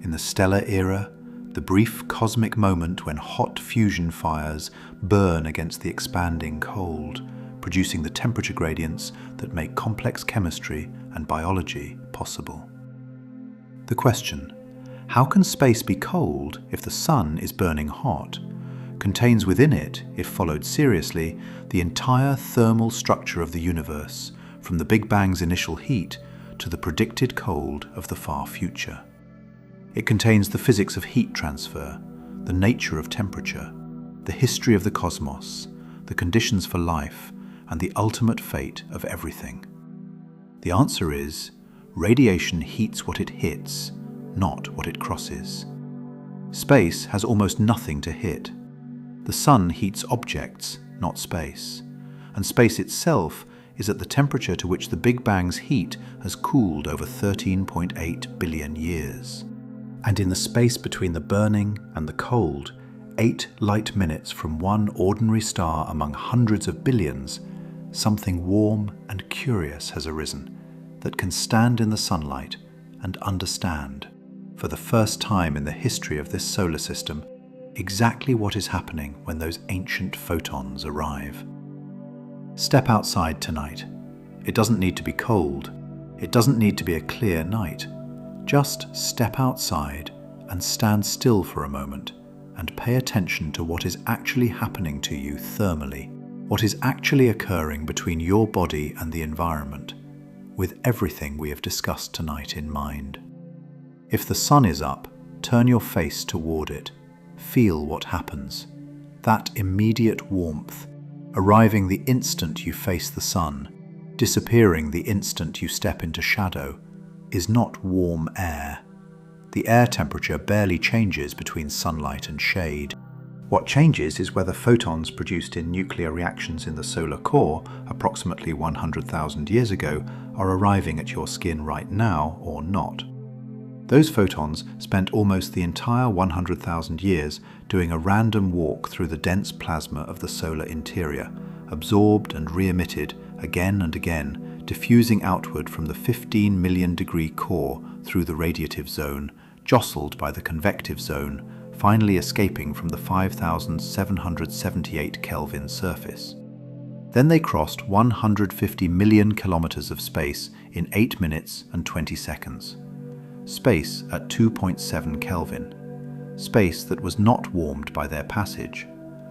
In the stellar era, the brief cosmic moment when hot fusion fires burn against the expanding cold, producing the temperature gradients that make complex chemistry and biology possible. The question, how can space be cold if the sun is burning hot, contains within it, if followed seriously, the entire thermal structure of the universe, from the Big Bang's initial heat to the predicted cold of the far future. It contains the physics of heat transfer, the nature of temperature, the history of the cosmos, the conditions for life, and the ultimate fate of everything. The answer is, radiation heats what it hits, not what it crosses. Space has almost nothing to hit. The sun heats objects, not space, and space itself is at the temperature to which the Big Bang's heat has cooled over 13.8 billion years. And in the space between the burning and the cold, 8 light minutes from one ordinary star among hundreds of billions, something warm and curious has arisen that can stand in the sunlight and understand, for the first time in the history of this solar system, exactly what is happening when those ancient photons arrive. Step outside tonight. It doesn't need to be cold. It doesn't need to be a clear night. Just step outside and stand still for a moment and pay attention to what is actually happening to you thermally, what is actually occurring between your body and the environment, with everything we have discussed tonight in mind. If the sun is up, turn your face toward it. Feel what happens. That immediate warmth, arriving the instant you face the sun, disappearing the instant you step into shadow, is not warm air. The air temperature barely changes between sunlight and shade. What changes is whether photons produced in nuclear reactions in the solar core approximately 100,000 years ago are arriving at your skin right now or not. Those photons spent almost the entire 100,000 years doing a random walk through the dense plasma of the solar interior, absorbed and re-emitted again and again, diffusing outward from the 15 million degree core through the radiative zone, jostled by the convective zone, finally escaping from the 5,778 Kelvin surface. Then they crossed 150 million kilometers of space in 8 minutes and 20 seconds. Space at 2.7 Kelvin. Space that was not warmed by their passage.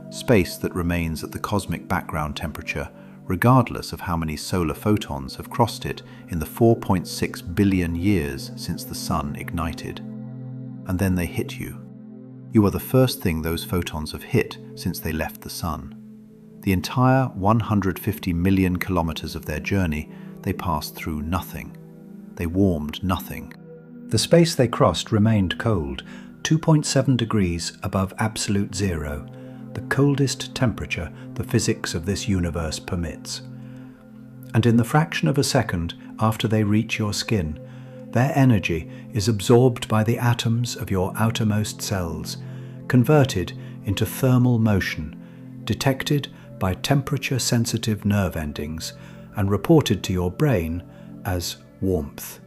Space that remains at the cosmic background temperature regardless of how many solar photons have crossed it in the 4.6 billion years since the sun ignited. And then they hit you. You are the first thing those photons have hit since they left the sun. The entire 150 million kilometers of their journey, they passed through nothing. They warmed nothing. The space they crossed remained cold, 2.7 degrees above absolute zero, the coldest temperature the physics of this universe permits. And in the fraction of a second after they reach your skin, their energy is absorbed by the atoms of your outermost cells, converted into thermal motion, detected by temperature-sensitive nerve endings, and reported to your brain as warmth.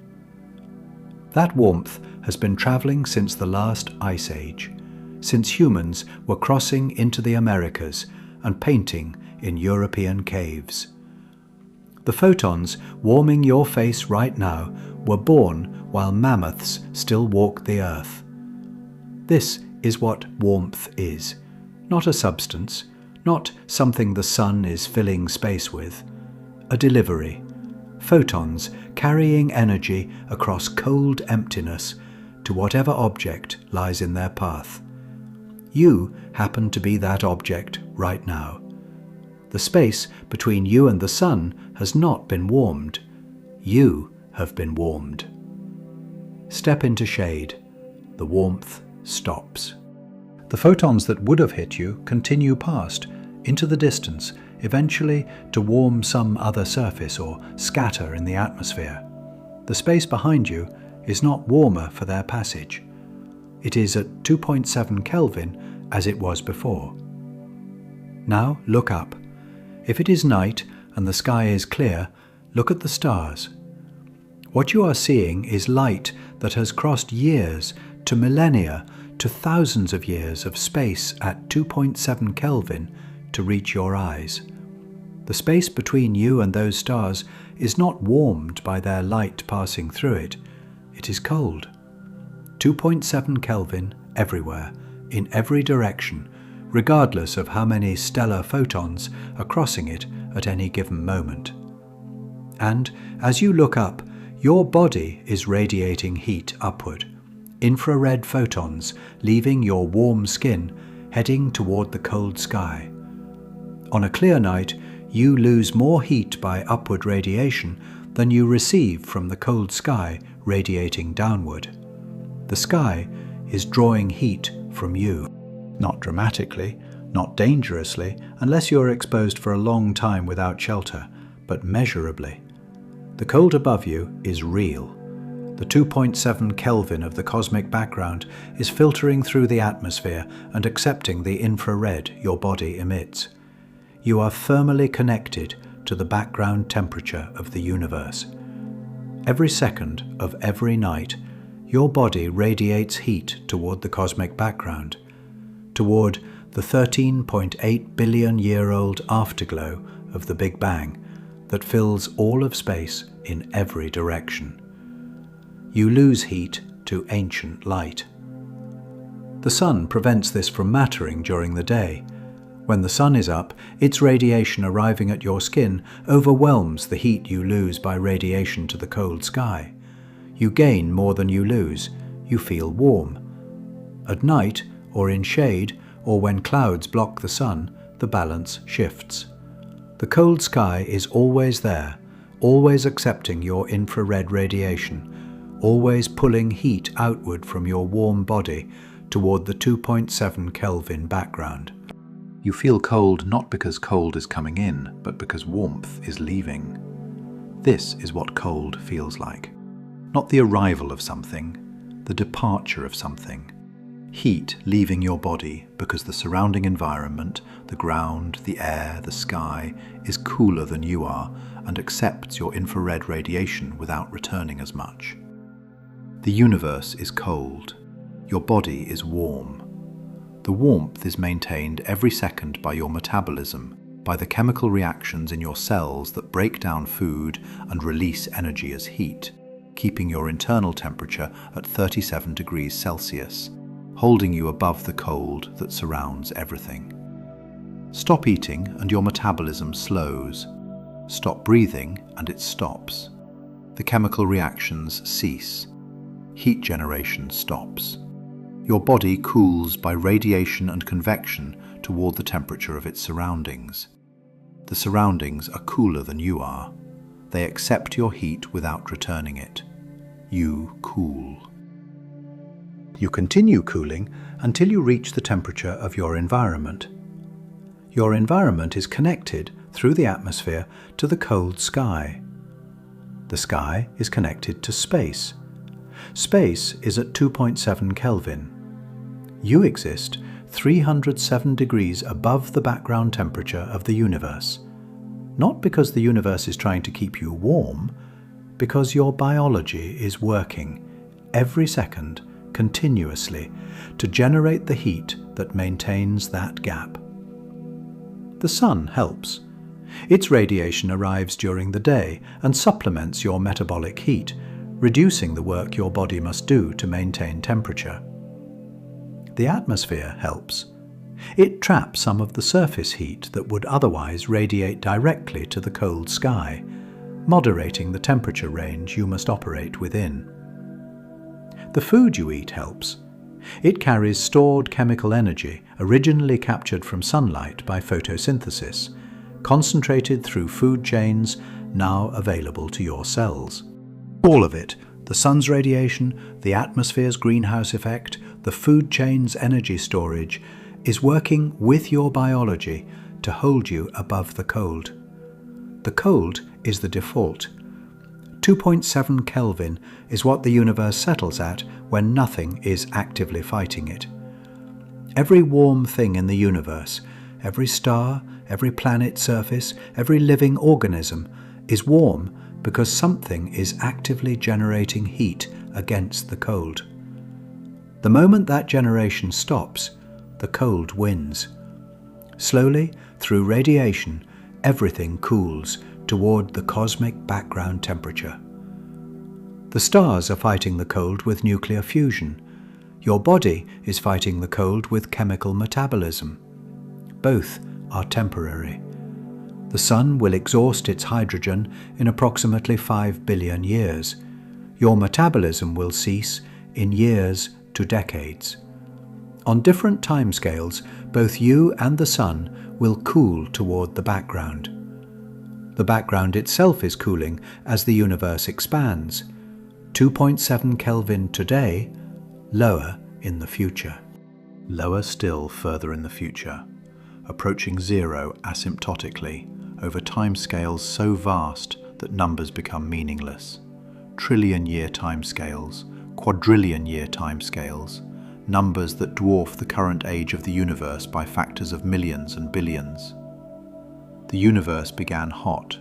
That warmth has been traveling since the last ice age, since humans were crossing into the Americas and painting in European caves. The photons warming your face right now were born while mammoths still walked the earth. This is what warmth is, not a substance, not something the sun is filling space with, a delivery. Photons carrying energy across cold emptiness to whatever object lies in their path. You happen to be that object right now. The space between you and the sun has not been warmed. You have been warmed. Step into shade. The warmth stops. The photons that would have hit you continue past, into the distance, eventually to warm some other surface or scatter in the atmosphere. The space behind you is not warmer for their passage. It is at 2.7 Kelvin as it was before. Now look up. If it is night and the sky is clear, look at the stars. What you are seeing is light that has crossed years to millennia to thousands of years of space at 2.7 Kelvin to reach your eyes. The space between you and those stars is not warmed by their light passing through it. It is cold. 2.7 Kelvin everywhere, in every direction, regardless of how many stellar photons are crossing it at any given moment. And as you look up, your body is radiating heat upward. Infrared photons leaving your warm skin, heading toward the cold sky. On a clear night, you lose more heat by upward radiation than you receive from the cold sky radiating downward. The sky is drawing heat from you. Not dramatically, not dangerously, unless you are exposed for a long time without shelter, but measurably. The cold above you is real. The 2.7 Kelvin of the cosmic background is filtering through the atmosphere and accepting the infrared your body emits. You are thermally connected to the background temperature of the universe. Every second of every night, your body radiates heat toward the cosmic background, toward the 13.8 billion year old afterglow of the Big Bang that fills all of space in every direction. You lose heat to ancient light. The sun prevents this from mattering during the day. When the sun is up, its radiation arriving at your skin overwhelms the heat you lose by radiation to the cold sky. You gain more than you lose. You feel warm. At night, or in shade, or when clouds block the sun, the balance shifts. The cold sky is always there, always accepting your infrared radiation, always pulling heat outward from your warm body toward the 2.7 Kelvin background. You feel cold not because cold is coming in, but because warmth is leaving. This is what cold feels like. Not the arrival of something, the departure of something. Heat leaving your body because the surrounding environment, the ground, the air, the sky, is cooler than you are and accepts your infrared radiation without returning as much. The universe is cold. Your body is warm. The warmth is maintained every second by your metabolism, by the chemical reactions in your cells that break down food and release energy as heat, keeping your internal temperature at 37 degrees Celsius, holding you above the cold that surrounds everything. Stop eating and your metabolism slows. Stop breathing and it stops. The chemical reactions cease. Heat generation stops. Your body cools by radiation and convection toward the temperature of its surroundings. The surroundings are cooler than you are. They accept your heat without returning it. You cool. You continue cooling until you reach the temperature of your environment. Your environment is connected through the atmosphere to the cold sky. The sky is connected to space. Space is at 2.7 Kelvin. You exist 307 degrees above the background temperature of the universe. Not because the universe is trying to keep you warm, because your biology is working every second continuously to generate the heat that maintains that gap. The sun helps. Its radiation arrives during the day and supplements your metabolic heat, reducing the work your body must do to maintain temperature. The atmosphere helps. It traps some of the surface heat that would otherwise radiate directly to the cold sky, moderating the temperature range you must operate within. The food you eat helps. It carries stored chemical energy originally captured from sunlight by photosynthesis, concentrated through food chains now available to your cells. All of it, the sun's radiation, the atmosphere's greenhouse effect, the food chain's energy storage, is working with your biology to hold you above the cold. The cold is the default. 2.7 Kelvin is what the universe settles at when nothing is actively fighting it. Every warm thing in the universe, every star, every planet surface, every living organism is warm because something is actively generating heat against the cold. The moment that generation stops, the cold wins. Slowly, through radiation, everything cools toward the cosmic background temperature. The stars are fighting the cold with nuclear fusion. Your body is fighting the cold with chemical metabolism. Both are temporary. The sun will exhaust its hydrogen in approximately 5 billion years. Your metabolism will cease in years to decades. On different timescales, both you and the sun will cool toward the background. The background itself is cooling as the universe expands. 2.7 Kelvin today, lower in the future. Lower still further in the future, approaching zero asymptotically over timescales so vast that numbers become meaningless. Trillion-year timescales, quadrillion-year timescales, numbers that dwarf the current age of the universe by factors of millions and billions. The universe began hot.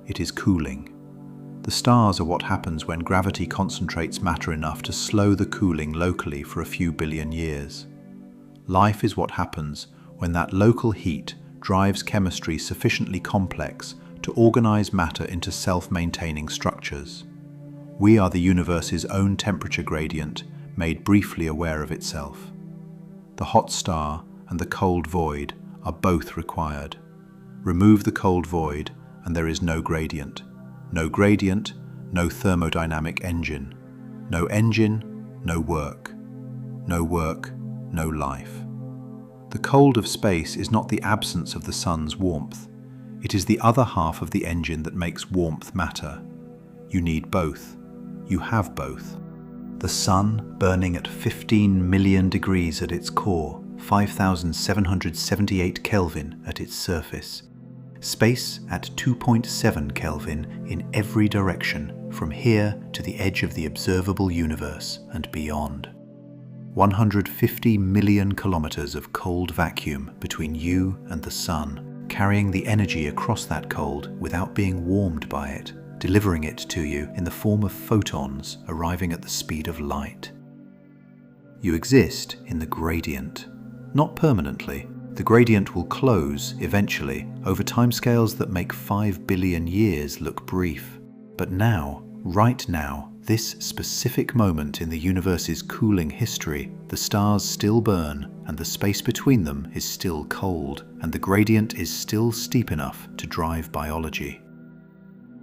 It is cooling. The stars are what happens when gravity concentrates matter enough to slow the cooling locally for a few billion years. Life is what happens when that local heat drives chemistry sufficiently complex to organize matter into self-maintaining structures. We are the universe's own temperature gradient, made briefly aware of itself. The hot star and the cold void are both required. Remove the cold void and there is no gradient. No gradient, no thermodynamic engine. No engine, no work. No work, no life. The cold of space is not the absence of the sun's warmth. It is the other half of the engine that makes warmth matter. You need both. You have both. The sun burning at 15 million degrees at its core, 5,778 Kelvin at its surface. Space at 2.7 Kelvin in every direction, from here to the edge of the observable universe and beyond. 150 million kilometers of cold vacuum between you and the sun, carrying the energy across that cold without being warmed by it, delivering it to you in the form of photons arriving at the speed of light. You exist in the gradient, not permanently. The gradient will close, eventually, over timescales that make 5 billion years look brief. But now, right now, this specific moment in the universe's cooling history, the stars still burn, and the space between them is still cold, and the gradient is still steep enough to drive biology.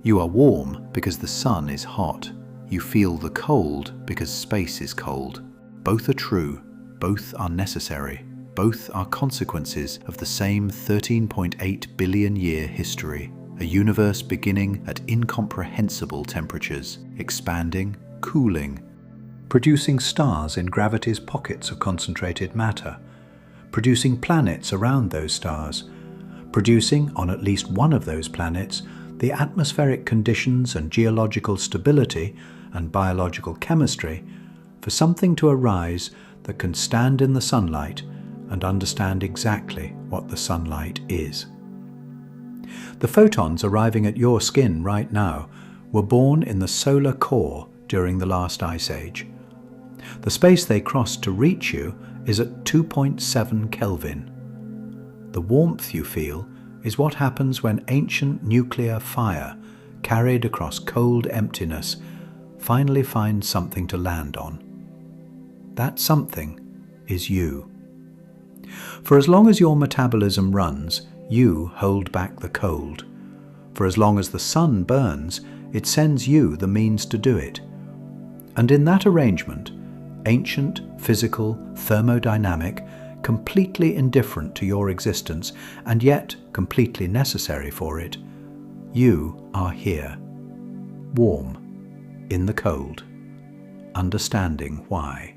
You are warm because the sun is hot. You feel the cold because space is cold. Both are true, both are necessary. Both are consequences of the same 13.8 billion year history, a universe beginning at incomprehensible temperatures, expanding, cooling, producing stars in gravity's pockets of concentrated matter, producing planets around those stars, producing on at least one of those planets the atmospheric conditions and geological stability and biological chemistry for something to arise that can stand in the sunlight and understand exactly what the sunlight is. The photons arriving at your skin right now were born in the solar core during the last ice age. The space they crossed to reach you is at 2.7 Kelvin. The warmth you feel is what happens when ancient nuclear fire, carried across cold emptiness, finally finds something to land on. That something is you. For as long as your metabolism runs, you hold back the cold. For as long as the sun burns, it sends you the means to do it. And in that arrangement, ancient, physical, thermodynamic, completely indifferent to your existence, and yet completely necessary for it, you are here, warm, in the cold, understanding why.